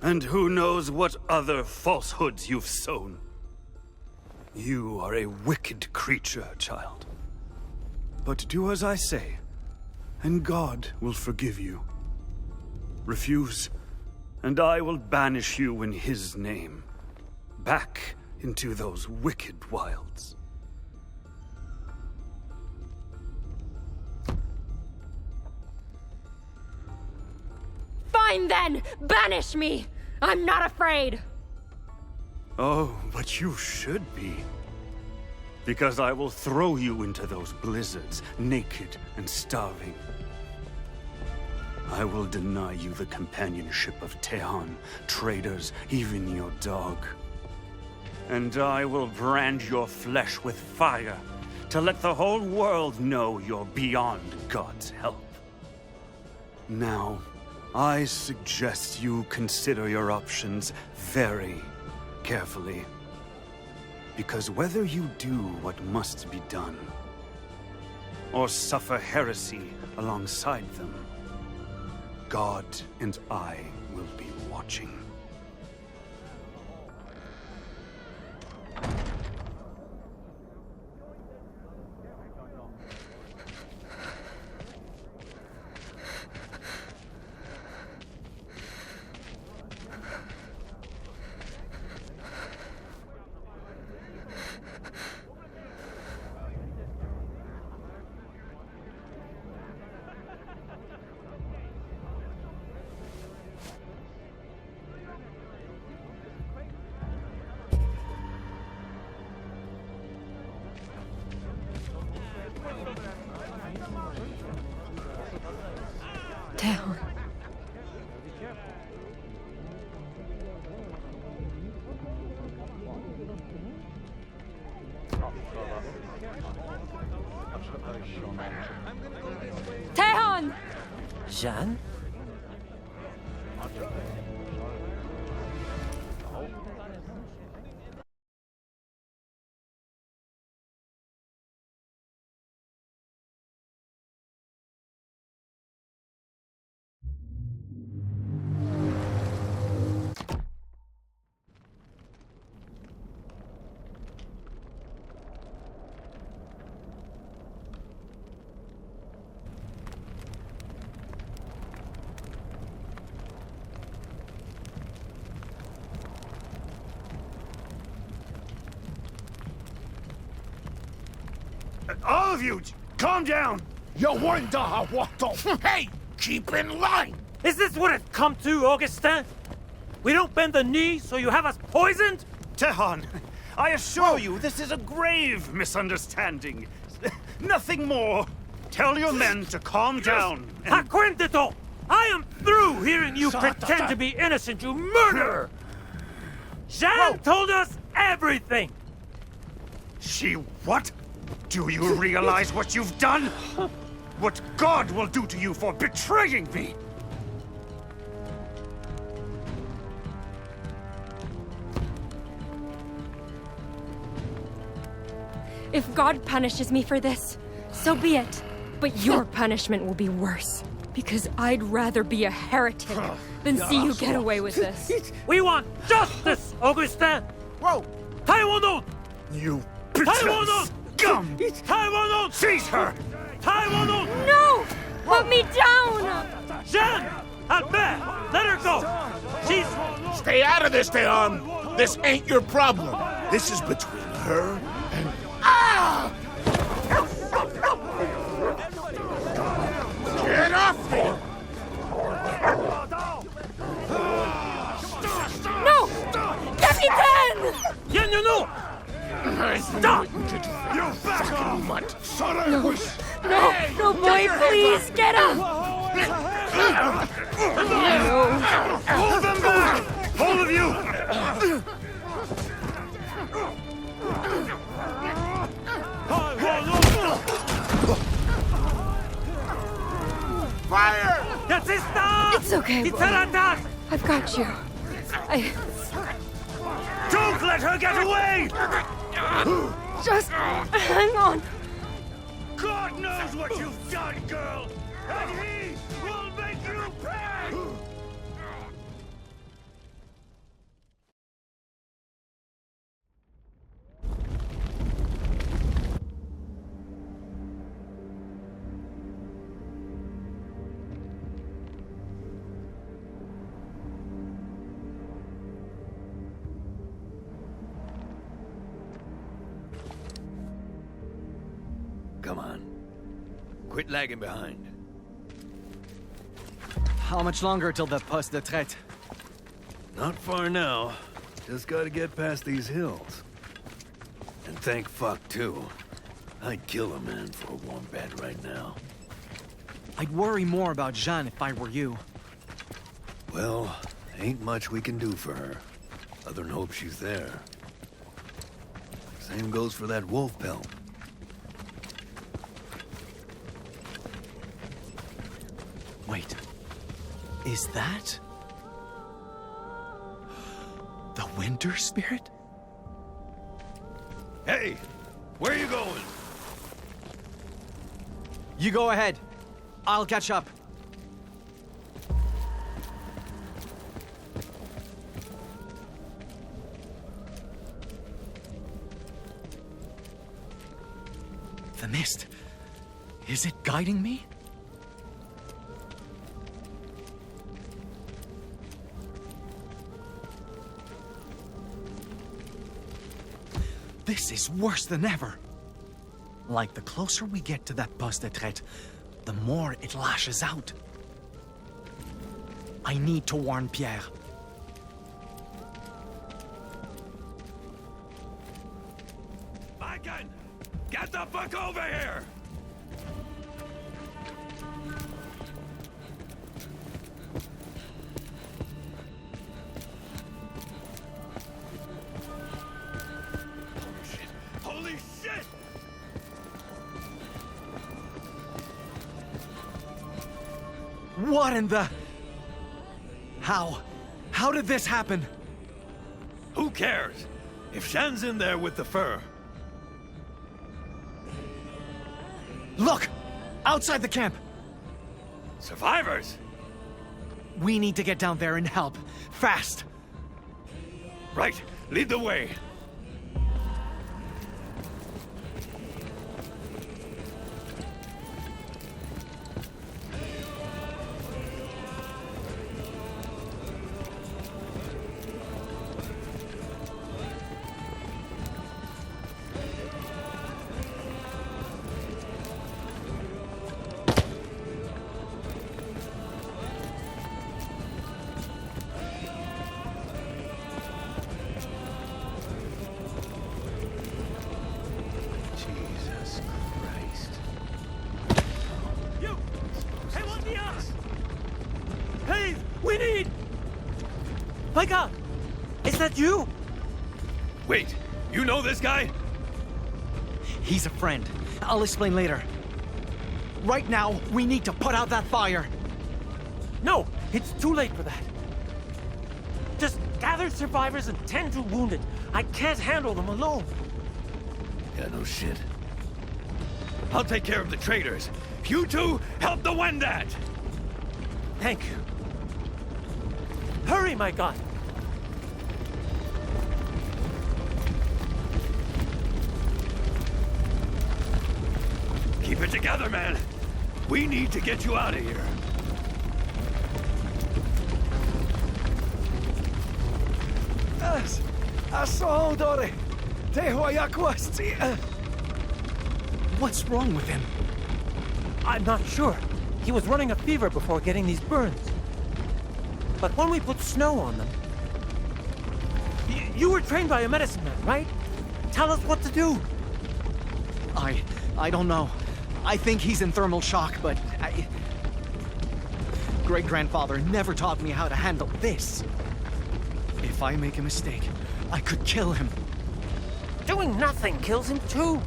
And who knows what other falsehoods you've sown? You are a wicked creature, child. But do as I say, and God will forgive you. Refuse, and I will banish you in His name, back into those wicked wilds. Fine then! Banish me! I'm not afraid! Oh, but you should be. Because I will throw you into those blizzards, naked and starving. I will deny you the companionship of Tehan, traders, even your dog. And I will brand your flesh with fire, to let the whole world know you're beyond God's help. Now, I suggest you consider your options very carefully. Because whether you do what must be done, or suffer heresy alongside them, God and I will be watching. Tehan. Tehan! Jeanne? All of you, calm down! You wonder how what the... Hey! Keep in line! Is this what it's come to, Augustin? We don't bend the knee, so you have us poisoned? Tehan, I assure you this is a grave misunderstanding. Nothing more. Tell your men to calm down. Haquentito! I am through hearing you pretend to be innocent, you murderer! Jeanne told us everything! She what? Do you realize what you've done? What God will do to you for betraying me? If God punishes me for this, so be it. But your punishment will be worse. Because I'd rather be a heretic than see you get away with this. We want justice, Augustin! Whoa! Taiwan! You Taiwan! Scum! Taiwan! Seize her! Taiwan! No! Put me down! Jeanne! Albert! Let her go! She's... Stay out of this, Tehan! This ain't your problem. This is between her and... Ah! Get off me! No! Capitaine! Viens, no! Stop! You fucking mutt! No, no, boy, please, get up! Hold them back! All of you! Fire! It's okay, boy. I've got you. Don't let her get away! Just hang on. God knows what you've done, girl! And he will make you pay! Come on. Quit lagging behind. How much longer till the poste de traite? Not far now. Just gotta get past these hills. And thank fuck, too. I'd kill a man for a warm bed right now. I'd worry more about Jeanne if I were you. Well, ain't much we can do for her. Other than hope she's there. Same goes for that wolf pelt. Wait. Is that... the winter spirit? Hey! Where you going? You go ahead. I'll catch up. The mist. Is it guiding me? This is worse than ever. Like, the closer we get to that poste de traite, the more it lashes out. I need to warn Pierre. My gun! Get the fuck over here! Holy shit! What in the... How did this happen? Who cares? If Shan's in there with the fur. Look! Outside the camp! Survivors? We need to get down there and help. Fast! Right, lead the way. My God! Is that you? Wait, you know this guy? He's a friend. I'll explain later. Right now, we need to put out that fire. No, it's too late for that. Just gather survivors and tend to wounded. I can't handle them alone. Yeah, no shit. I'll take care of the traitors. You two, help the Wendat! Thank you. Hurry, my God! Keep it together, man. We need to get you out of here. What's wrong with him? I'm not sure. He was running a fever before getting these burns. But when we put snow on them... You were trained by a medicine man, right? Tell us what to do. I don't know. I think he's in thermal shock, but great-grandfather never taught me how to handle this. If I make a mistake, I could kill him. Doing nothing kills him too.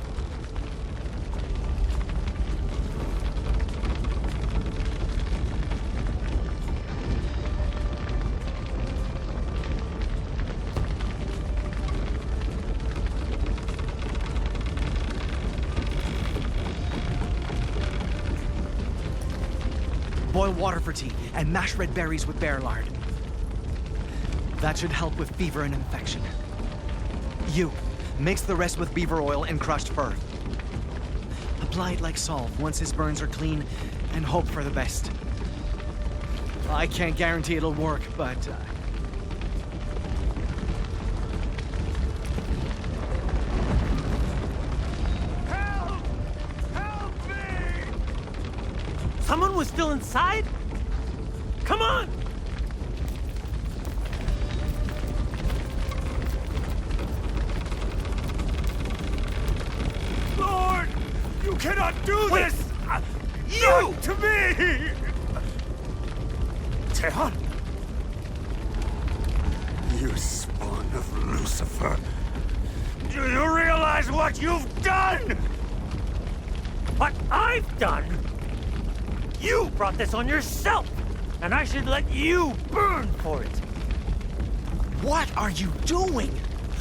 Boil water for tea and mash red berries with bear lard. That should help with fever and infection. You, mix the rest with beaver oil and crushed fir. Apply it like salve once his burns are clean and hope for the best. I can't guarantee it'll work, but... Help! Help me! Someone was still inside? Come on! Lord! You cannot do Wait. this! You! Not to me! Tehan! You spawn of Lucifer! Do you realize what you've done? What I've done? You brought this on yourself, and I should let you burn for it. What are you doing?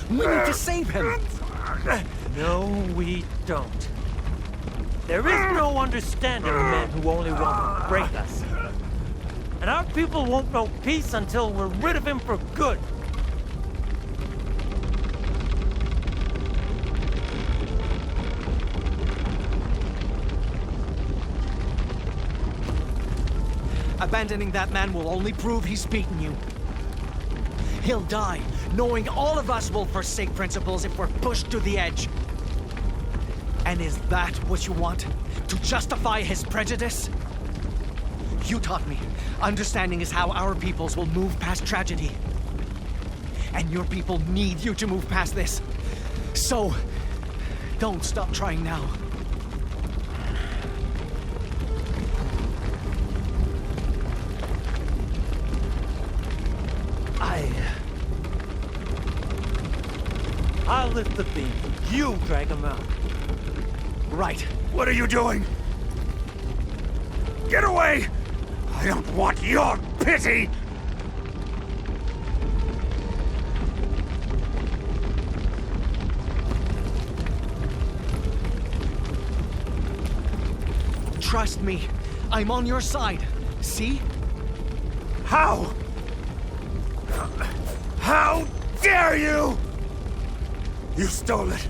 We need to save him. No, we don't. There is no understanding men who only want to break us. And our people won't know peace until we're rid of him for good. Abandoning that man will only prove he's beaten you. He'll die, knowing all of us will forsake principles if we're pushed to the edge. And is that what you want? To justify his prejudice? You taught me, understanding is how our peoples will move past tragedy. And your people need you to move past this. So, don't stop trying now. I'll lift the beam. You drag him out. Right. What are you doing? Get away! I don't want your pity! Trust me, I'm on your side. See? How? How dare you! You stole it.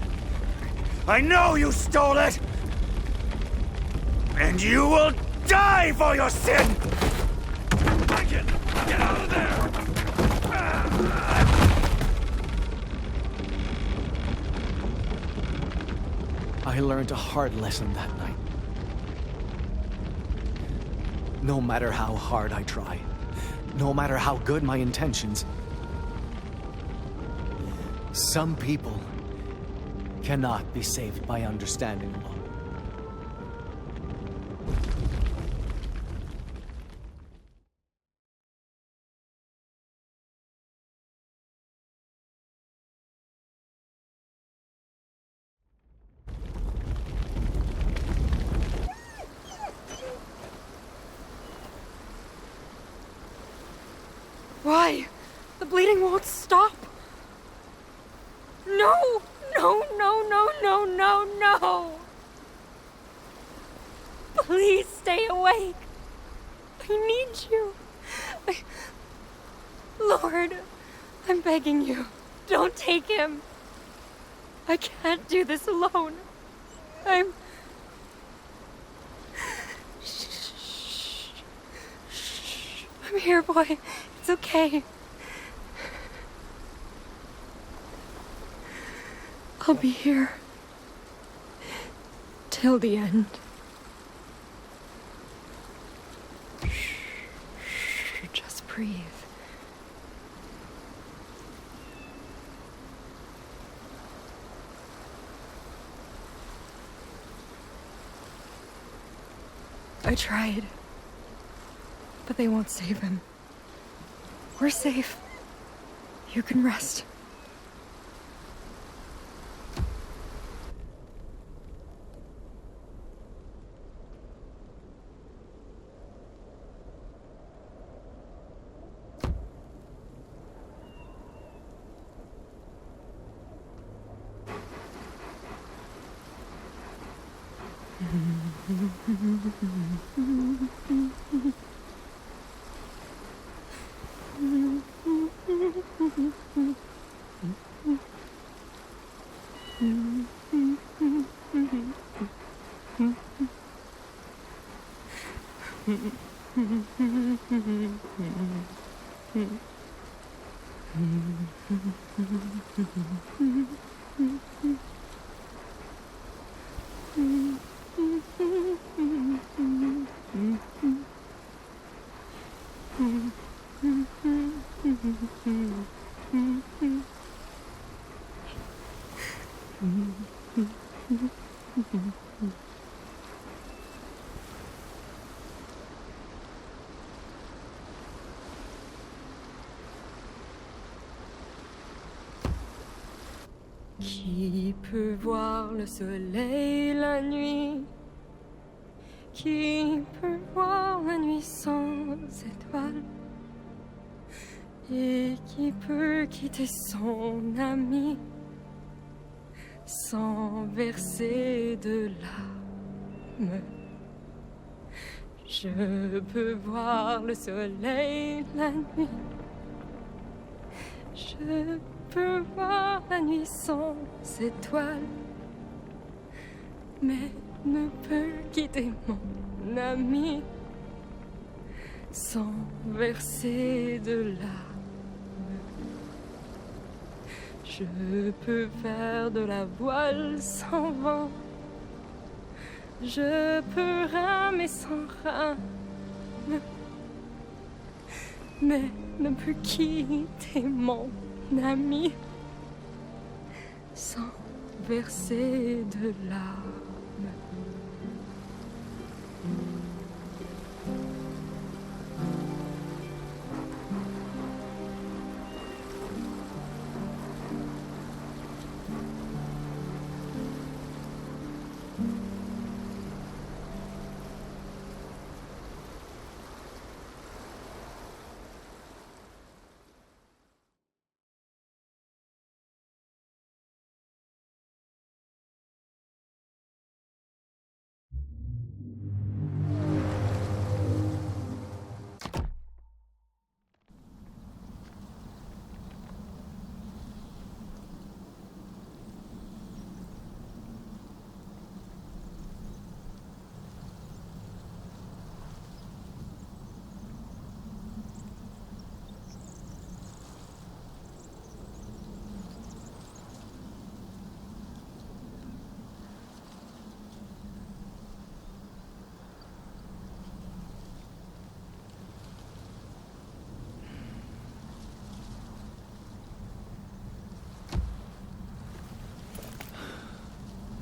I know you stole it! And you will die for your sin! Lincoln, get out of there! I learned a hard lesson that night. No matter how hard I try, no matter how good my intentions, some people cannot be saved by understanding alone. Why? The bleeding won't stop. No! No, no, no, no, no, no! Please stay awake. I need you. Lord, I'm begging you. Don't take him. I can't do this alone. I'm here, boy. It's okay. I'll be here. Till the end. Just breathe. I tried. But they won't save him. We're safe. You can rest. Qui peut voir le soleil la nuit? Qui peut voir la nuit sans étoiles? Et qui peut quitter son ami sans verser de larmes? Je peux voir le soleil la nuit. Je peux voir la nuit sans étoiles, mais ne peux quitter mon ami sans verser de larmes. Je peux faire de la voile sans vent. Je peux ramer sans rame, mais ne peux quitter mon ami sans verser de larmes.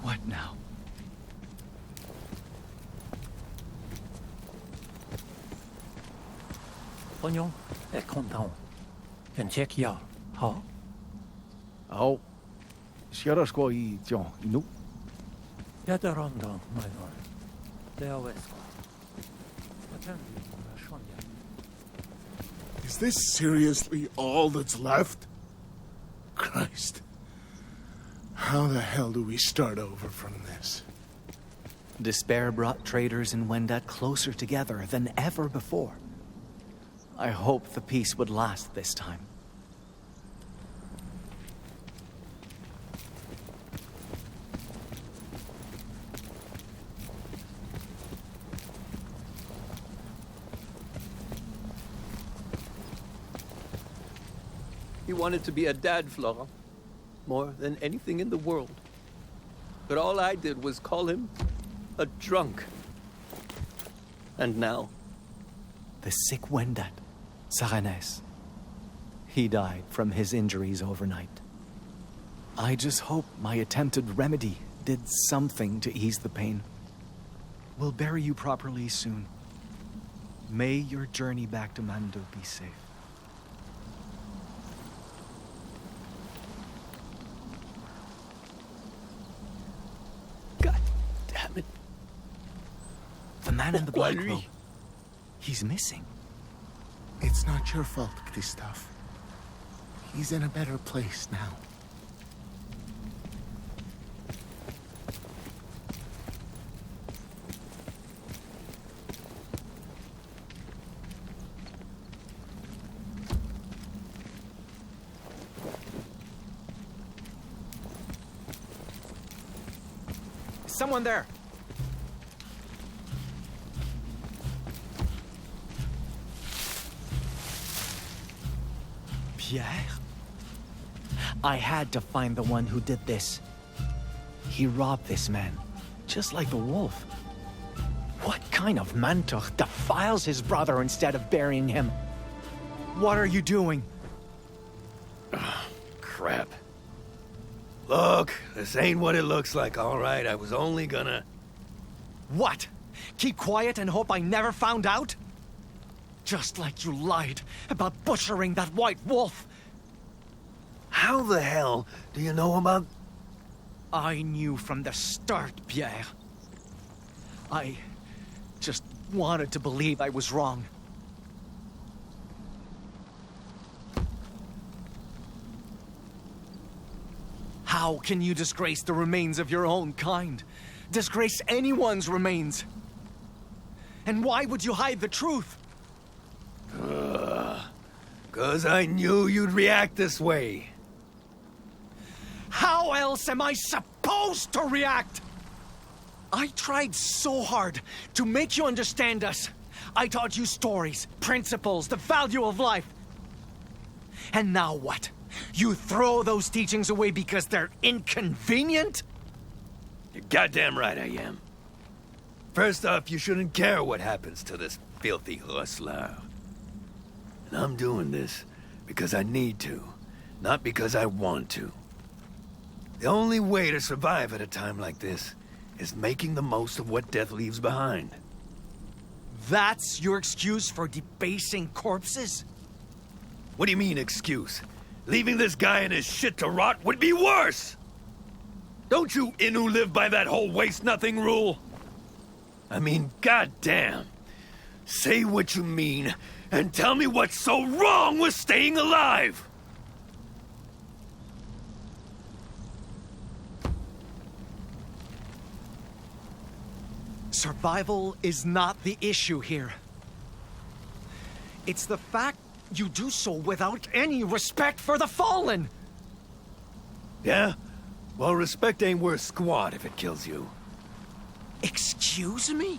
What now? Pognon est content. En Tjekkia, ha? Ja, skjøresko I John, I nu. Yadarondan, my lord. Det är väskor. Is this seriously all that's left? Christ. How the hell do we start over from this? Despair brought traders in Wendat closer together than ever before. I hoped the peace would last this time. He wanted to be a dad, Flora, more than anything in the world. But all I did was call him a drunk. And now? The sick Wendat, Saranes. He died from his injuries overnight. I just hope my attempted remedy did something to ease the pain. We'll bury you properly soon. May your journey back to Mando be safe. God damn it. The man in the black robe. He's missing. It's not your fault, Christoph. He's in a better place now. Someone there! Pierre? I had to find the one who did this. He robbed this man, just like the wolf. What kind of mantuch defiles his brother instead of burying him? What are you doing? Crap. Look, this ain't what it looks like, all right? I was only gonna... What? Keep quiet and hope I never found out? Just like you lied about butchering that white wolf. How the hell do you know about... I knew from the start, Pierre. I just wanted to believe I was wrong. How can you disgrace the remains of your own kind? Disgrace anyone's remains? And why would you hide the truth? 'Cause I knew you'd react this way. How else am I supposed to react? I tried so hard to make you understand us. I taught you stories, principles, the value of life. And now what? You throw those teachings away because they're inconvenient? You're goddamn right I am. First off, you shouldn't care what happens to this filthy hustler. And I'm doing this because I need to, not because I want to. The only way to survive at a time like this is making the most of what death leaves behind. That's your excuse for debasing corpses? What do you mean, excuse? Leaving this guy and his shit to rot would be worse! Don't you Innu live by that whole waste-nothing rule? I mean, goddamn. Say what you mean, and tell me what's so wrong with staying alive! Survival is not the issue here. It's the fact you do so without any respect for the fallen. Yeah? Well, respect ain't worth squat if it kills you. Excuse me?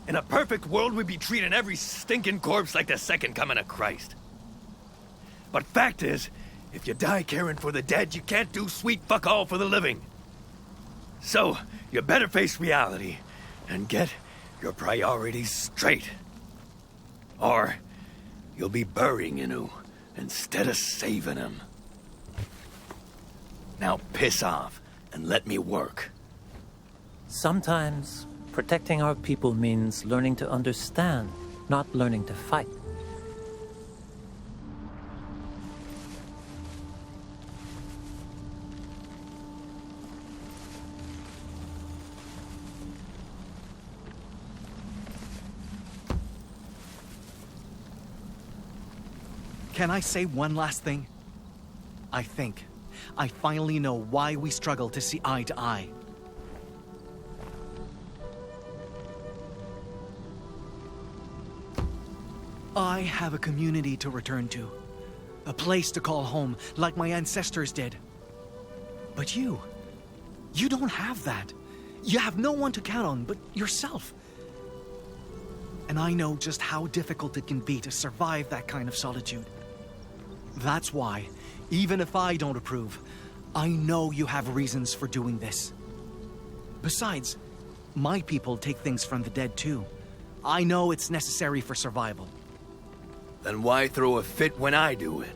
In a perfect world, we'd be treating every stinking corpse like the second coming of Christ. But fact is, if you die caring for the dead, you can't do sweet fuck all for the living. So, you better face reality and get your priorities straight. Or you'll be burying Innu instead of saving him. Now piss off and let me work. Sometimes protecting our people means learning to understand, not learning to fight. Can I say one last thing? I think I finally know why we struggle to see eye to eye. I have a community to return to. A place to call home, like my ancestors did. But you don't have that. You have no one to count on but yourself. And I know just how difficult it can be to survive that kind of solitude. That's why, even if I don't approve, I know you have reasons for doing this. Besides, my people take things from the dead too. I know it's necessary for survival. Then why throw a fit when I do it?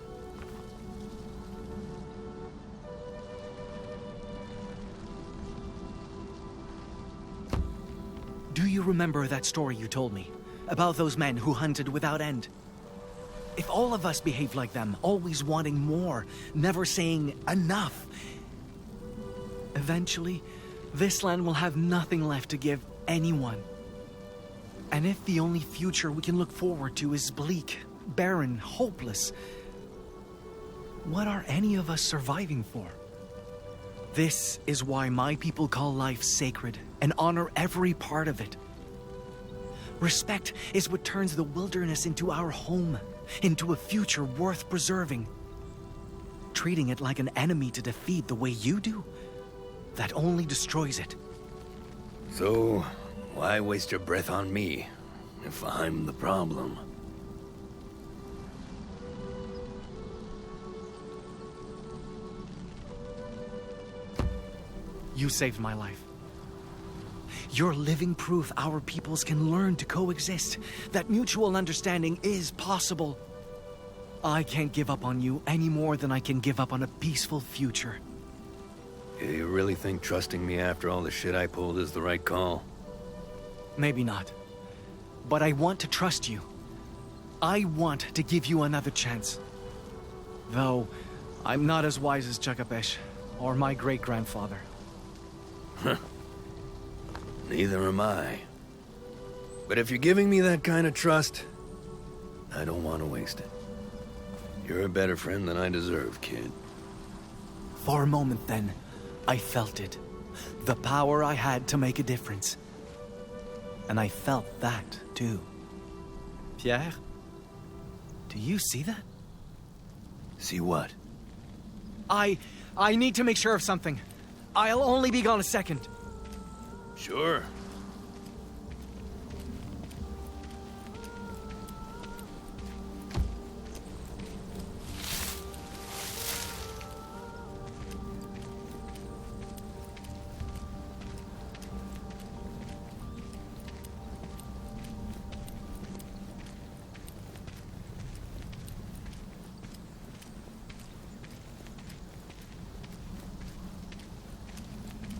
Do you remember that story you told me? about those men who hunted without end. If all of us behaved like them, always wanting more, never saying enough, eventually, this land will have nothing left to give anyone. And if the only future we can look forward to is bleak, barren, hopeless, what are any of us surviving for? This is why my people call life sacred and honor every part of it. Respect is what turns the wilderness into our home, into a future worth preserving. Treating it like an enemy to defeat the way you do, that only destroys it. So, why waste your breath on me, if I'm the problem? You saved my life. You're living proof our peoples can learn to coexist, that mutual understanding is possible. I can't give up on you any more than I can give up on a peaceful future. You really think trusting me after all the shit I pulled is the right call? Maybe not. But I want to trust you. I want to give you another chance. Though, I'm not as wise as Chakapesh, or my great-grandfather. Neither am I. But if you're giving me that kind of trust, I don't want to waste it. You're a better friend than I deserve, kid. For a moment then, I felt it. The power I had to make a difference. And I felt that, too. Pierre? Do you see that? See what? I need to make sure of something. I'll only be gone a second. Sure.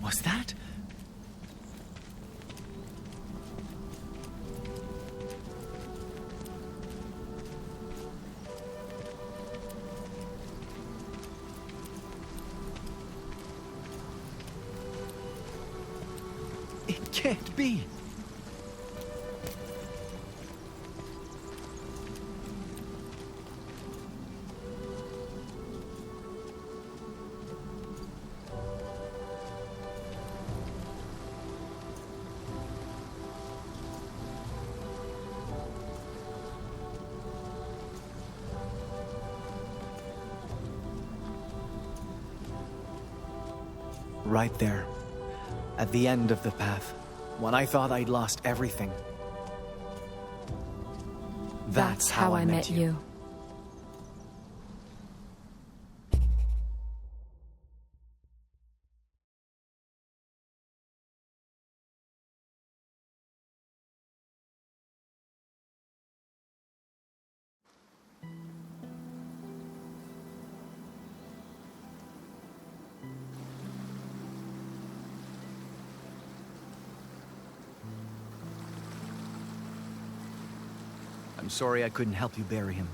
Was that? It can't be. Right there, at the end of the path, when I thought I'd lost everything. That's how I met you. I'm sorry I couldn't help you bury him.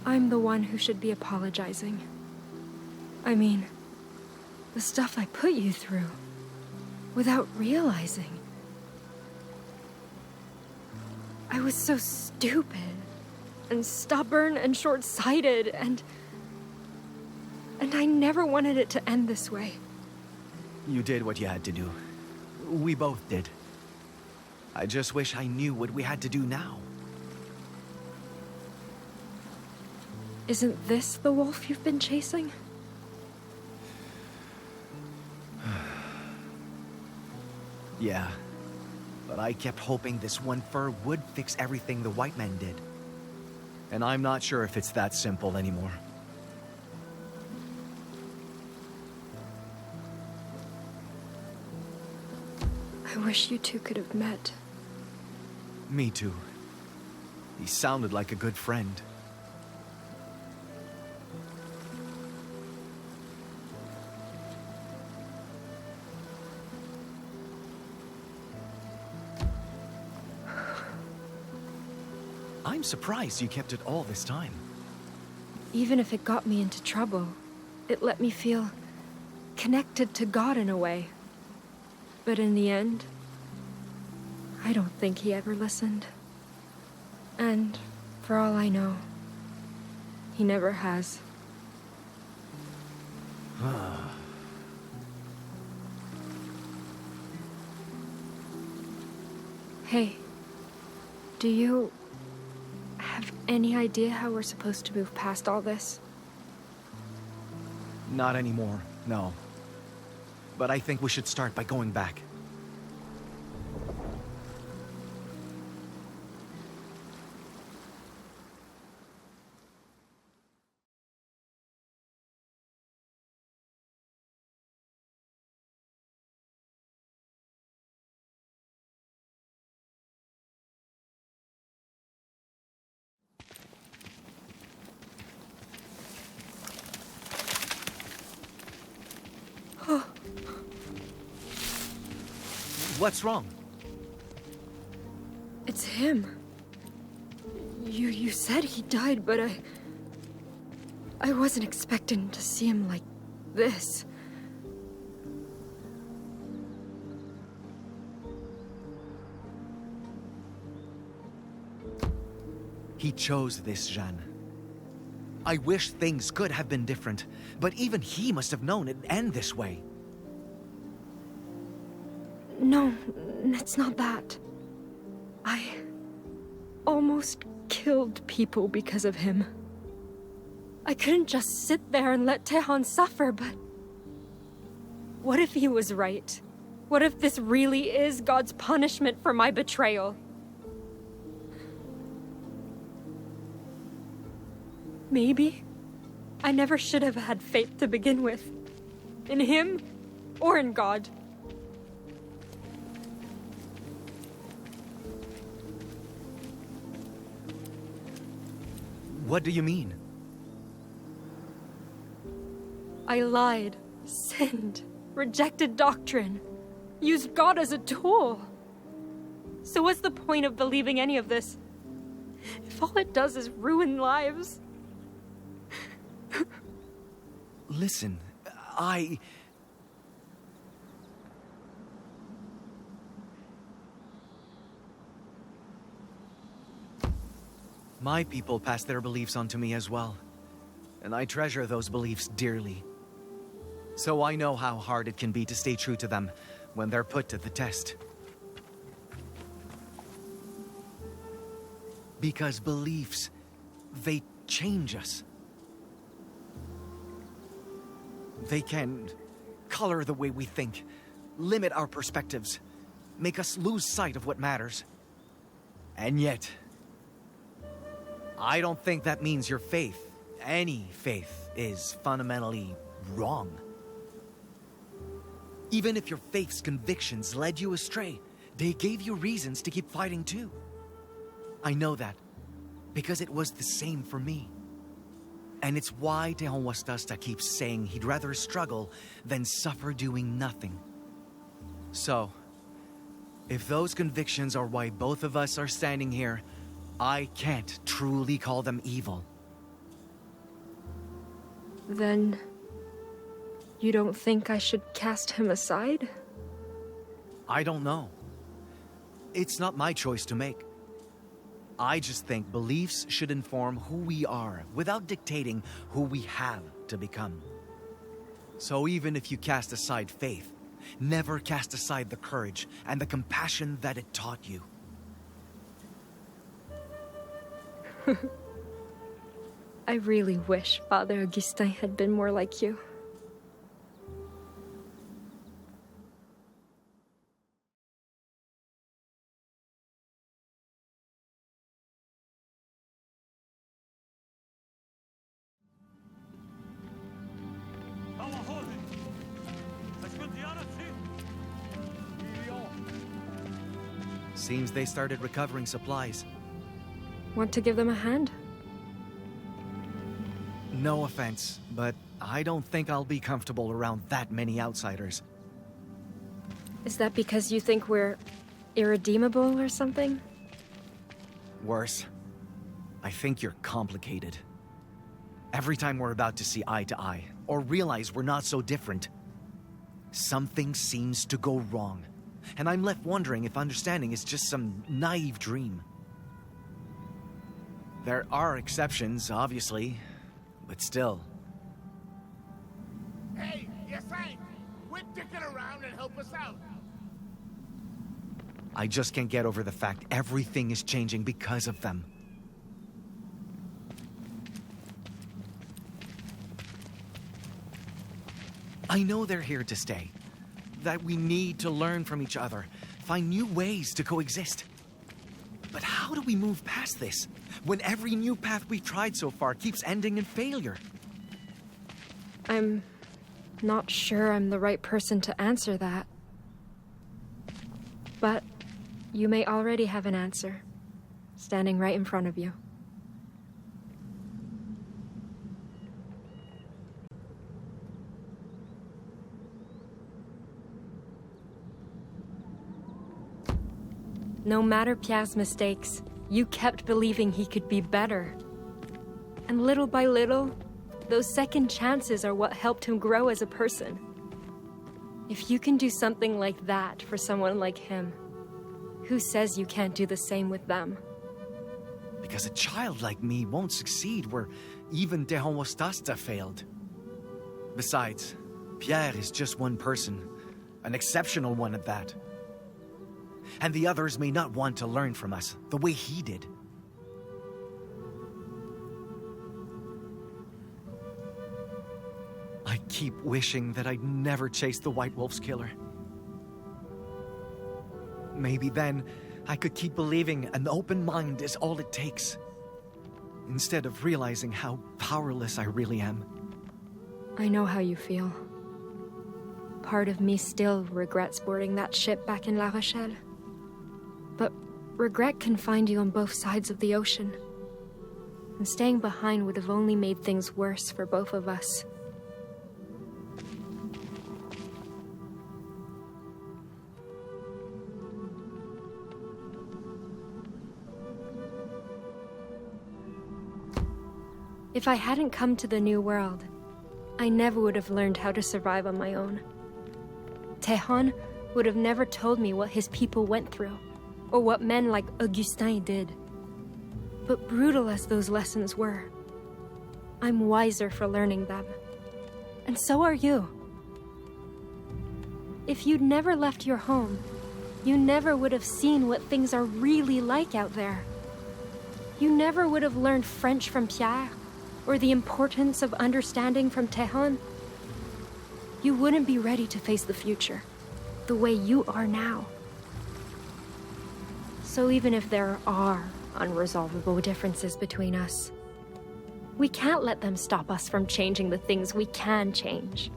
I'm the one who should be apologizing. I mean, the stuff I put you through, without realizing. I was so stupid, and stubborn, and short-sighted, and I never wanted it to end this way. You did what you had to do. We both did. I just wish I knew what we had to do now. Isn't this the wolf you've been chasing? Yeah, but I kept hoping this one fur would fix everything the white men did. And I'm not sure if it's that simple anymore. I wish you two could have met. Me too. He sounded like a good friend. I'm surprised you kept it all this time. Even if it got me into trouble, it let me feel connected to God in a way. But in the end, I don't think he ever listened. And for all I know, he never has. Hey, do you have any idea how we're supposed to move past all this? Not anymore, no. But I think we should start by going back. What's wrong? It's him. You said he died, but I wasn't expecting to see him like this. He chose this, Jeanne. I wish things could have been different, but even he must have known it'd end this way. No, it's not that. I almost killed people because of him. I couldn't just sit there and let Tehan suffer, but... what if he was right? What if this really is God's punishment for my betrayal? Maybe I never should have had faith to begin with. In him, or in God. What do you mean? I lied, sinned, rejected doctrine, used God as a tool. So what's the point of believing any of this, if all it does is ruin lives? Listen, My people passed their beliefs on to me as well, and I treasure those beliefs dearly. So I know how hard it can be to stay true to them when they're put to the test. Because beliefs, they change us. They can color the way we think, limit our perspectives, make us lose sight of what matters. And yet, I don't think that means your faith, any faith, is fundamentally wrong. Even if your faith's convictions led you astray, they gave you reasons to keep fighting too. I know that, because it was the same for me. And it's why Tejon Wastasta keeps saying he'd rather struggle than suffer doing nothing. So, if those convictions are why both of us are standing here, I can't truly call them evil. Then, you don't think I should cast him aside? I don't know. It's not my choice to make. I just think beliefs should inform who we are without dictating who we have to become. So even if you cast aside faith, never cast aside the courage and the compassion that it taught you. I really wish Father Augustin had been more like you. Seems they started recovering supplies. Want to give them a hand? No offense, but I don't think I'll be comfortable around that many outsiders. Is that because you think we're irredeemable or something? Worse. I think you're complicated. Every time we're about to see eye to eye, or realize we're not so different, something seems to go wrong. And I'm left wondering if understanding is just some naive dream. There are exceptions, obviously, but still. Hey, yes, I. Quit dicking around and help us out. I just can't get over the fact everything is changing because of them. I know they're here to stay. That we need to learn from each other, find new ways to coexist. But how do we move past this, when every new path we've tried so far keeps ending in failure? I'm not sure I'm the right person to answer that. But you may already have an answer, standing right in front of you. No matter Pierre's mistakes, you kept believing he could be better. And little by little, those second chances are what helped him grow as a person. If you can do something like that for someone like him, who says you can't do the same with them? Because a child like me won't succeed where even Tehon Wastasta failed. Besides, Pierre is just one person, an exceptional one at that. And the others may not want to learn from us the way he did. I keep wishing that I'd never chased the White Wolf's killer. Maybe then I could keep believing an open mind is all it takes, instead of realizing how powerless I really am. I know how you feel. Part of me still regrets boarding that ship back in La Rochelle. But regret can find you on both sides of the ocean. And staying behind would have only made things worse for both of us. If I hadn't come to the New World, I never would have learned how to survive on my own. Tehon would have never told me what his people went through, or what men like Augustin did. But brutal as those lessons were, I'm wiser for learning them. And so are you. If you'd never left your home, you never would have seen what things are really like out there. You never would have learned French from Pierre, or the importance of understanding from Tehon. You wouldn't be ready to face the future, the way you are now. So even if there are unresolvable differences between us, we can't let them stop us from changing the things we can change.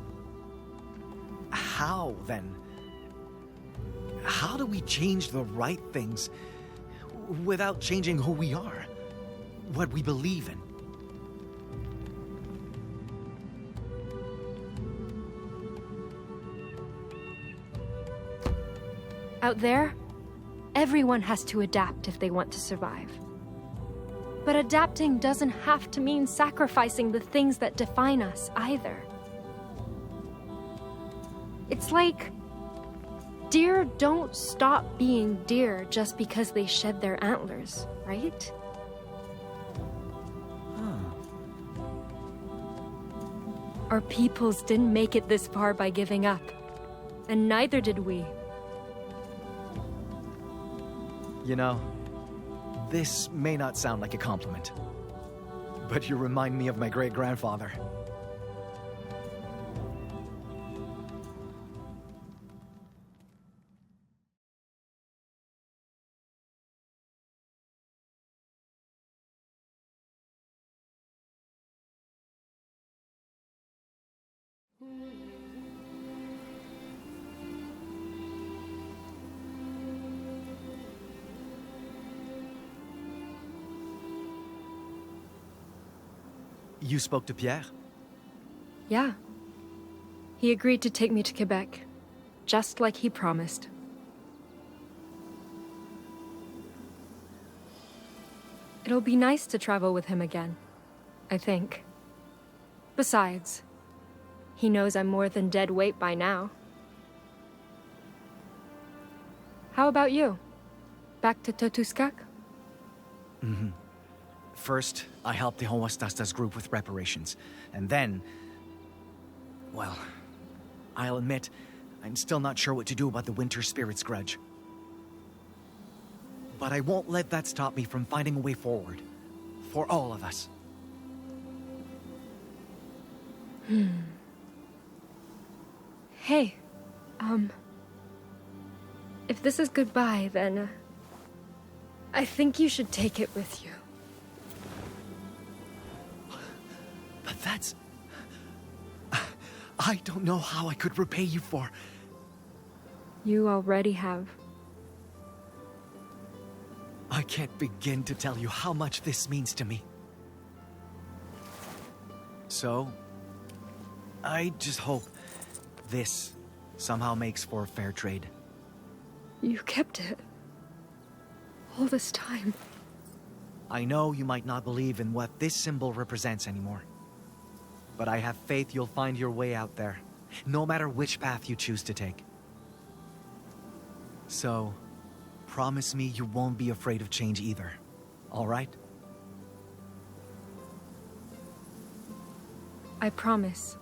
How, then? How do we change the right things without changing who we are, what we believe in? Out there, everyone has to adapt if they want to survive. But adapting doesn't have to mean sacrificing the things that define us, either. It's like, deer don't stop being deer just because they shed their antlers, right? Our peoples didn't make it this far by giving up, and neither did we. You know, this may not sound like a compliment, but you remind me of my great-grandfather. You spoke to Pierre? Yeah. He agreed to take me to Quebec, just like he promised. It'll be nice to travel with him again, I think. Besides, he knows I'm more than dead weight by now. How about you? Back to Totuskak? Mm-hmm. First, I helped the Homostasta's group with reparations, and then... well, I'll admit, I'm still not sure what to do about the Winter Spirit's grudge. But I won't let that stop me from finding a way forward. For all of us. Hey, if this is goodbye, then I think you should take it with you. But that's... I don't know how I could repay you for... You already have. I can't begin to tell you how much this means to me. So, I just hope this somehow makes for a fair trade. You kept it. All this time. I know you might not believe in what this symbol represents anymore. But I have faith you'll find your way out there, no matter which path you choose to take. So, promise me you won't be afraid of change either, all right? I promise.